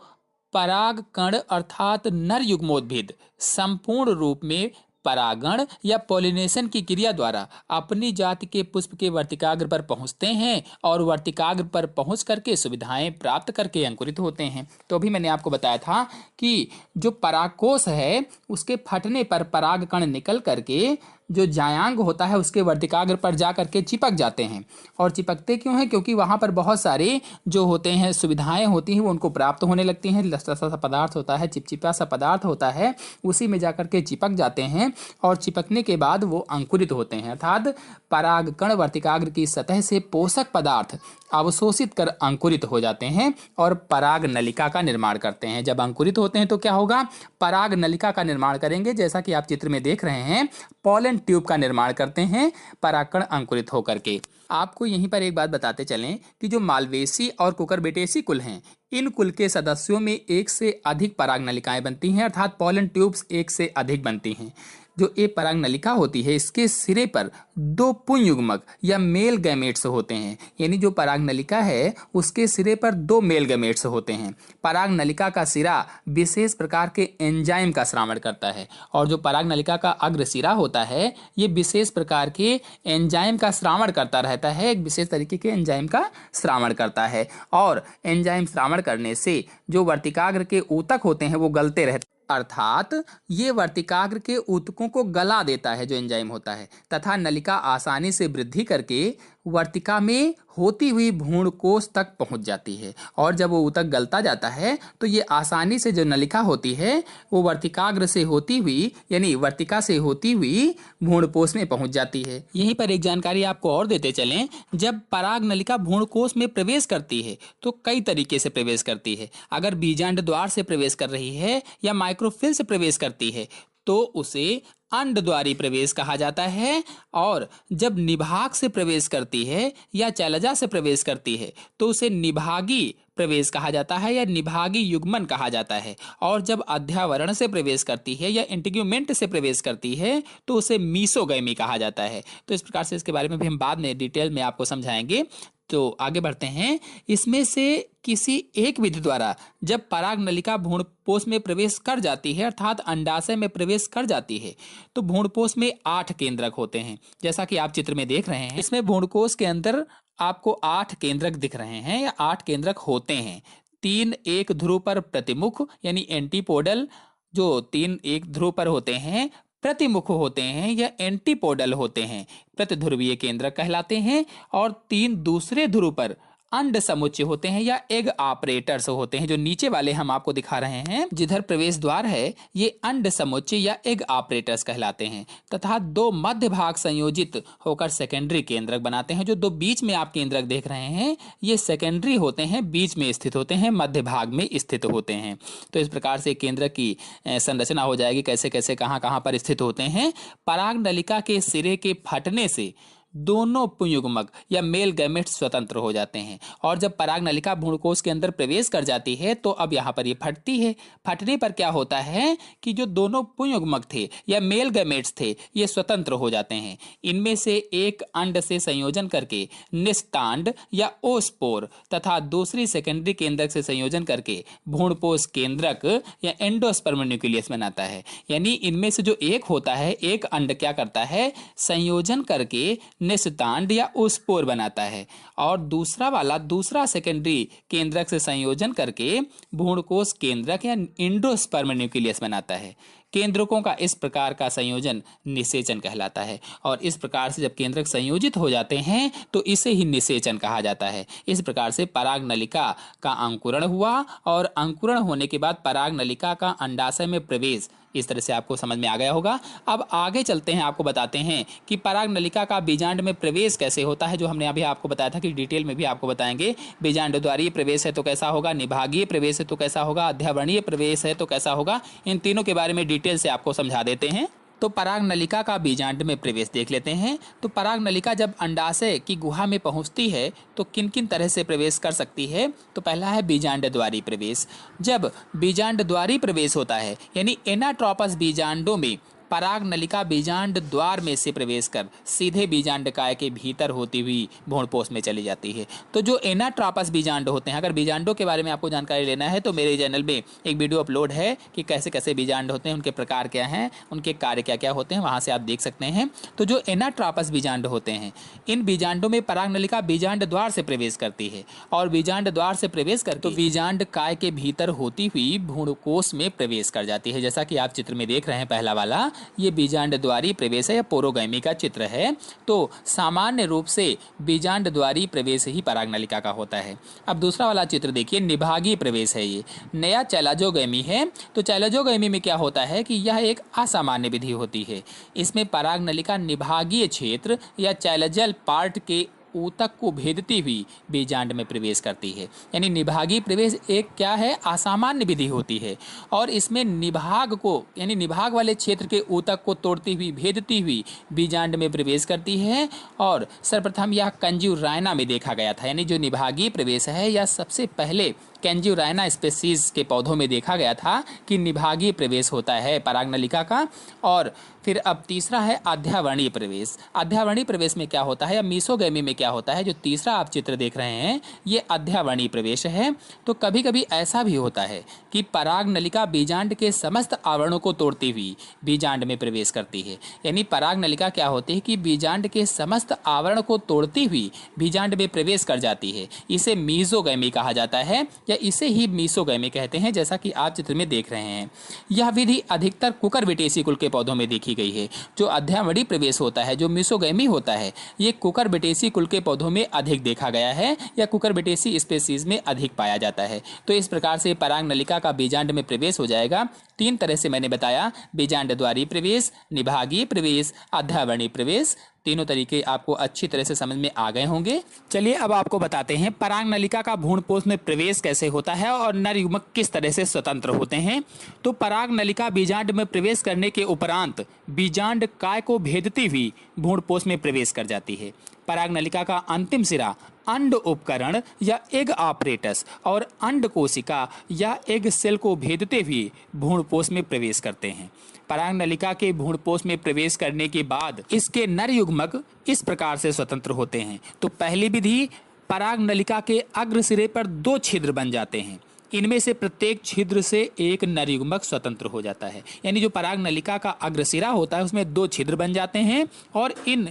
पराग कण अर्थात नर युग्मोद्भिद संपूर्ण रूप में परागण या पॉलिनेशन की क्रिया द्वारा अपनी जाति के पुष्प के वर्तिकाग्र पर पहुंचते हैं, और वर्तिकाग्र पर पहुंच करके सुविधाएं प्राप्त करके अंकुरित होते हैं। तो अभी मैंने आपको बताया था कि जो परागकोश है, उसके फटने पर परागकण निकल करके जो जायांग होता है उसके वर्तिकाग्र पर जा करके चिपक जाते हैं। और चिपकते क्यों हैं? क्योंकि वहाँ पर बहुत सारे जो होते हैं सुविधाएं होती हैं, वो उनको प्राप्त होने लगती हैं। लसलसा सा पदार्थ होता है, चिपचिपा सा पदार्थ होता है, उसी में जा करके चिपक जाते हैं, और चिपकने के बाद वो अंकुरित होते हैं। अर्थात परागकण वर्तिकाग्र की सतह से पोषक पदार्थ अवशोषित कर अंकुरित हो जाते हैं, और पराग नलिका का निर्माण करते हैं। जब अंकुरित होते हैं तो क्या होगा, पराग नलिका का निर्माण करेंगे। जैसा कि आप चित्र में देख रहे हैं, पॉलन ट्यूब का निर्माण करते हैं परागकण अंकुरित होकर के। आपको यहीं पर एक बात बताते चलें कि जो मालवेसी और कुकुरबिटेसी कुल हैं, इन कुल के सदस्यों में एक से अधिक पराग नलिकाएं बनती हैं, अर्थात पॉलन ट्यूब्स एक से अधिक बनती हैं। जो एक पराग नलिका होती है, इसके सिरे पर दो पुंयुग्मक या मेल गैमेट्स होते हैं, यानी जो पराग नलिका है उसके सिरे पर दो मेल गैमेट्स होते हैं। पराग नलिका का सिरा विशेष प्रकार के एंजाइम का श्रावण करता है, और जो पराग नलिका का अग्र सिरा होता है, ये विशेष प्रकार के एंजाइम का श्रावण करता रहता है, एक विशेष तरीके के एंजाइम का श्रावण करता है। और एंजाइम श्रावण करने से जो वर्तिकाग्र के ऊतक होते हैं वो गलते रहते हैं, अर्थात ये वर्तिकाग्र के ऊतकों को गला देता है जो एंजाइम होता है, तथा नलिका आसानी से वृद्धि करके वर्तिका में होती हुई भ्रूणकोश तक पहुंच जाती है, और जब वो ऊतक गलता जाता है तो ये आसानी से जो नलिका होती है वो वर्तिकाग्र से होती हुई यानी वर्तिका से होती हुई भ्रूणकोश में पहुंच जाती है। यहीं पर एक जानकारी आपको और देते चलें, जब पराग नलिका भ्रूणकोश में प्रवेश करती है तो कई तरीके से प्रवेश करती है। अगर बीजांड द्वार से प्रवेश कर रही है या माइक्रोफिल से प्रवेश करती है तो उसे अंडद्वारी प्रवेश कहा जाता है, और जब निभाग से प्रवेश करती है या चैलजा से प्रवेश करती है तो उसे निभागी प्रवेश कहा जाता है या निभागी युग्मन कहा जाता है, और जब अध्यावरण से प्रवेश करती है या इंटीग्यूमेंट से प्रवेश करती है तो उसे मीसोगैमी कहा जाता है। तो इस प्रकार से इसके बारे में भी हम बाद में डिटेल में आपको समझाएंगे। तो आगे बढ़ते हैं। इसमें से किसी एक विधि द्वारा जब पराग नलिका भ्रूणपोष में प्रवेश कर जाती है अर्थात अंडाशय में प्रवेश कर जाती है तो भ्रूणपोष में 8 केंद्रक होते हैं, जैसा कि आप चित्र में देख रहे हैं। इसमें भ्रूणकोश के अंदर आपको 8 केंद्रक दिख रहे हैं या 8 केंद्रक होते हैं। 3 एक ध्रुव पर प्रतिमुख यानी एंटीपोडल, जो 3 एक ध्रुव पर होते हैं प्रतिमुख होते हैं या एंटीपोडल होते हैं, प्रतिध्रुवीय केंद्रक कहलाते हैं, और 3 दूसरे ध्रुव पर अंड समुच्चय होते हैं या एग ऑपरेटर्स होते हैं। जो नीचे वाले हम आपको दिखा रहे हैं जिधर प्रवेश द्वार है ये अंड समुच्चय या एग ऑपरेटर्स कहलाते हैं, तथा 2 मध्य भाग संयोजित होकर सेकेंडरी केंद्रक बनाते हैं। जो 2 बीच में आप केंद्रक देख रहे हैं ये सेकेंडरी होते हैं, बीच में स्थित होते हैं, मध्य भाग में स्थित होते हैं। तो इस प्रकार से केंद्रक की संरचना हो जाएगी, कैसे कैसे कहाँ कहाँ पर स्थित होते हैं। पराग नलिका के सिरे के फटने से दोनों पुंयुग्मक या मेल गैमेट्स स्वतंत्र हो जाते हैं, और जब पराग नलिका भ्रूणकोश के अंदर प्रवेश कर जाती है तो अब यहाँ पर ये फटती है। फटने पर क्या होता है कि जो दोनों पुंयुग्मक थे या मेल गैमेट्स थे ये स्वतंत्र हो जाते हैं। इनमें से एक अंड से संयोजन करके निस्तांड या ओस्पोर तथा दूसरी सेकेंडरी केंद्रक से संयोजन करके भ्रूणपोष केंद्रक या एंडोस्पर्म न्यूक्लियस बनाता है। यानी इनमें से जो एक होता है, एक अंड क्या करता है, संयोजन करके निस्तांड या ओस्पोर बनाता है, और दूसरा वाला दूसरा सेकेंडरी केंद्रक से संयोजन करके भ्रूणकोश केंद्रक या एंडोस्पर्म न्यूक्लियस बनाता है। केंद्रकों का इस प्रकार का संयोजन निषेचन कहलाता है, और इस प्रकार से जब केंद्रक संयोजित हो जाते हैं तो इसे ही निषेचन कहा जाता है। इस प्रकार से पराग नलिका का अंकुरण हुआ, और अंकुरण होने के बाद पराग नलिका का अंडाशय में प्रवेश, इस तरह से आपको समझ में आ गया होगा। अब आगे चलते हैं, आपको बताते हैं कि पराग नलिका का बीजांड में प्रवेश कैसे होता है, जो हमने अभी आपको बताया था कि डिटेल में भी आपको बताएंगे। बीजांड द्वारीय प्रवेश है तो कैसा होगा, निभागीय प्रवेश है तो कैसा होगा, अध्यावरणीय प्रवेश है तो कैसा होगा, इन तीनों के बारे में डिटेल से आपको समझा देते हैं। तो पराग नलिका का बीजांड में प्रवेश देख लेते हैं। तो पराग नलिका जब अंडाशय की गुहा में पहुंचती है तो किन किन तरह से प्रवेश कर सकती है। तो पहला है बीजांड द्वारी प्रवेश। जब बीजांड द्वारी प्रवेश होता है यानी एनाट्रोपस बीजांडों में पराग नलिका बीजांड द्वार में से प्रवेश कर सीधे बीजांड काय के भीतर होती हुई भ्रूणपोष में चली जाती है। तो जो एनाट्रोपस बीजांड होते हैं, अगर बीजांडों के बारे में आपको जानकारी लेना है तो मेरे चैनल में एक वीडियो अपलोड है कि कैसे कैसे बीजांड होते हैं, उनके प्रकार क्या हैं, उनके कार्य क्या क्या होते हैं, वहाँ से आप देख सकते हैं। तो जो एनाट्रोपस बीजांड होते हैं, इन बीजांडों में पराग नलिका बीजांड द्वार से प्रवेश करती है, और बीजांड द्वार से प्रवेश कर तो बीजांड काय के भीतर होती हुई भ्रूणकोश में प्रवेश कर जाती है। जैसा कि आप चित्र में देख रहे हैं, पहला वाला ये बीजांड द्वारी प्रवेश है या पोरोगैमी का चित्र है। तो सामान्य रूप से बीजांड द्वारी प्रवेश ही पराग नलिका का होता है। अब दूसरा वाला चित्र देखिए, निभागीय प्रवेश है। ये नया चैलाजोगैमी है। तो चैलाजोगैमी में क्या होता है कि यह एक असामान्य विधि होती है। इसमें पराग नलिका निभागीय क्षेत्र या चैलजल पार्ट के ऊतक को भेदती हुई बीजांड में प्रवेश करती है। यानी निभागीय प्रवेश एक क्या है, असामान्य विधि होती है, और इसमें निभाग को यानी निभाग वाले क्षेत्र के ऊतक को तोड़ती हुई भेदती हुई बीजांड में प्रवेश करती है। और सर्वप्रथम यह कंज्यूराइना में देखा गया था। यानी जो निभागीय प्रवेश है यह सबसे पहले कैंज्यूराइना स्पेसीज के पौधों में देखा गया था कि निभागीय प्रवेश होता है पराग नलिका का। और फिर अब तीसरा है अध्यावरणीय प्रवेश। अध्यावरणीय प्रवेश में क्या होता है या मीसोगैमी में क्या होता है, जो तीसरा आप चित्र देख रहे हैं ये अध्यावरणीय प्रवेश है। तो कभी कभी ऐसा भी होता है कि पराग नलिका बीजांड के समस्त आवरणों को तोड़ती हुई बीजांड में प्रवेश करती है। यानी पराग नलिका क्या होती है कि बीजांड के समस्त आवरण को तोड़ती हुई बीजांड में प्रवेश कर जाती है। इसे मीसोगैमी कहा जाता है या इसे ही मीसोगैमी कहते हैं, जैसा कि आप चित्र में देख रहे हैं। यह विधि अधिकतर कुकुरबिटेसी कुल के पौधों में देखी गई है। जो अध्यावड़ी प्रवेश होता है, जो मीसोगैमी होता है, ये कुकुरबिटेसी कुल के पौधों में अधिक देखा गया है या कुकुरबिटेसी स्पेसीज में अधिक पाया जाता है। तो इस प्रकार से पराग नलिका का बीजांड में प्रवेश हो जाएगा। 3 तरह से मैंने बताया, बीजांड द्वारी प्रवेश, निभागीय प्रवेश, अध्यावरणीय प्रवेश। तीनों तरीके आपको अच्छी तरह से समझ में आ गए होंगे। चलिए अब आपको बताते हैं पराग नलिका का भ्रूणपोष में प्रवेश कैसे होता है और नर युग्मक किस तरह से स्वतंत्र होते हैं। तो पराग नलिका बीजांड में प्रवेश करने के उपरांत बीजांड काय को भेदती हुई भ्रूणपोष में प्रवेश कर जाती है। पराग नलिका का अंतिम सिरा अंड उपकरण या एग ऑपरेटस और अंड कोशिका या एग सेल को भेदते हुए भ्रूणपोष में प्रवेश करते हैं। पराग नलिका के भ्रूणपोष में प्रवेश करने के बाद इसके नर युग्मक इस प्रकार से स्वतंत्र होते हैं। तो पहली विधि, पराग नलिका के अग्र सिरे पर 2 छिद्र बन जाते हैं। इनमें से प्रत्येक छिद्र से एक नर युग्मक स्वतंत्र हो जाता है। यानी जो पराग नलिका का अग्रसिरा होता है उसमें 2 छिद्र बन जाते हैं और इन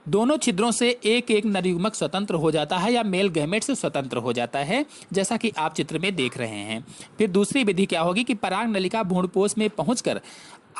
दोनों छिद्रों से एक एक नर युग्मक स्वतंत्र हो जाता है या मेल गैमेट से स्वतंत्र हो जाता है, जैसा कि आप चित्र में देख रहे हैं। फिर दूसरी विधि क्या होगी कि पराग नलिका भ्रूणपोष में पहुंचकर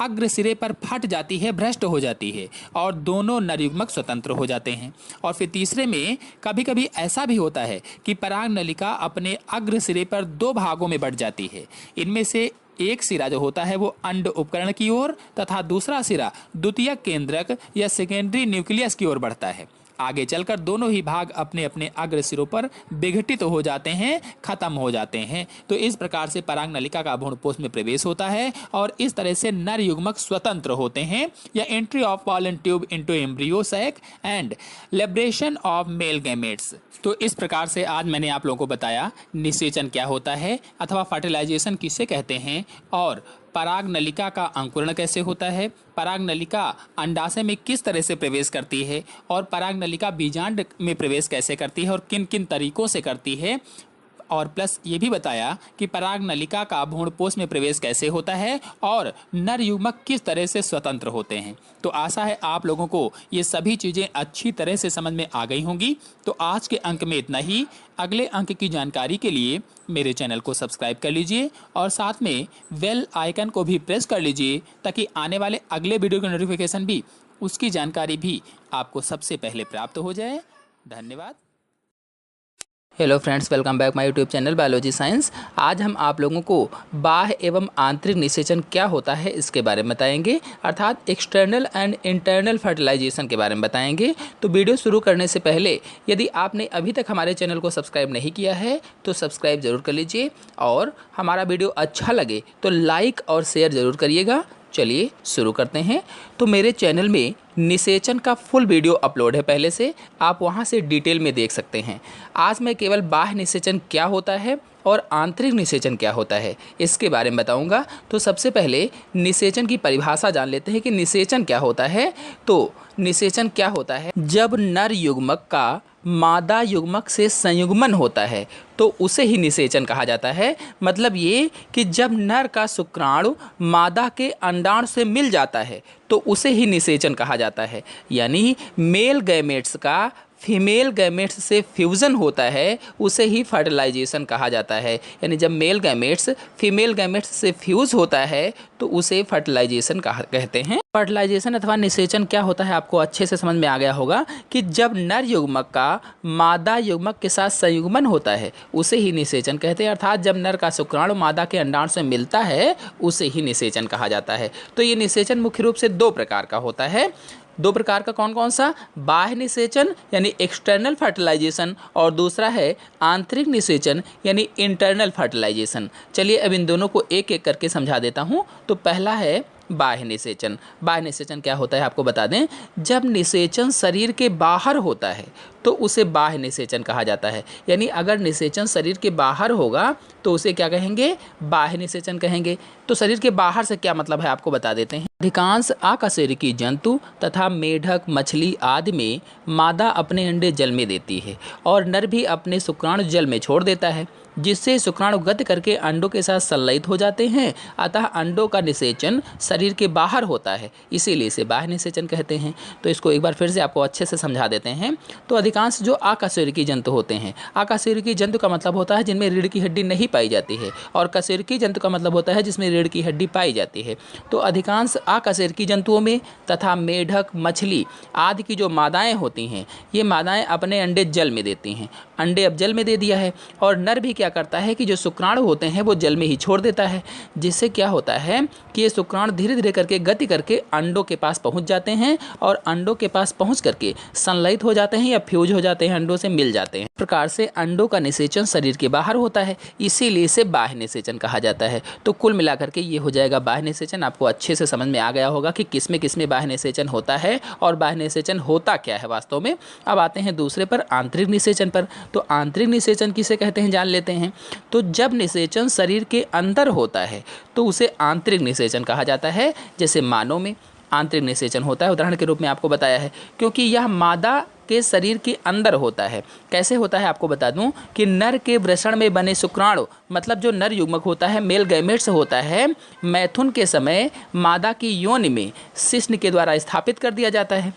अग्र सिरे पर फट जाती है, भ्रष्ट हो जाती है और दोनों नर युग्मक स्वतंत्र हो जाते हैं। और फिर तीसरे में कभी कभी ऐसा भी होता है कि पराग नलिका अपने अग्र सिरे पर 2 भागों में बंट जाती है। इनमें से एक सिरा जो होता है वो अंड उपकरण की ओर तथा दूसरा सिरा द्वितीयक केंद्रक या सेकेंडरी न्यूक्लियस की ओर बढ़ता है। आगे चलकर दोनों ही भाग अपने अपने अग्र सिरों पर विघटित हो जाते हैं, खत्म हो जाते हैं। तो इस प्रकार से पराग नलिका का भ्रूणपोष में प्रवेश होता है और इस तरह से नर युग्मक स्वतंत्र होते हैं या entry of pollen tube into embryo sac and liberation of male gametes. तो इस प्रकार से आज मैंने आप लोगों को बताया निषेचन क्या होता है अथवा फर्टिलाइजेशन किसे कहते हैं और पराग नलिका का अंकुरण कैसे होता है, पराग नलिका अंडाशय में किस तरह से प्रवेश करती है और पराग नलिका बीजांड में प्रवेश कैसे करती है और किन किन तरीकों से करती है, और प्लस ये भी बताया कि पराग नलिका का भ्रूणपोष में प्रवेश कैसे होता है और नर युग्मक किस तरह से स्वतंत्र होते हैं। तो आशा है आप लोगों को ये सभी चीज़ें अच्छी तरह से समझ में आ गई होंगी। तो आज के अंक में इतना ही। अगले अंक की जानकारी के लिए मेरे चैनल को सब्सक्राइब कर लीजिए और साथ में बेल आइकन को भी प्रेस कर लीजिए ताकि आने वाले अगले वीडियो की नोटिफिकेशन भी, उसकी जानकारी भी आपको सबसे पहले प्राप्त हो जाए। धन्यवाद। Hello friends, welcome back my YouTube channel biology science. आज हम आप लोगों को बाह्य एवं आंतरिक निषेचन क्या होता है इसके बारे में बताएंगे, अर्थात एक्सटर्नल एंड इंटरनल फर्टिलाइजेशन के बारे में बताएंगे। तो वीडियो शुरू करने से पहले यदि आपने अभी तक हमारे चैनल को सब्सक्राइब नहीं किया है तो सब्सक्राइब ज़रूर कर लीजिए और हमारा वीडियो अच्छा लगे तो लाइक और शेयर ज़रूर करिएगा। चलिए शुरू करते हैं। तो मेरे चैनल में निषेचन का फुल वीडियो अपलोड है पहले से, आप वहां से डिटेल में देख सकते हैं। आज मैं केवल बाह्य निषेचन क्या होता है और आंतरिक निषेचन क्या होता है इसके बारे में बताऊंगा। तो सबसे पहले निषेचन की परिभाषा जान लेते हैं कि निषेचन क्या होता है। तो निषेचन क्या होता है, जब नर युग्मक का मादा युग्मक से संयुग्मन होता है तो उसे ही निषेचन कहा जाता है। मतलब ये कि जब नर का शुक्राणु मादा के अंडाणु से मिल जाता है तो उसे ही निषेचन कहा जाता है। यानी मेल गैमेट्स का फीमेल गैमेट्स से फ्यूज़न होता है उसे ही फर्टिलाइजेशन कहा जाता है। यानी जब मेल गैमेट्स फीमेल गैमेट्स से फ्यूज़ होता है तो उसे फर्टिलाइजेशन कहते हैं। फर्टिलाइजेशन अथवा निषेचन क्या होता है आपको अच्छे से समझ में आ गया होगा कि जब नर युग्मक का मादा युग्मक के साथ संयुग्मन होता है उसे ही निषेचन कहते हैं। अर्थात जब नर का शुक्राणु मादा के अंडाणु से मिलता है उसे ही निषेचन कहा जाता है। तो ये निषेचन मुख्य रूप से 2 प्रकार का होता है। 2 प्रकार का कौन कौन सा, बाह्य निषेचन यानी एक्सटर्नल फर्टिलाइजेशन और दूसरा है आंतरिक निषेचन यानी इंटरनल फर्टिलाइजेशन। चलिए अब इन दोनों को एक एक करके समझा देता हूँ। तो पहला है बाह्य निषेचन। बाह्य निषेचन क्या होता है आपको बता दें, जब निषेचन शरीर के बाहर होता है तो उसे बाह्य निषेचन कहा जाता है। यानी अगर निषेचन शरीर के बाहर होगा तो उसे क्या कहेंगे, बाह्य निषेचन कहेंगे। तो शरीर के बाहर से क्या मतलब है आपको बता देते हैं। अधिकांश आकशेरुकी जंतु तथा मेढक, मछली आदि में मादा अपने अंडे जल में देती है और नर भी अपने शुक्राणु जल में छोड़ देता है। जिससे शुक्राणु गति करके अंडों के साथ संलयित हो जाते हैं। अतः अंडों का निषेचन शरीर के बाहर होता है, इसीलिए इसे बाह्य निषेचन कहते हैं। तो इसको एक बार फिर से आपको अच्छे से समझा देते हैं। तो अधिकांश जो आकशेरुकी जंतु होते हैं, आकशेरुकी जंतु का मतलब होता है जिनमें रीढ़ की हड्डी नहीं पाई जाती है, और कशेरुकी जंतु का मतलब होता है जिसमें रीढ़ की हड्डी पाई जाती है। तो अधिकांश आकशेरुकी जंतुओं में तथा मेढक, मछली आदि की जो मादाएं होती हैं, ये मादाएं अपने अंडे जल में देती हैं। अंडे अब जल में दे दिया है, और नर भी क्या करता है कि जो शुक्राणु होते हैं वो जल में ही छोड़ देता है, जिससे क्या होता है कि ये शुक्राणु धीरे धीरे करके गति करके अंडों के पास पहुंच जाते हैं, और अंडों के पास पहुंच करके संलयित हो जाते हैं या फ्यूज हो जाते हैं, अंडों से मिल जाते हैं। इस प्रकार से अंडों का निषेचन शरीर के बाहर होता है, इसीलिए इसे बाह्य निषेचन कहा जाता है। तो कुल मिलाकर के ये हो जाएगा बाह्य निषेचन। आपको अच्छे से समझ में आ गया होगा कि किसमें बाह्य निषेचन होता है और बाह्य निषेचन होता क्या है वास्तव में। अब आते हैं दूसरे पर, आंतरिक निषेचन पर। तो आंतरिक निषेचन किसे कहते हैं जान लेते हैं। तो जब निषेचन शरीर के अंदर होता है तो उसे आंतरिक निषेचन कहा जाता है। जैसे मानव में आंतरिक निषेचन होता है, उदाहरण के रूप में आपको बताया है, क्योंकि यह मादा के शरीर के अंदर होता है। कैसे होता है आपको बता दूं कि नर के वृषण में बने शुक्राणु, मतलब जो नर युग्मक होता है, मेल गैमेट्स होता है, मैथुन के समय मादा की योनि में शिश्न के द्वारा स्थापित कर दिया जाता है।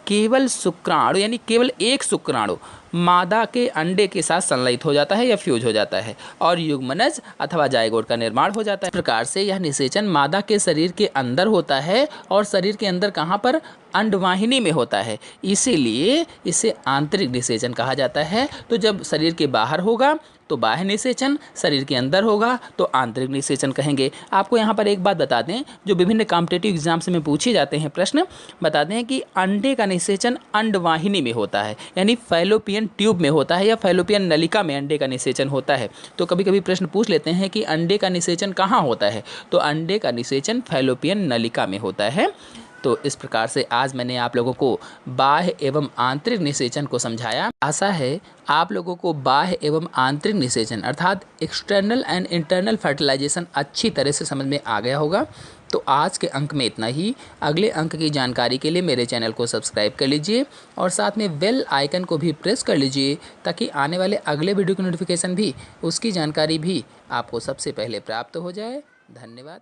केवल शुक्राणु यानी केवल एक शुक्राणु मादा के अंडे के साथ संलयित हो जाता है या फ्यूज हो जाता है, और युग्मनज अथवा जायगोट का निर्माण हो जाता है। इस प्रकार से यह निषेचन मादा के शरीर के अंदर होता है, और शरीर के अंदर कहाँ पर, अंडवाहिनी में होता है, इसीलिए इसे आंतरिक निषेचन कहा जाता है। तो जब शरीर के बाहर होगा तो बाह्य निषेचन, शरीर के अंदर होगा तो आंतरिक निषेचन कहेंगे। आपको यहाँ पर एक बात बता दें, जो विभिन्न कॉम्पिटिटिव एग्जाम्स में पूछे जाते हैं प्रश्न, बता दें कि अंडे का निषेचन अंडवाहिनी में होता है, यानी फैलोपियन ट्यूब में होता है या फैलोपियन नलिका में अंडे का निषेचन होता है। तो कभी कभी प्रश्न पूछ लेते हैं कि अंडे का निषेचन कहाँ होता है, तो अंडे का निषेचन फैलोपियन नलिका में होता है। तो इस प्रकार से आज मैंने आप लोगों को बाह्य एवं आंतरिक निषेचन को समझाया। आशा है आप लोगों को बाह्य एवं आंतरिक निषेचन अर्थात एक्सटर्नल एंड इंटरनल फर्टिलाइजेशन अच्छी तरह से समझ में आ गया होगा। तो आज के अंक में इतना ही। अगले अंक की जानकारी के लिए मेरे चैनल को सब्सक्राइब कर लीजिए, और साथ में बेल आइकन को भी प्रेस कर लीजिए, ताकि आने वाले अगले वीडियो की नोटिफिकेशन भी, उसकी जानकारी भी आपको सबसे पहले प्राप्त हो जाए। धन्यवाद।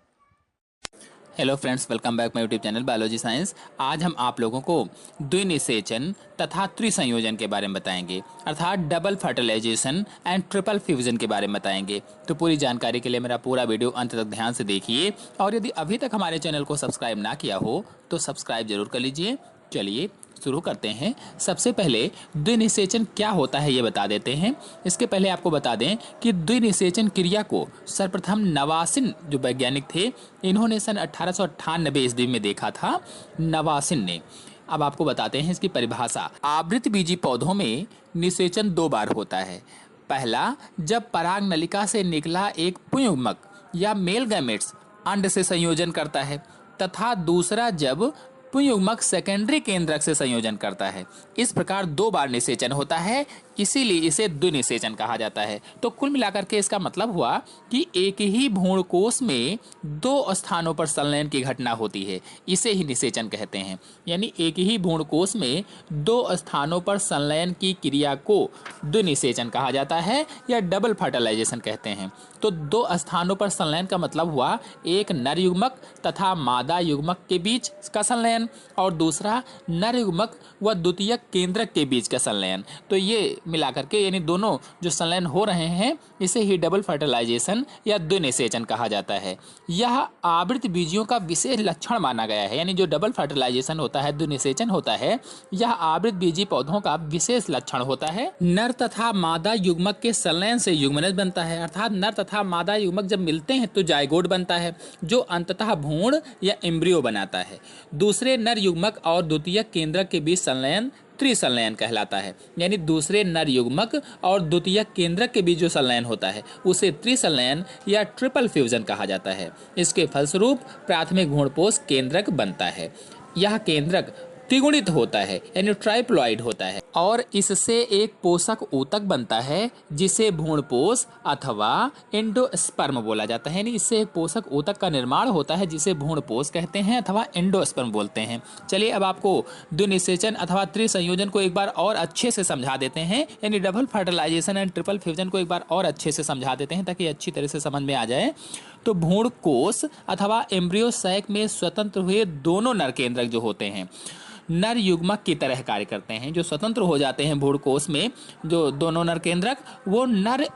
Hello friends, welcome back my YouTube channel biology science. आज हम आप लोगों को द्विनिषेचन तथा त्रिसंयोजन के बारे में बताएंगे, अर्थात double fertilisation and triple fusion के बारे में बताएंगे। तो पूरी जानकारी के लिए मेरा पूरा वीडियो अंत तक ध्यान से देखिए, और यदि अभी तक हमारे चैनल को सब्सक्राइब ना किया हो तो सब्सक्राइब जरूर कर लीजिए। चलिए शुरू करते हैं। सबसे पहले द्विनिषेचन क्या होता है ये बता देते हैं। इसके पहले आपको बता दें कि द्विनिषेचन क्रिया को सर्वप्रथम नवासिन जो वैज्ञानिक थे, इन्होंने सन 1898 ईस्वी में देखा था, नवासिन ने। अब आपको बताते हैं इसकी परिभाषा। आवृतबीजी पौधों में निषेचन 2 बार होता है। पहला, जब पराग नलिका से निकला एक पुंयुग्मक या मेल गैमेट्स अंड से संयोजन करता है, तथा दूसरा जब पुंयुग्मक सेकेंडरी केंद्रक से संयोजन करता है। इस प्रकार 2 बार निषेचन होता है, इसीलिए इसे द्विनिषेचन कहा जाता है। तो कुल मिलाकर के इसका मतलब हुआ कि एक ही भ्रूणकोश में 2 स्थानों पर संलयन की घटना होती है, इसे ही निषेचन कहते हैं। यानी एक ही भ्रूणकोश में 2 स्थानों पर संलयन की क्रिया को द्विनिषेचन कहा जाता है या डबल फर्टिलाइजेशन कहते हैं। तो 2 स्थानों पर संलयन का मतलब हुआ एक नर युग्मक तथा मादा युग्मक के बीच का संलयन, और दूसरा नर युग्मक व द्वितीयक केंद्रक के बीच का संलयन। तो ये मिलाकर के यानी दोनों जो संलयन हो रहे हैं, इसे ही डबल फर्टिलाइजेशन या द्विनिषेचन कहा जाता है। यह आवृत बीजियों का विशेष लक्षण माना गया है। यानी जो डबल फर्टिलाइजेशन होता है, द्विनिषेचन होता है, यह आवृत बीजी पौधों का विशेष लक्षण होता है। नर तथा मादा युग्मक के संलयन से युग्मनज बनता है, अर्थात नर तथा मादा युग्मक जब मिलते हैं तो जायगोट बनता है, जो अंततः भ्रूण या एम्ब्रियो बनाता है। दूसरे नर युग्मक और द्वितीयक केंद्रक के बीच संलयन त्रिसंलयन कहलाता है। यानी दूसरे नर युग्मक और द्वितीयक केंद्रक के बीच जो संलयन होता है उसे त्रिसंलयन या ट्रिपल फ्यूजन कहा जाता है। इसके फलस्वरूप प्राथमिक भ्रूणपोष केंद्रक बनता है। यह केंद्रक त्रिगुणित होता है यानी ट्राइप्लॉइड होता है और इससे एक पोषक ऊतक बनता है जिसे भ्रूणपोष अथवा एंडोस्पर्म बोला जाता है। यानी इससे एक पोषक ऊतक का निर्माण होता है जिसे भ्रूणपोष कहते हैं अथवा एंडोस्पर्म बोलते हैं। चलिए अब आपको द्विनिषेचन अथवा त्रिसंयोजन को एक बार और अच्छे से समझा देते हैं, यानी double fertilisation and triple fusion को एक बार और अच्छे से समझा देते हैं ताकि अच्छी तरह से समझ में आ जाए। तो भ्रूणकोष अथवा एम्ब्रियो सैक में स्वतंत्र हुए दोनों नर केंद्रक जो होते हैं नर युग्मक की तरह कार्य करते हैं। जो स्वतंत्र हो जाते हैं भ्रूणकोष में जो दोनों नर केंद्रक, वो नर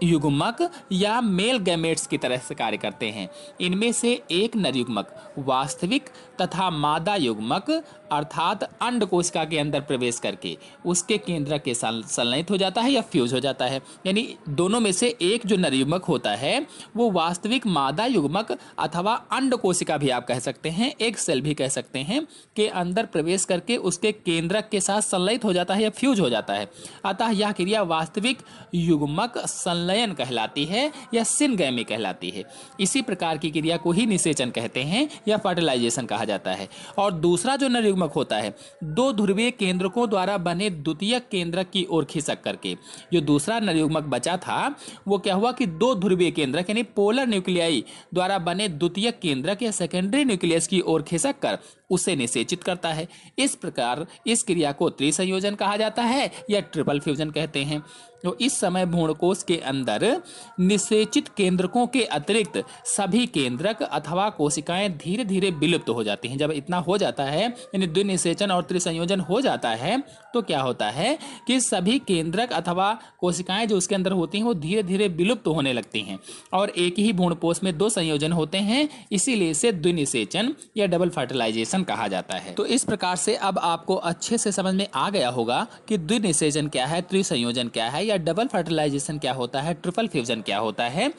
युग्मक या मेल गैमेट्स की तरह से कार्य करते हैं। इनमें से एक नर युग्मक वास्तविक तथा मादा युग्मक अर्थात अंड कोशिका के अंदर प्रवेश करके उसके केंद्रक के संलयित हो जाता है या फ्यूज हो जाता है। यानी दोनों में से एक जो नर युग्मक होता है वो वास्तविक मादा युग्मक अथवा अंड कोशिका भी आप कह सकते हैं, एक सेल भी कह सकते हैं, के अंदर प्रवेश करके उसके केंद्रक के साथ संलयित हो जाता है या फ्यूज हो जाता है। अतः यह क्रिया वास्तविक युग्मक संलयन कहलाती है या सिनगैमी कहलाती है। इसी प्रकार की क्रिया को ही निषेचन कहते हैं या फर्टिलाइजेशन कहा जाता है। और दूसरा जो नर युग्मक होता है दो ध्रुवीय केंद्रकों द्वारा बने द्वितीयक केंद्रक की ओर खिसक करके, जो दूसरा नर युग्मक बचा था वो क्या हुआ कि दो ध्रुवीय केंद्रक यानी पोलर न्यूक्लियाई द्वारा बने द्वितीयक केंद्रक या सेकेंडरी न्यूक्लियस की ओर खिसक कर उसे निषेचित करता है। इस प्रकार इस क्रिया को त्रिसंयोजन कहा जाता है या ट्रिपल फ्यूजन कहते हैं। तो इस समय भ्रूणकोष के अंदर निषेचित केंद्रकों के अतिरिक्त सभी केंद्रक अथवा कोशिकाएं धीरे धीरे विलुप्त हो जाती हैं। जब इतना हो जाता है यानी द्विनिषेचन और त्रिसंयोजन हो जाता है तो क्या होता है कि सभी केंद्रक अथवा कोशिकाएं जो उसके अंदर होती हैं वो धीरे धीरे विलुप्त होने लगती हैं और एक ही भ्रूणपोष में दो संयोजन होते हैं, इसीलिए इसे द्विनिषेचन या डबल फर्टिलाइजेशन कहा जाता है। तो इस प्रकार से अब आपको अच्छे से समझ में आ गया होगा कि द्विनिषेचन क्या है, त्रिसंयोजन क्या है या डबल फर्टिलाइजेशन क्या होता है, ट्रिपल फ्यूजन क्या होता है।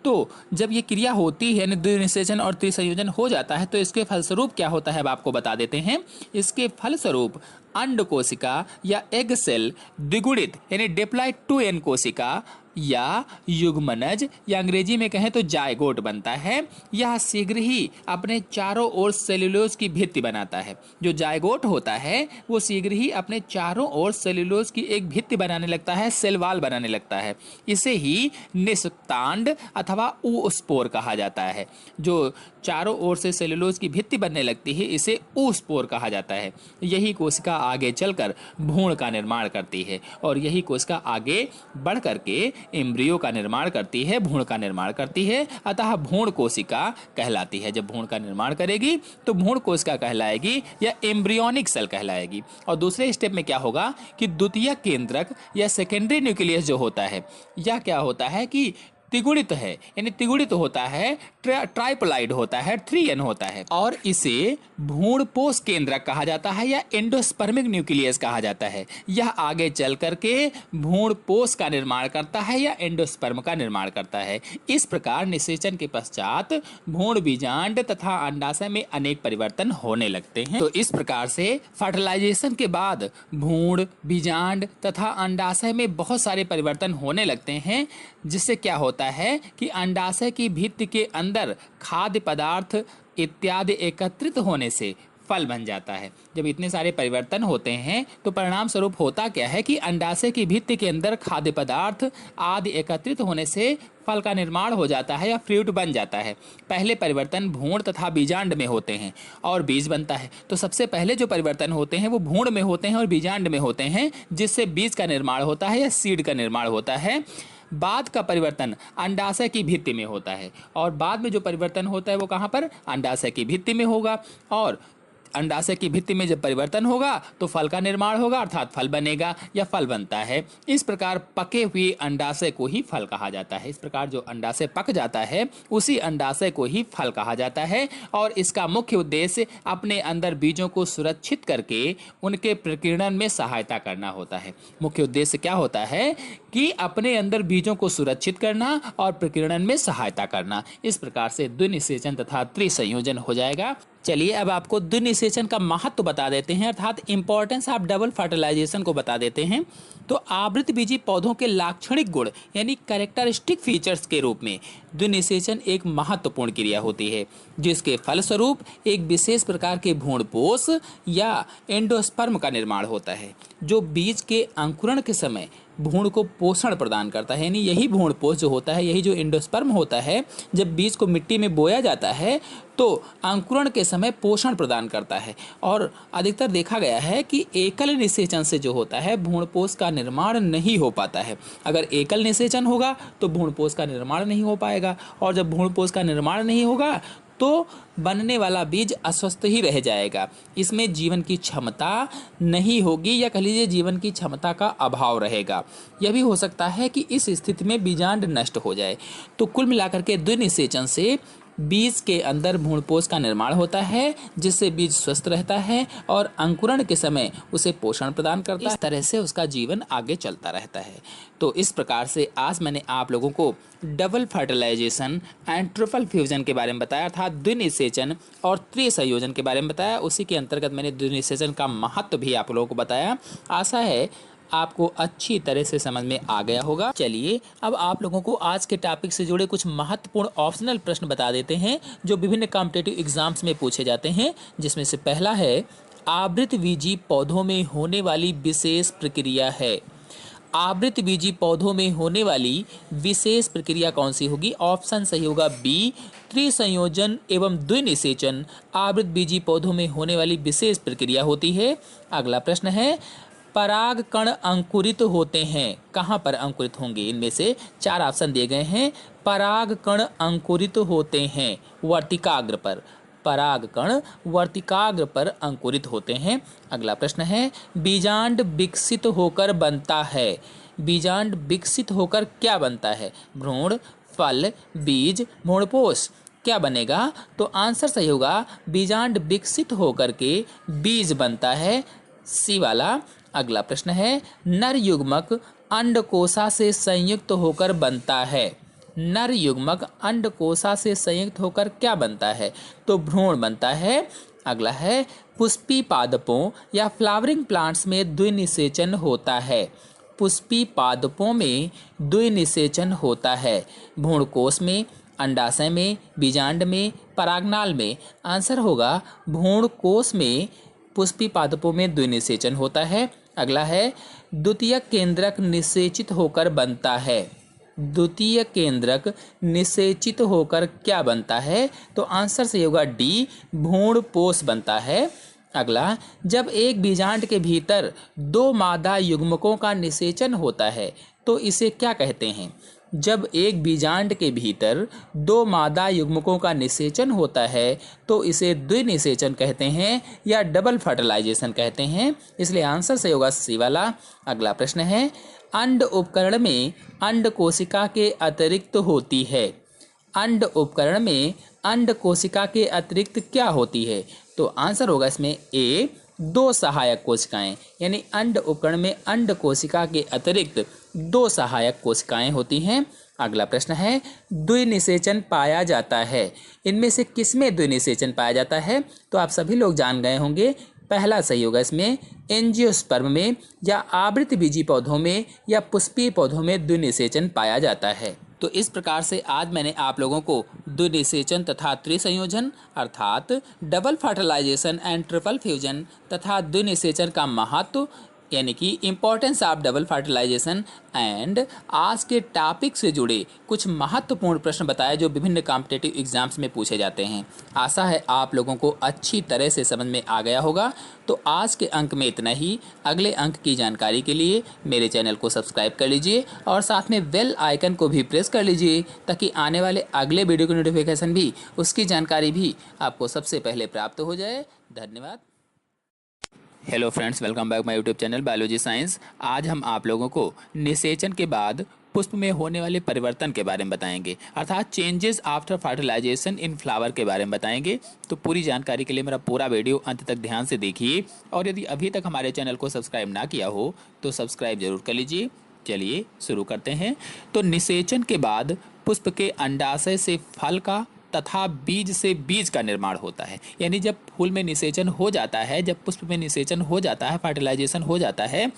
तो जब ये क्रिया होती है यानी द्विनिषेचन और त्रिसंयोजन हो जाता है तो इसके फलस्वरूप क्या होता है अब आपको बता देते हैं। इसके फलस्वरूप अंड कोशिका या एग सेल द्विगुणित यानी डिप्लॉइड 2n कोशिका या युग्मनज या अंग्रेजी में कहें तो जायगोट बनता है। यह शीघ्र ही अपने चारों ओर सेल्यूलोज की भित्ति बनाता है। जो जायगोट होता है वो शीघ्र ही अपने चारों ओर सेल्यूलोज की एक भित्ति बनाने लगता है, सेल वाल बनाने लगता है। इसे ही निषक्तांड अथवा ऊस्पोर कहा जाता है। जो चारों ओर से सेल्यूलोज की भित्ति बनने लगती है इसे ऊस्पोर कहा जाता है। यही कोशिका आगे चलकर भ्रूण का निर्माण करती है और यही कोशिका आगे बढ़ करके एम्ब्रियो का निर्माण करती है, भ्रूण का निर्माण करती है। अतः भ्रूण कोशिका कहलाती है। जब भ्रूण का निर्माण करेगी तो भ्रूण कोशिका कहलाएगी या एम्ब्रियोनिक सेल कहलाएगी। और दूसरे स्टेप में क्या होगा कि द्वितीयक केंद्रक या सेकेंडरी न्यूक्लियस जो होता है यह क्या होता है कि त्रिगुणित है, यानी त्रिगुणित होता है, ट्राइप्लॉइड होता है, 3n होता है और इसे भ्रूणपोष केंद्रक कहा जाता है या एंडोस्पर्मिक न्यूक्लियस कहा जाता है। यह आगे चल करके भ्रूणपोष का निर्माण करता है या एंडोस्पर्म का निर्माण करता है। इस प्रकार निषेचन के पश्चात भ्रूण बीजांड तथा अंडाशय में अनेक परिवर्तन होने लगते हैं। तो इस प्रकार से फर्टिलाइजेशन के बाद भ्रूण बीजांड तथा अंडाशय में बहुत सारे परिवर्तन होने लगते हैं, जिससे क्या होता है कि अंडाशय की भित्ति के अंदर खाद्य पदार्थ इत्यादि एकत्रित होने से फल बन जाता है। जब इतने सारे परिवर्तन होते हैं तो परिणाम स्वरूप होता क्या है कि अंडाशय की भित्ति के अंदर खाद्य पदार्थ आदि एकत्रित होने से फल का निर्माण हो जाता है या फ्रूट बन जाता है। पहले परिवर्तन भ्रूण तथा बीजांड में होते हैं और बीज बनता है। तो सबसे पहले जो परिवर्तन होते हैं वो भ्रूण में होते हैं और बीजांड में होते हैं, जिससे बीज का निर्माण होता है या सीड का निर्माण होता है। बाद का परिवर्तन अंडाशय की भित्ति में होता है और बाद में जो परिवर्तन होता है वो कहाँ पर, अंडाशय की भित्ति में होगा। और अंडाशय की भित्ति में जब परिवर्तन होगा तो फल का निर्माण होगा, अर्थात फल बनेगा या फल बनता है। इस प्रकार पके हुए अंडाशय को ही फल कहा जाता है। इस प्रकार जो अंडाशय पक जाता है उसी अंडाशय को ही फल कहा जाता है और इसका मुख्य उद्देश्य अपने अंदर बीजों को सुरक्षित करके उनके प्रकीर्णन में सहायता करना होता है। मुख्य उद्देश्य क्या होता है कि अपने अंदर बीजों को सुरक्षित करना और प्रकीर्णन में सहायता करना। इस प्रकार से द्विनिषेचन तथा त्रिसंयोजन हो जाएगा। चलिए अब आपको द्विनिषेचन का महत्व बता देते हैं, अर्थात इंपॉर्टेंस ऑफ डबल फर्टिलाइजेशन को बता देते हैं। तो आवृतबीजी पौधों के लाक्षणिक गुण यानी कैरेक्टरिस्टिक फीचर्स के रूप में द्विनिषेचन एक महत्वपूर्ण क्रिया होती है, जिसके फलस्वरूप एक विशेष प्रकार के भ्रूणपोष या एंडोस्पर्म का निर्माण होता है, जो बीज के अंकुरण के समय भ्रूण को पोषण प्रदान करता है। यानी यही भ्रूणपोष जो होता है, यही जो एंडोस्पर्म होता है, जब बीज को मिट्टी में बोया जाता है तो अंकुरण के समय पोषण प्रदान करता है। और अधिकतर देखा गया है कि एकल निषेचन से जो होता है भ्रूणपोष का निर्माण नहीं हो पाता है। अगर एकल निषेचन होगा तो भ्रूणपोष का निर्माण नहीं हो पाएगा, और जब भ्रूणपोष का निर्माण नहीं होगा तो बनने वाला बीज अस्वस्थ ही रह जाएगा। इसमें जीवन की क्षमता नहीं होगी, या कह लीजिए जीवन की क्षमता का अभाव रहेगा। यह भी हो सकता है कि इस स्थिति में बीजांड नष्ट हो जाए। तो कुल मिलाकर के द्विनिषेचन से बीज के अंदर भ्रूणपोष का निर्माण होता है, जिससे बीज स्वस्थ रहता है और अंकुरण के समय उसे पोषण प्रदान करता है। इस तरह से उसका जीवन आगे चलता रहता है। तो इस प्रकार से आज मैंने आप लोगों को double fertilisation and triple fusion के बारे में बताया, अर्थात द्विनिषेचन और त्रिसंयोजन के बारे में बताया। उसी के अंतर्गत मैंने द्विनिषेचन का महत्व भी आप लोगों को बताया। आशा है आपको अच्छी तरह से समझ में आ गया होगा। चलिए अब आप लोगों को आज के टॉपिक से जुड़े कुछ महत्वपूर्ण ऑप्शनल प्रश्न बता देते हैं, जो विभिन्न कॉम्पिटिटिव एग्जाम्स में पूछे जाते हैं। जिसमें से पहला है, आवृतबीजी पौधों में होने वाली विशेष प्रक्रिया है। आवृतबीजी पौधों में होने वाली विशेष प्रक्रिया कौन सी होगी? ऑप्शन सही होगा बी, त्रिसंयोजन एवं द्विनिषेचन आवृतबीजी पौधों में होने वाली विशेष प्रक्रिया होती है। अगला प्रश्न है, पराग कण अंकुरित होते हैं, कहाँ पर अंकुरित होंगे? इनमें से 4 ऑप्शन दिए गए हैं। पराग कण अंकुरित होते हैं वर्तिकाग्र पर, पराग कण वर्तिकाग्र पर अंकुरित होते हैं। अगला प्रश्न है, बीजांड विकसित होकर बनता है। बीजांड विकसित होकर क्या बनता है? भ्रूण, फल, बीज, भ्रूणपोष क्या बनेगा? तो आंसर सही होगा, बीजांड विकसित होकर के बीज बनता है, सी वाला। अगला प्रश्न है, नर युग्मक अंडकोशा से संयुक्त होकर बनता है। नर युग्मक अंडकोशा से संयुक्त होकर क्या बनता है? तो भ्रूण बनता है। अगला है, पुष्पी पादपों या फ्लावरिंग प्लांट्स में द्विनिषेचन होता है। पुष्पी पादपों में द्विनिषेचन होता है, भ्रूणकोश में, अंडाशय में, बीजांड में, परागनाल में। आंसर होगा भ्रूणकोश में पुष्पी पादपों में द्विनिषेचन होता है। अगला है, द्वितीयक केंद्रक निषेचित होकर बनता है। द्वितीय केंद्रक निषेचित होकर क्या बनता है? तो आंसर सही होगा डी, भ्रूणपोष बनता है। अगला, जब एक बीजांड के भीतर 2 मादा युग्मकों का निषेचन होता है तो इसे क्या कहते हैं? जब एक बीजांड के भीतर 2 मादा युग्मकों का निषेचन होता है तो इसे द्विनिषेचन कहते हैं या डबल फर्टिलाइजेशन कहते हैं, इसलिए आंसर सही होगा सी वाला। अगला प्रश्न है, अंड उपकरण में अंड कोशिका के अतिरिक्त होती है। अंड उपकरण में अंड कोशिका के अतिरिक्त क्या होती है? तो आंसर होगा इसमें ए, 2 सहायक कोशिकाएं। यानी अंड उपकरण में अंड कोशिका के अतिरिक्त 2 सहायक कोशिकाएं होती हैं। अगला प्रश्न है, द्विनिषेचन पाया जाता है। इनमें से किसमें द्विनिषेचन पाया जाता है? तो आप सभी लोग जान गए होंगे, पहला सही होगा इसमें, एंजियोस्पर्म में या आवृतबीजी पौधों में या पुष्पीय पौधों में द्विनिषेचन पाया जाता है। तो इस प्रकार से आज मैंने आप लोगों को द्विनिषेचन तथा त्रिसंयोजन अर्थात double fertilisation and triple fusion तथा द्विनिषेचन का महत्व यानी कि importance of double fertilisation and आज के टॉपिक से जुड़े कुछ महत्वपूर्ण प्रश्न बताए, जो विभिन्न कॉम्पिटिटिव एग्जाम्स में पूछे जाते हैं। आशा है आप लोगों को अच्छी तरह से समझ में आ गया होगा। तो आज के अंक में इतना ही। अगले अंक की जानकारी के लिए मेरे चैनल को सब्सक्राइब कर लीजिए और साथ में बेल आइकन को भी प्रेस कर लीजिए, ताकि आने वाले अगले वीडियो की नोटिफिकेशन भी, उसकी जानकारी भी आपको सबसे पहले प्राप्त हो जाए। धन्यवाद। Hello friends, welcome back my YouTube channel biology science. आज हम आप लोगों को निषेचन के बाद पुष्प में होने वाले परिवर्तन के बारे में बताएंगे, अर्थात चेंजेस आफ्टर फर्टिलाइजेशन इन फ्लावर के बारे में बताएंगे। तो पूरी जानकारी के लिए मेरा पूरा वीडियो अंत तक ध्यान से देखिए, और यदि अभी तक हमारे चैनल को सब्सक्राइब ना किया हो तो सब्सक्राइब जरूर कर लीजिए। चलिए शुरू करते हैं। तो निषेचन के बाद पुष्प के अंडाशय से फल का तथा बीज से बीज का निर्माण होता है। यानी जब फूल में निषेचन हो जाता है, जब पुष्प में निषेचन हो जाता है, फर्टिलाइजेशन हो जाता है,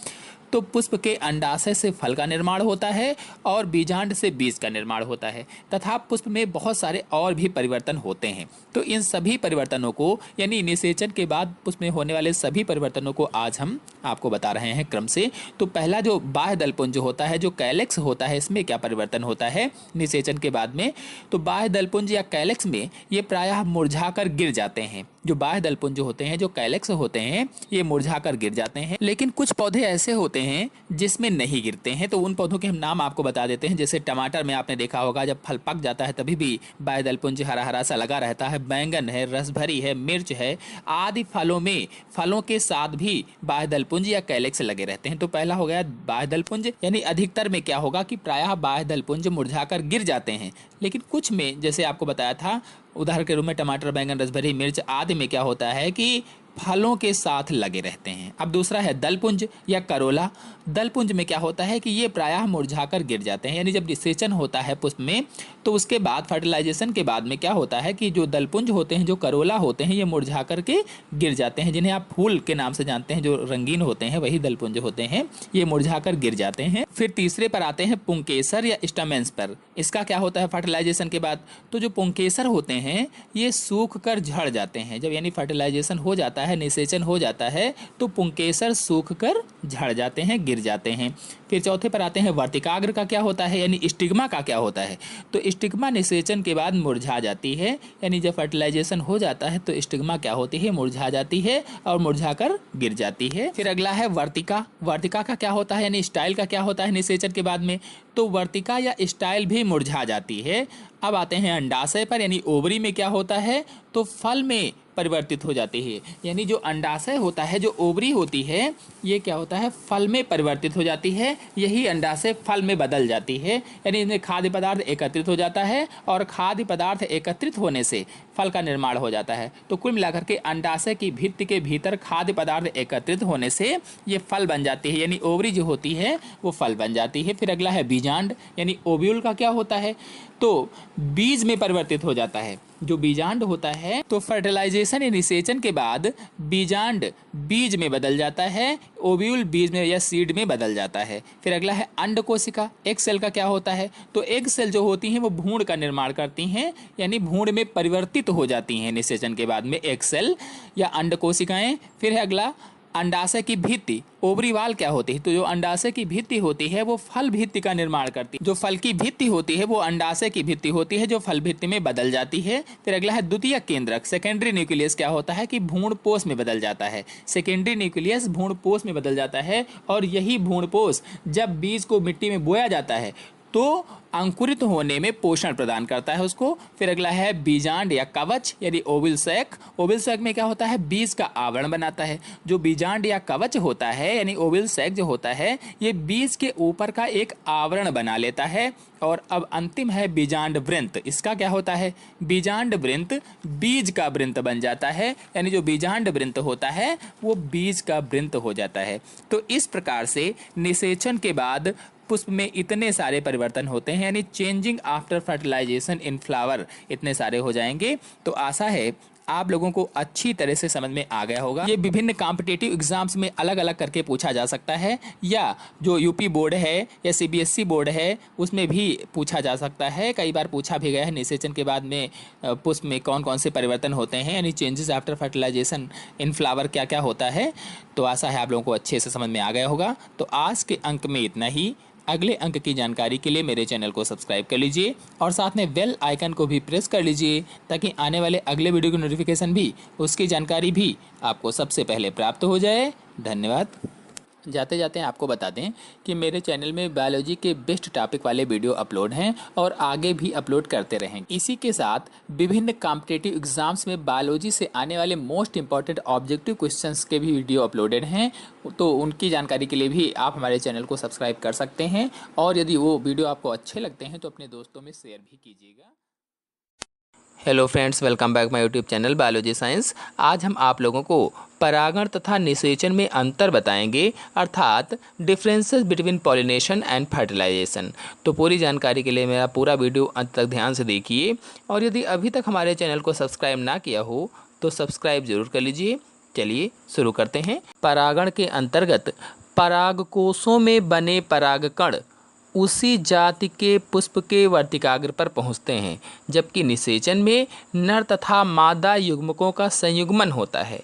तो पुष्प के अंडाशय से फल का निर्माण होता है और बीजांड से बीज का निर्माण होता है तथा पुष्प में बहुत सारे और भी परिवर्तन होते हैं। तो इन सभी परिवर्तनों को यानी निषेचन के बाद पुष्प में होने वाले सभी परिवर्तनों को आज हम आपको बता रहे हैं क्रम से। तो पहला जो बाह्य दलपुंज होता है, जो कैलेक्स होता है, इसमें क्या परिवर्तन होता है निषेचन के बाद में? तो बाह्य दलपुंज या कैलेक्स में ये प्रायः मुरझाकर गिर जाते हैं। जो बाह्य दलपुंज होते हैं, जो कैलेक्स होते हैं, ये मुरझाकर गिर जाते हैं। लेकिन कुछ पौधे ऐसे होते हैं जिसमें नहीं गिरते हैं, तो उन पौधों के हम नाम आपको बता देते हैं। जैसे टमाटर में आपने देखा होगा जब फल पक जाता है तभी भी बाह्य दलपुंज हरा हरा सा लगा रहता है। बैंगन है, रसभरी है, मिर्च है, आदि फलों में फलों के साथ भी बाह्य दलपुंज या कैलेक्स लगे रहते हैं। तो पहला हो गया बाह्य दलपुंज, यानी अधिकतर में क्या होगा कि प्रायः बाह्य दलपुंज मुरझाकर गिर जाते हैं। लेकिन कुछ में, जैसे आपको बताया था उदाहरण के रूप में टमाटर, बैंगन, रसभरी, मिर्च आदि में क्या होता है कि फलों के साथ लगे रहते हैं। अब दूसरा है दलपुंज या करोला। दलपुंज में क्या होता है कि ये प्रायः मुरझाकर गिर जाते हैं। यानी जब निषेचन होता है पुष्प में तो उसके बाद फर्टिलाइजेशन के बाद में क्या होता है कि जो दलपुंज होते हैं, जो करोला होते हैं, ये मुरझाकर के गिर जाते हैं। जिन्हें आप फूल के नाम से जानते हैं, जो रंगीन होते हैं वही दलपुंज होते हैं, ये मुरझाकर गिर जाते हैं। फिर तीसरे पर आते हैं पुंकेसर या स्टमेंस पर। इसका क्या होता है फर्टिलाइजेशन के बाद? तो जो पुंकेसर होते हैं ये सूख कर झड़ जाते हैं। जब यानी फर्टिलाइजेशन हो जाता है, निषेचन हो जाता है, तो पुंकेसर सूख कर झड़ जाते हैं, गिर जाते हैं। फिर चौथे पर आते हैं वर्तिकाग्र का क्या होता है, यानी स्टिग्मा का क्या होता है? तो स्टिग्मा निषेचन के बाद मुरझा जाती है। यानी जब फर्टिलाइजेशन हो जाता है तो स्टिग्मा क्या होती है, मुरझा जाती है और मुरझाकर गिर जाती है। फिर अगला है वर्तिका। वर्तिका का क्या होता है, यानी स्टाइल का क्या होता है निषेचन के बाद में? तो वर्तिका या स्टाइल भी मुरझा जाती है। अब आते हैं अंडाशय पर, यानी ओवरी में क्या होता है, तो फल में परिवर्तित हो जाती है। यानी जो अंडाशय होता है, जो ओवरी होती है, ये क्या होता है, फल में परिवर्तित हो जाती है। यही अंडाशय फल में बदल जाती है। यानी इसमें खाद्य पदार्थ एकत्रित हो जाता है और खाद्य पदार्थ एकत्रित होने से फल का निर्माण हो जाता है। तो कुल मिलाकर के अंडाशय की भित्ति के भीतर खाद्य पदार्थ एकत्रित होने से ये फल बन जाती है। यानी ओवरी जो होती है वो फल बन जाती है। फिर अगला है बीजांड, यानी ओव्यूल का क्या होता है, तो बीज में परिवर्तित हो जाता है। जो बीजांड होता है तो फर्टिलाइजेशन या निषेचन के बाद बीजांड बीज में बदल जाता है, ओव्यूल बीज में या सीड में बदल जाता है। फिर अगला है अंड कोशिका। एग सेल का क्या होता है, तो एग सेल जो होती हैं वो भ्रूण का निर्माण करती हैं, यानी भ्रूण में परिवर्तित हो जाती हैं निषेचन के बाद में एग सेल या अंड कोशिकाएं। फिर है अगला अंडाशय की भित्ति। ओवरी वाल क्या होती है, तो जो अंडाशय की भित्ति होती है वो फल भित्ति का निर्माण करती है। जो फल की भित्ति होती है वो अंडाशय की भित्ति होती है, जो फल भित्ति में बदल जाती है। फिर अगला है द्वितीयक केंद्रक। सेकेंडरी न्यूक्लियस क्या होता है कि भ्रूणपोष में बदल जाता है। सेकेंडरी न्यूक्लियस भ्रूणपोष में बदल जाता है और यही भ्रूणपोष जब बीज को मिट्टी में बोया जाता है तो अंकुरित होने में पोषण प्रदान करता है उसको। फिर अगला है बीजांड या कवच, यानी ओविल सैक। ओविल सैक में क्या होता है, बीज का आवरण बनाता है। जो बीजांड या कवच होता है, यानी ओविल सैक जो होता है, ये बीज के ऊपर का एक आवरण बना लेता है। और अब अंतिम है बीजांड वृंत। इसका क्या होता है, बीजांड वृंत बीज का वृंत बन जाता है। यानी जो बीजांड वृंत होता है वो बीज का वृंत हो जाता है। तो इस प्रकार से निषेचन के बाद पुष्प में इतने सारे परिवर्तन होते हैं, यानी चेंजिंग आफ्टर फर्टिलाइजेशन इन फ्लावर इतने सारे हो जाएंगे। तो आशा है आप लोगों को अच्छी तरह से समझ में आ गया होगा। ये विभिन्न कॉम्पिटिटिव एग्जाम्स में अलग अलग करके पूछा जा सकता है, या जो यूपी बोर्ड है या सीबीएसई बोर्ड है उसमें भी पूछा जा सकता है। कई बार पूछा भी गया है निषेचन के बाद में पुष्प में कौन कौन से परिवर्तन होते हैं, यानी चेंजेस आफ्टर फर्टिलाइजेशन इन फ्लावर क्या क्या होता है। तो आशा है आप लोगों को अच्छे से समझ में आ गया होगा। तो आज के अंक में इतना ही। अगले अंक की जानकारी के लिए मेरे चैनल को सब्सक्राइब कर लीजिए और साथ में बेल आइकन को भी प्रेस कर लीजिए, ताकि आने वाले अगले वीडियो की नोटिफिकेशन भी, उसकी जानकारी भी आपको सबसे पहले प्राप्त हो जाए। धन्यवाद। जाते जाते आपको बता दें कि मेरे चैनल में बायोलॉजी के बेस्ट टॉपिक वाले वीडियो अपलोड हैं और आगे भी अपलोड करते रहेंगे। इसी के साथ विभिन्न कॉम्पिटिटिव एग्जाम्स में बायोलॉजी से आने वाले मोस्ट इंपॉर्टेंट ऑब्जेक्टिव क्वेश्चंस के भी वीडियो अपलोडेड हैं, तो उनकी जानकारी के लिए भी आप हमारे चैनल को सब्सक्राइब कर सकते हैं। और यदि वो वीडियो आपको अच्छे लगते हैं तो अपने दोस्तों में शेयर भी कीजिएगा। Hello friends, welcome back my YouTube channel biology science. आज हम आप लोगों को परागण तथा निषेचन में अंतर बताएंगे, अर्थात differences between pollination and fertilisation. तो पूरी जानकारी के लिए मेरा पूरा वीडियो अंत तक ध्यान से देखिए, और यदि अभी तक हमारे चैनल को सब्सक्राइब ना किया हो तो सब्सक्राइब जरूर कर लीजिए। चलिए शुरू करते हैं। परागण के अंतर्गत परागकोशों में बने परागकण उसी जाति के पुष्प के वर्तिकाग्र पर पहुँचते हैं, जबकि निषेचन में नर तथा मादा युग्मकों का संयुग्मन होता है।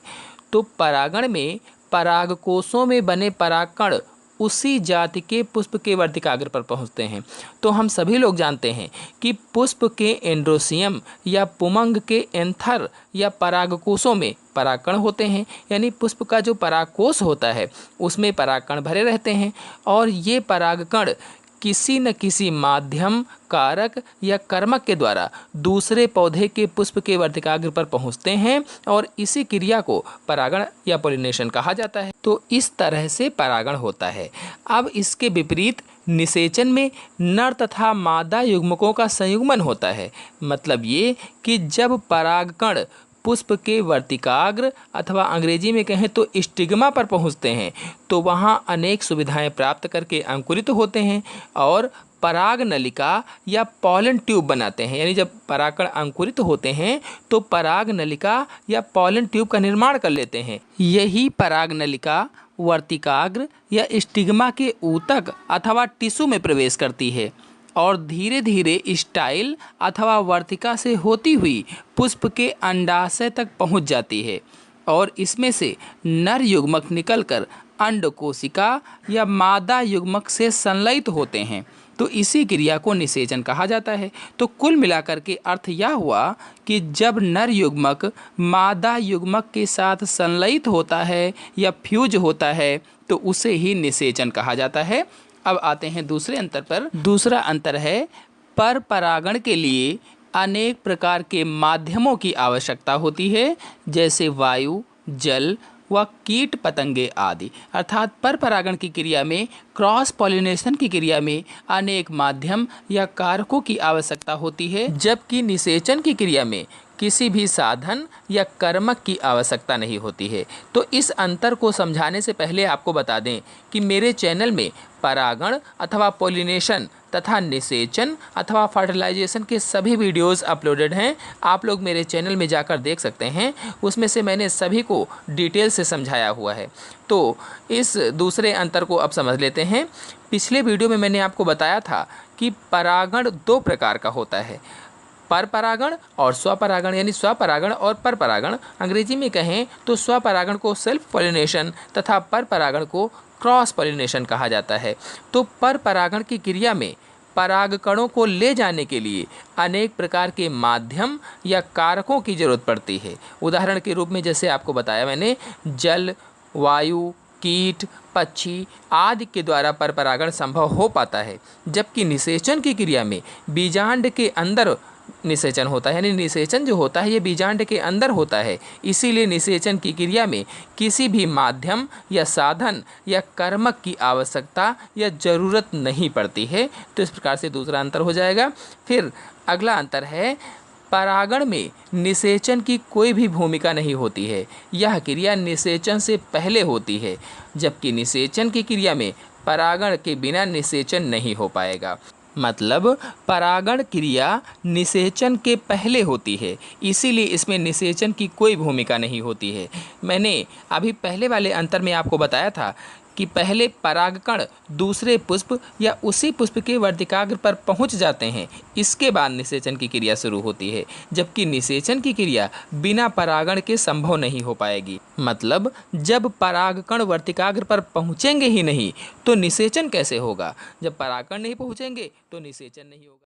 तो परागण में परागकोशों में बने परागकण उसी जाति के पुष्प के वर्तिकाग्र पर पहुँचते हैं। तो हम सभी लोग जानते हैं कि पुष्प के एंड्रोसियम या पुमंग के एंथर या परागकोशों में परागकण होते हैं, यानी पुष्प का जो परागकोश होता है उसमें परागकण भरे रहते हैं, और ये परागकण किसी न किसी माध्यम, कारक या कर्मक के द्वारा दूसरे पौधे के पुष्प के वर्तिकाग्र पर पहुंचते हैं, और इसी क्रिया को परागण या पॉलिनेशन कहा जाता है। तो इस तरह से परागण होता है। अब इसके विपरीत निषेचन में नर तथा मादा युग्मकों का संयुग्मन होता है। मतलब ये कि जब परागकण पुष्प के वर्तिकाग्र अथवा अंग्रेजी में कहें तो स्टिग्मा पर पहुंचते हैं, तो वहां अनेक सुविधाएं प्राप्त करके अंकुरित होते हैं और पराग नलिका या पॉलन ट्यूब बनाते हैं। यानी जब परागकण अंकुरित होते हैं तो पराग नलिका या पॉलन ट्यूब का निर्माण कर लेते हैं। यही पराग नलिका वर्तिकाग्र या स्टिग्मा के ऊतक अथवा टिश्यू में प्रवेश करती है और धीरे धीरे स्टाइल अथवा वर्तिका से होती हुई पुष्प के अंडाशय तक पहुंच जाती है, और इसमें से नर युग्मक निकलकर अंडकोशिका या मादा युग्मक से संलयित होते हैं। तो इसी क्रिया को निषेचन कहा जाता है। तो कुल मिलाकर के अर्थ यह हुआ कि जब नर युग्मक मादा युग्मक के साथ संलयित होता है या फ्यूज होता है तो उसे ही निषेचन कहा जाता है। अब आते हैं दूसरे अंतर पर। दूसरा अंतर है पर परागण के लिए अनेक प्रकार के माध्यमों की आवश्यकता होती है, जैसे वायु, जल व कीट पतंगे आदि। अर्थात पर परागण की क्रिया में, क्रॉस पॉलिनेशन की क्रिया में अनेक माध्यम या कारकों की आवश्यकता होती है, जबकि निषेचन की क्रिया में किसी भी साधन या कर्मक की आवश्यकता नहीं होती है। तो इस अंतर को समझाने से पहले आपको बता दें कि मेरे चैनल में परागण अथवा पॉलिनेशन तथा निषेचन अथवा फर्टिलाइजेशन के सभी वीडियोस अपलोडेड हैं। आप लोग मेरे चैनल में जाकर देख सकते हैं, उसमें से मैंने सभी को डिटेल से समझाया हुआ है। तो इस दूसरे अंतर को अब समझ लेते हैं। पिछले वीडियो में मैंने आपको बताया था कि परागण दो प्रकार का होता है, पर परागण और स्वपरागण। यानी स्वपरागण और पर परागण। अंग्रेजी में कहें तो स्वपरागण को सेल्फ पॉलिनेशन तथा पर परागण को क्रॉस पॉलिनेशन कहा जाता है। तो पर परागण की क्रिया में परागकणों को ले जाने के लिए अनेक प्रकार के माध्यम या कारकों की जरूरत पड़ती है। उदाहरण के रूप में जैसे आपको बताया मैंने, जल, वायु, कीट, पक्षी आदि के द्वारा पर परागण संभव हो पाता है, जबकि निषेचन की क्रिया में बीजांड के अंदर निषेचन होता है। यानी निषेचन जो होता है ये बीजांड के अंदर होता है, इसीलिए निषेचन की क्रिया में किसी भी माध्यम या साधन या कर्मक की आवश्यकता या ज़रूरत नहीं पड़ती है। तो इस प्रकार से दूसरा अंतर हो जाएगा। फिर अगला अंतर है, परागण में निषेचन की कोई भी भूमिका नहीं होती है। यह क्रिया निषेचन से पहले होती है, जबकि निषेचन की क्रिया में परागण के बिना निषेचन नहीं हो पाएगा। मतलब परागण क्रिया निषेचन के पहले होती है, इसीलिए इसमें निषेचन की कोई भूमिका नहीं होती है। मैंने अभी पहले वाले अंतर में आपको बताया था कि पहले परागकण दूसरे पुष्प या उसी पुष्प के वर्तिकाग्र पर पहुंच जाते हैं, इसके बाद निषेचन की क्रिया शुरू होती है, जबकि निषेचन की क्रिया बिना परागण के संभव नहीं हो पाएगी। मतलब जब परागकण वर्तिकाग्र पर पहुंचेंगे ही नहीं तो निषेचन कैसे होगा? जब परागकण नहीं पहुंचेंगे तो निषेचन नहीं होगा।